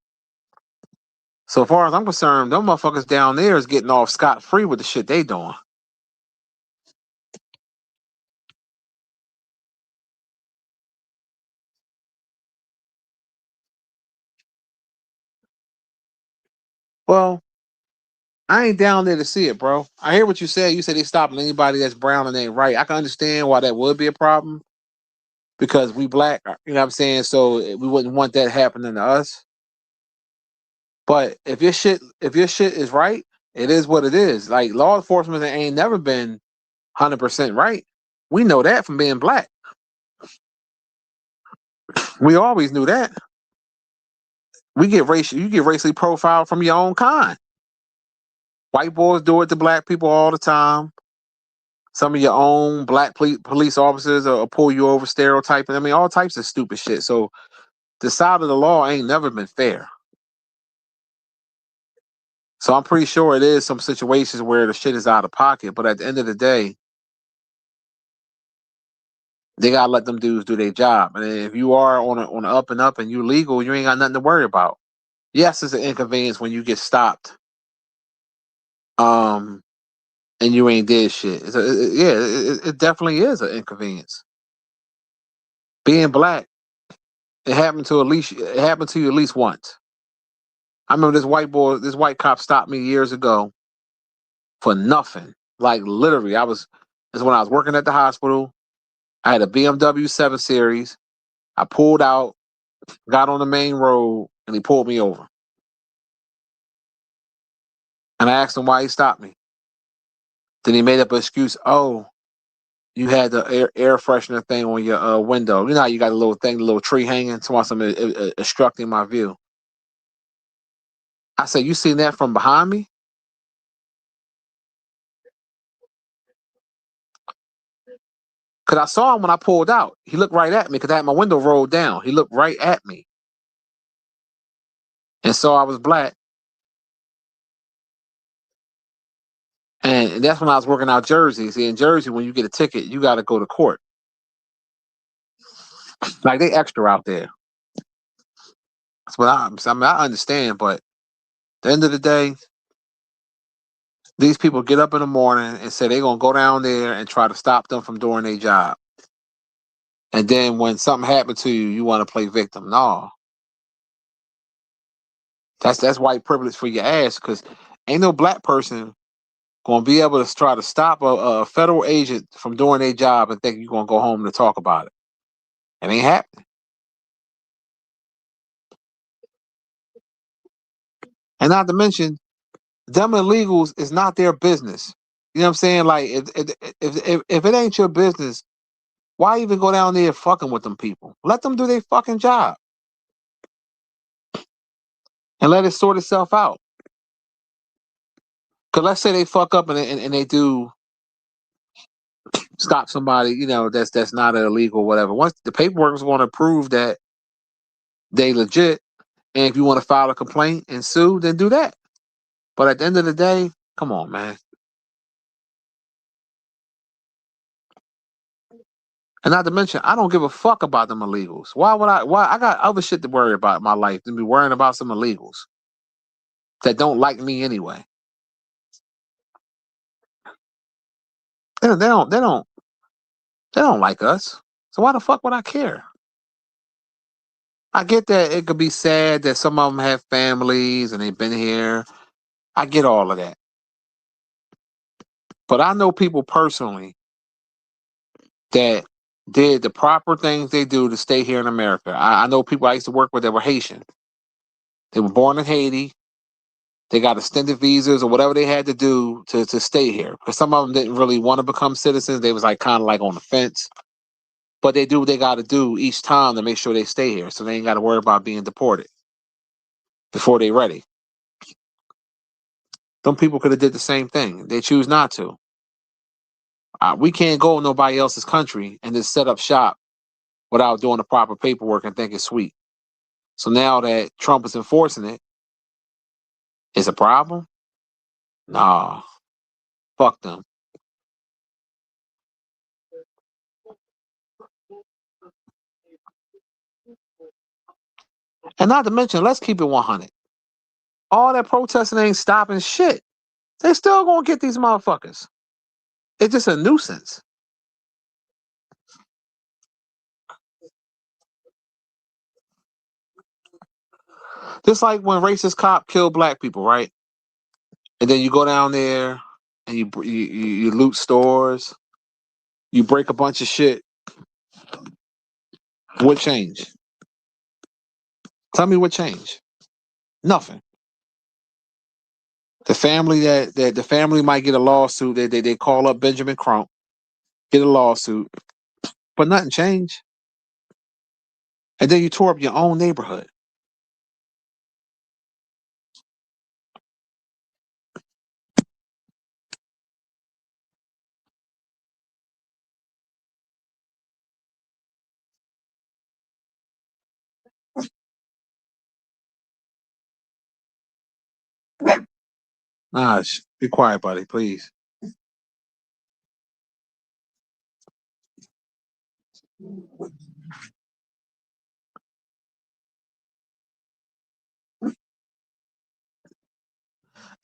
So far as I'm concerned, them motherfuckers down there is getting off scot free with the shit they doing. Well, I ain't down there to see it, bro. I hear what you said. You said they stopping anybody that's brown and ain't right. I can understand why that would be a problem because we black, you know what I'm saying? So we wouldn't want that happening to us. But if your shit is right, it is what it is. Like law enforcement ain't never been 100% right. We know that from being black. We always knew that. You get racially profiled from your own kind. White boys do it to black people all the time. Some of your own black police officers will pull you over, stereotyping. I mean, all types of stupid shit. So the side of the law ain't never been fair. So I'm pretty sure it is some situations where the shit is out of pocket. But at the end of the day, they gotta let them dudes do their job. And if you are on a up and up and you legal, you ain't got nothing to worry about. Yes, it's an inconvenience when you get stopped. And you ain't did shit. It definitely is an inconvenience. Being black, it happened to you at least once. I remember this white cop stopped me years ago for nothing. Like literally, this is when I was working at the hospital. I had a BMW 7 Series. I pulled out, got on the main road, and he pulled me over. And I asked him why he stopped me. Then he made up an excuse. Oh, you had the air freshener thing on your window. You know how you got a little thing, the little tree hanging, so I'm obstructing my view. I said, you seen that from behind me? Because I saw him when I pulled out. He looked right at me because I had my window rolled down. He looked right at me and saw I was black. And that's when I was working out Jersey. See, in Jersey, when you get a ticket, you got to go to court. Like they extra out there. That's what I understand, but at the end of the day, these people get up in the morning and say they're gonna go down there and try to stop them from doing their job. And then when something happened to you, you want to play victim. No, that's white privilege for your ass. Because ain't no black person gonna be able to try to stop a federal agent from doing their job and think you're gonna go home to talk about it. It ain't happening. And not to mention, them illegals is not their business. You know what I'm saying? Like if it ain't your business, why even go down there fucking with them people? Let them do their fucking job and let it sort itself out. Cause let's say they fuck up and they do stop somebody, that's not illegal, whatever. Once the paperwork is going to prove that they legit, and if you want to file a complaint and sue, then do that. But at the end of the day, come on, man. And not to mention, I don't give a fuck about them illegals. Why would I? Why I got other shit to worry about in my life than be worrying about some illegals that don't like me anyway. They don't. They don't. They don't like us. So why the fuck would I care? I get that it could be sad that some of them have families and they've been here. I get all of that. But I know people personally that did the proper things they do to stay here in America. I know people I used to work with that were Haitian. They were born in Haiti. They got extended visas or whatever they had to do to stay here. Because some of them didn't really want to become citizens. They was like kind of like on the fence. But they do what they got to do each time to make sure they stay here. So they ain't got to worry about being deported before they ready. Some people could have did the same thing. They choose not to. We can't go in nobody else's country and just set up shop without doing the proper paperwork and think it's sweet. So now that Trump is enforcing it, it's a problem? Nah, fuck them. And not to mention, let's keep it 100. All that protesting ain't stopping shit. They still gonna get these motherfuckers. It's just a nuisance. Just like when racist cop killed black people, right? And then you go down there and you loot stores, you break a bunch of shit. What changed? Tell me what changed. Nothing. The family might get a lawsuit. They call up Benjamin Crump, get a lawsuit, but nothing changed. And then you tore up your own neighborhood. Nah, be quiet, buddy, please.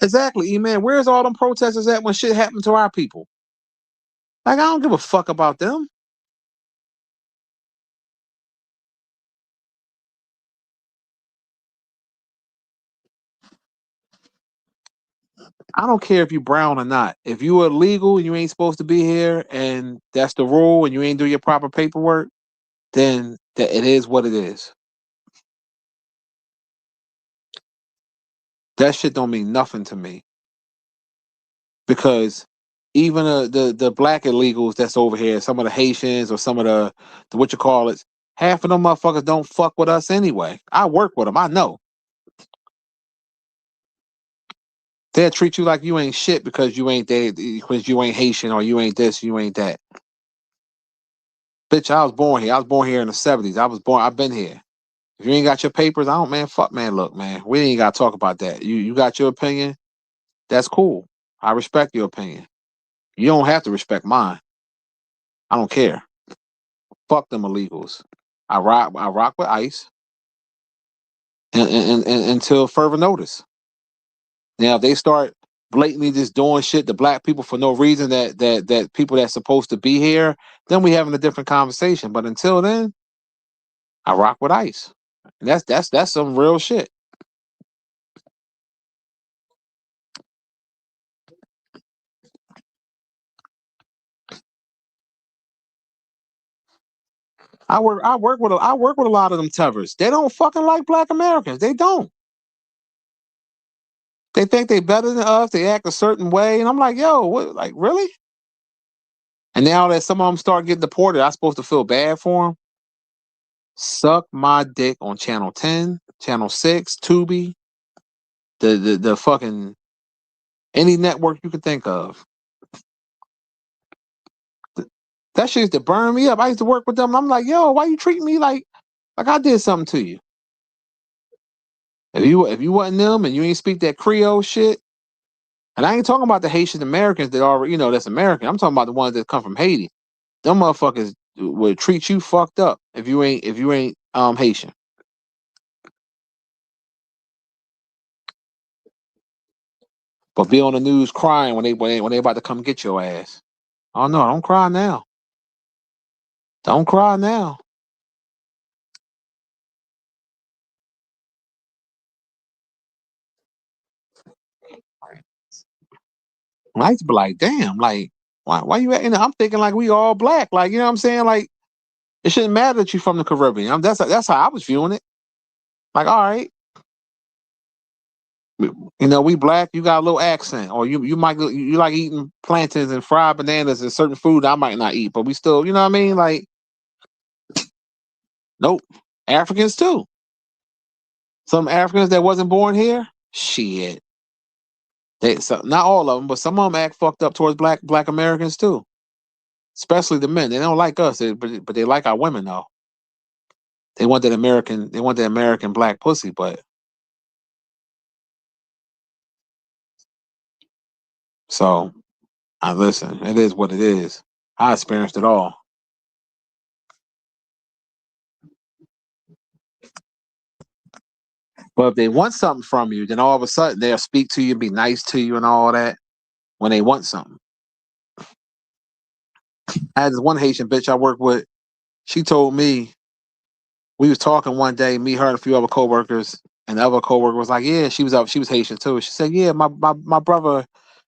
Exactly, E-Man. Where's all them protesters at when shit happened to our people? Like, I don't give a fuck about them. I don't care if you brown or not. If you are illegal and you ain't supposed to be here and that's the rule and you ain't do your proper paperwork, then it is what it is. That shit don't mean nothing to me. Because even the black illegals that's over here, some of the Haitians or some of the what you call it, half of them motherfuckers don't fuck with us anyway. I work with them. I know. They'll treat you like you ain't shit because you ain't there, because you ain't Haitian or you ain't this, you ain't that. Bitch, I was born here. I was born here in the 70s. I've been here. If you ain't got your papers, I don't, man, fuck, man, look, man, we ain't got to talk about that. You got your opinion, that's cool. I respect your opinion. You don't have to respect mine. I don't care. Fuck them illegals. I rock with ICE until further notice. Now, if they start blatantly just doing shit to black people for no reason that people that's supposed to be here, then we having a different conversation. But until then, I rock with ICE. And that's some real shit. I work with a lot of them tethers. They don't fucking like black Americans. They don't. They think they better than us. They act a certain way, and I'm like, yo, what? Like, really? And now that some of them start getting deported, I'm supposed to feel bad for them. Suck my dick on channel 10, channel 6, Tubi, the fucking any network you can think of. That shit used to burn me up. I used to work with them. And I'm like, yo, why you treating me like I did something to you? If you wasn't them and you ain't speak that Creole shit, and I ain't talking about the Haitian Americans that are that's American. I'm talking about the ones that come from Haiti. Them motherfuckers, would treat you fucked up if you ain't Haitian. But be on the news crying when they about to come get your ass. Oh no, don't cry now. Don't cry now. I used to be like, damn, like why you at? I'm thinking like we all black, like you know what I'm saying, like it shouldn't matter that you from the Caribbean. That's how I was viewing it. Like, all right, we black. You got a little accent, or you like eating plantains and fried bananas and certain food I might not eat, but we still, you know what I mean? Like, nope, Africans too. Some Africans that wasn't born here, shit. Not all of them, but some of them act fucked up towards black Americans too. Especially the men. They don't like us, but they like our women though. They want that American black pussy, but so I listen. It is what it is. I experienced it all. But if they want something from you, then all of a sudden they'll speak to you, be nice to you, and all that when they want something. I had this one Haitian bitch I worked with. She told me we was talking one day, me, her, and a few other coworkers, and the other coworker was like, "Yeah, she was up. She was Haitian too." She said, "Yeah, my brother,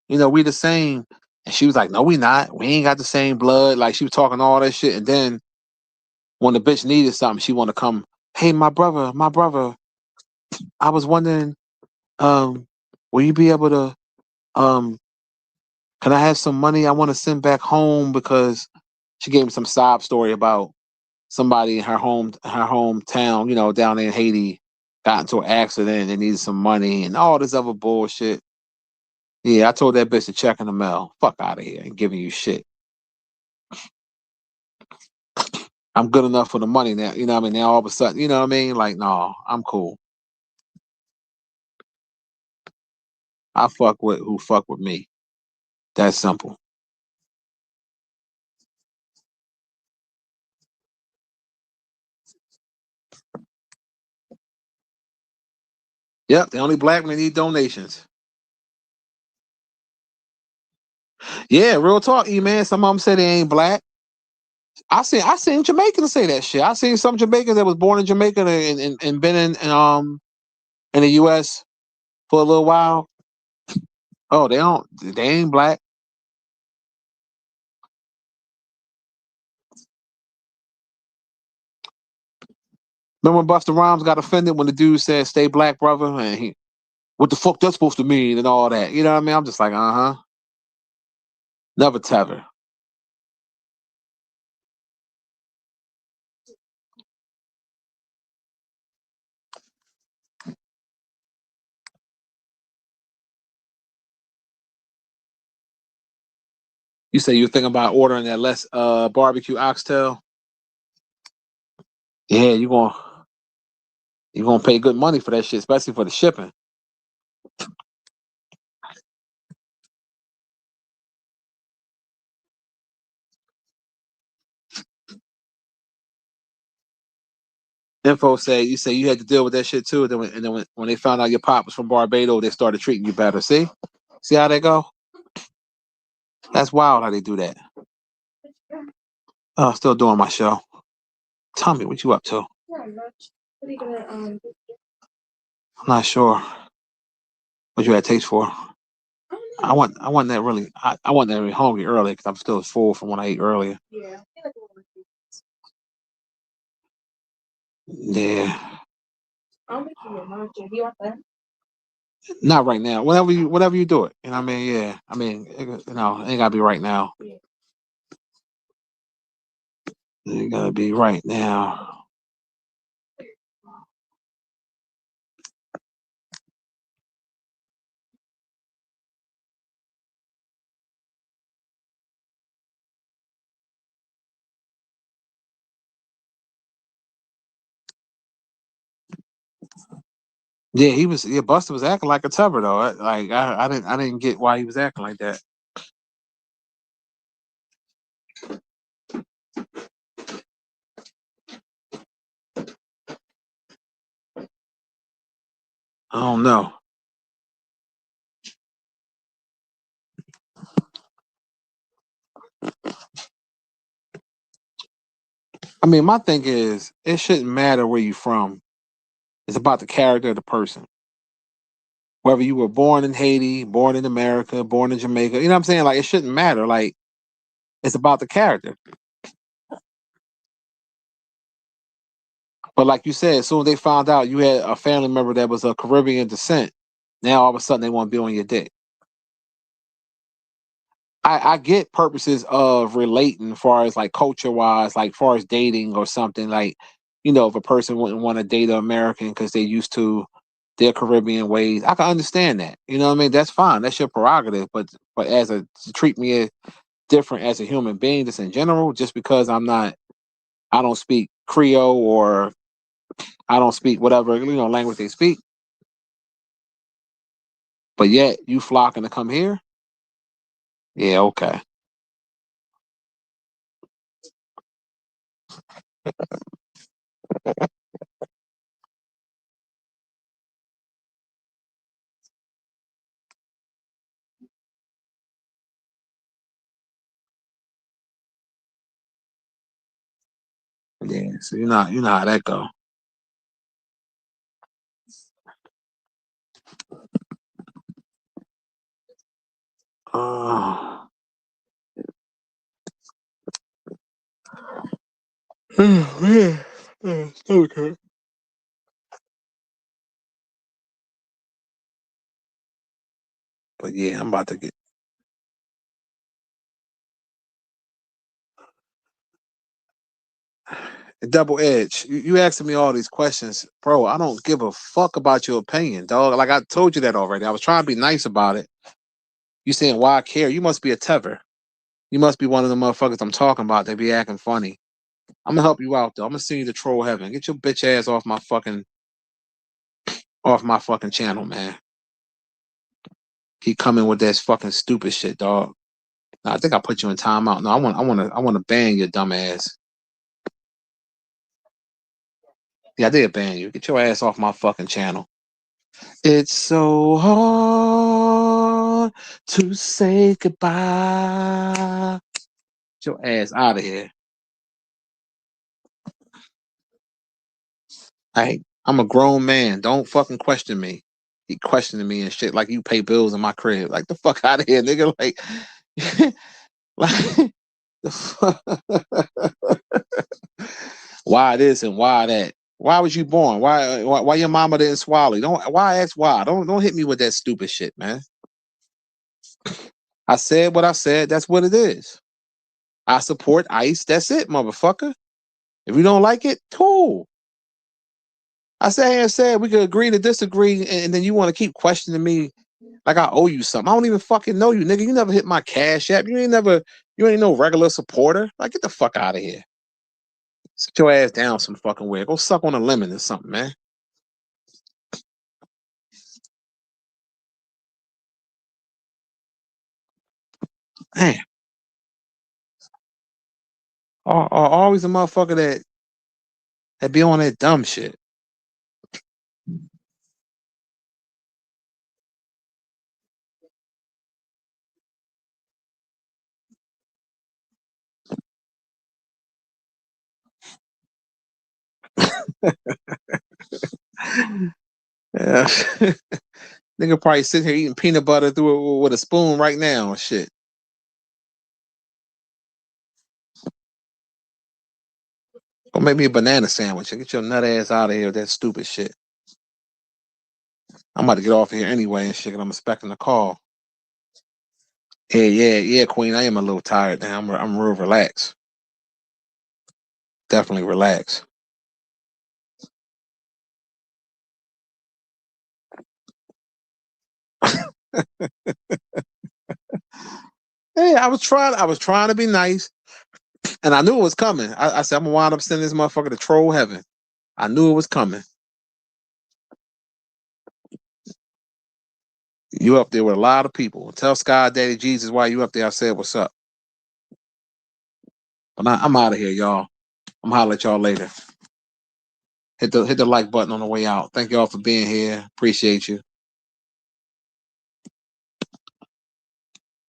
we the same." And she was like, "No, we not. We ain't got the same blood." Like she was talking all that shit, and then when the bitch needed something, she want to come. Hey, my brother. I was wondering, um, will you be able to, um, can I have some money? I want to send back home because she gave me some sob story about somebody in her hometown, down there in Haiti, got into an accident and needed some money and all this other bullshit. Yeah, I told that bitch to check in the mail. Fuck out of here and giving you shit. I'm good enough for the money now. You know what I mean? Now all of a sudden, you know what I mean? Like, no, I'm cool. I fuck with who fuck with me. That's simple. Yep, the only black men need donations. Yeah, real talk, E man. Some of them say they ain't black. I seen Jamaicans say that shit. I seen some Jamaicans that was born in Jamaica and been in the US for a little while. Oh, they ain't black. Remember when Busta Rhymes got offended when the dude said "Stay black, brother," and what the fuck that's supposed to mean and all that. You know what I mean? I'm just like, uh huh. Never tether. You say you thinking about ordering that less barbecue oxtail? Yeah, you gonna pay good money for that shit, especially for the shipping. Info say you say you had to deal with that shit too. And then when they found out your pop was from Barbados, they started treating you better. See how they go? That's wild how they do that. Oh, still doing my show. Tell me what you up to. I'm not sure what you had taste for. I wasn't that really I wasn't that really hungry earlier because I'm still full from when I ate earlier. Yeah, not right now. Whenever you do it, you know what I mean. Yeah, I mean, it ain't gotta be right now. It gotta be right now. Yeah, he was. Yeah, Buster was acting like a tubber though. I didn't get why he was acting like that. I don't know. I mean, my thing is, it shouldn't matter where you're from. It's about the character of the person. Whether you were born in Haiti, born in America, born in Jamaica, you know what I'm saying? Like, it shouldn't matter. Like, it's about the character. But like you said, as soon as they found out you had a family member that was of Caribbean descent, now all of a sudden they want to be on your dick. I get purposes of relating, as far as like culture wise, like far as dating or something. Like, if a person wouldn't want to date an American because they're used to their Caribbean ways, I can understand that. You know what I mean? That's fine. That's your prerogative. But to treat me as different as a human being, just in general, just because I don't speak Creole or I don't speak whatever language they speak, but yet you flocking to come here. Yeah, okay. Yeah, so you know how that go. Uh, yeah. Okay. But yeah, I'm about to get double edge. You asking me all these questions, bro. I don't give a fuck about your opinion, dog. Like I told you that already. I was trying to be nice about it. You saying why I care? You must be a tether. You must be one of the motherfuckers I'm talking about. They be acting funny. I'm gonna help you out though. I'm gonna send you to troll heaven. Get your bitch ass off my fucking channel, man. Keep coming with that fucking stupid shit, dog. Nah, I think I put you in timeout. No, I want to ban your dumb ass. Yeah, I did ban you. Get your ass off my fucking channel. It's so hard to say goodbye. Get your ass out of here. Hey, I'm a grown man. Don't fucking question me. He questioning me and shit like you pay bills in my crib. Like the fuck out of here, nigga. Like, like the fuck. Why this and why that? Why was you born? Why your mama didn't swallow you? Don't why ask why? Don't hit me with that stupid shit, man. I said what I said. That's what it is. I support ICE. That's it, motherfucker. If you don't like it, cool. I said we could agree to disagree, and then you want to keep questioning me like I owe you something. I don't even fucking know you, nigga. You never hit my cash app. You ain't no regular supporter. Like, get the fuck out of here. Sit your ass down some fucking way. Go suck on a lemon or something, man. Man, always a motherfucker that be on that dumb shit. Yeah. Nigga probably sitting here eating peanut butter through it with a spoon right now. Shit. Go make me a banana sandwich and get your nut ass out of here with that stupid shit. I'm about to get off here anyway and shit. And I'm expecting a call. Yeah, Queen. I am a little tired now. I'm real relaxed. Definitely relaxed. Hey, I was trying to be nice, and I knew it was coming. I said I'm gonna wind up sending this motherfucker to troll heaven. I knew it was coming. You up there with a lot of people. Tell Sky Daddy Jesus why you up there. I said what's up. But I'm out of here, y'all. I'm holler at y'all later. hit the like button on the way out. Thank you all for being here. Appreciate you.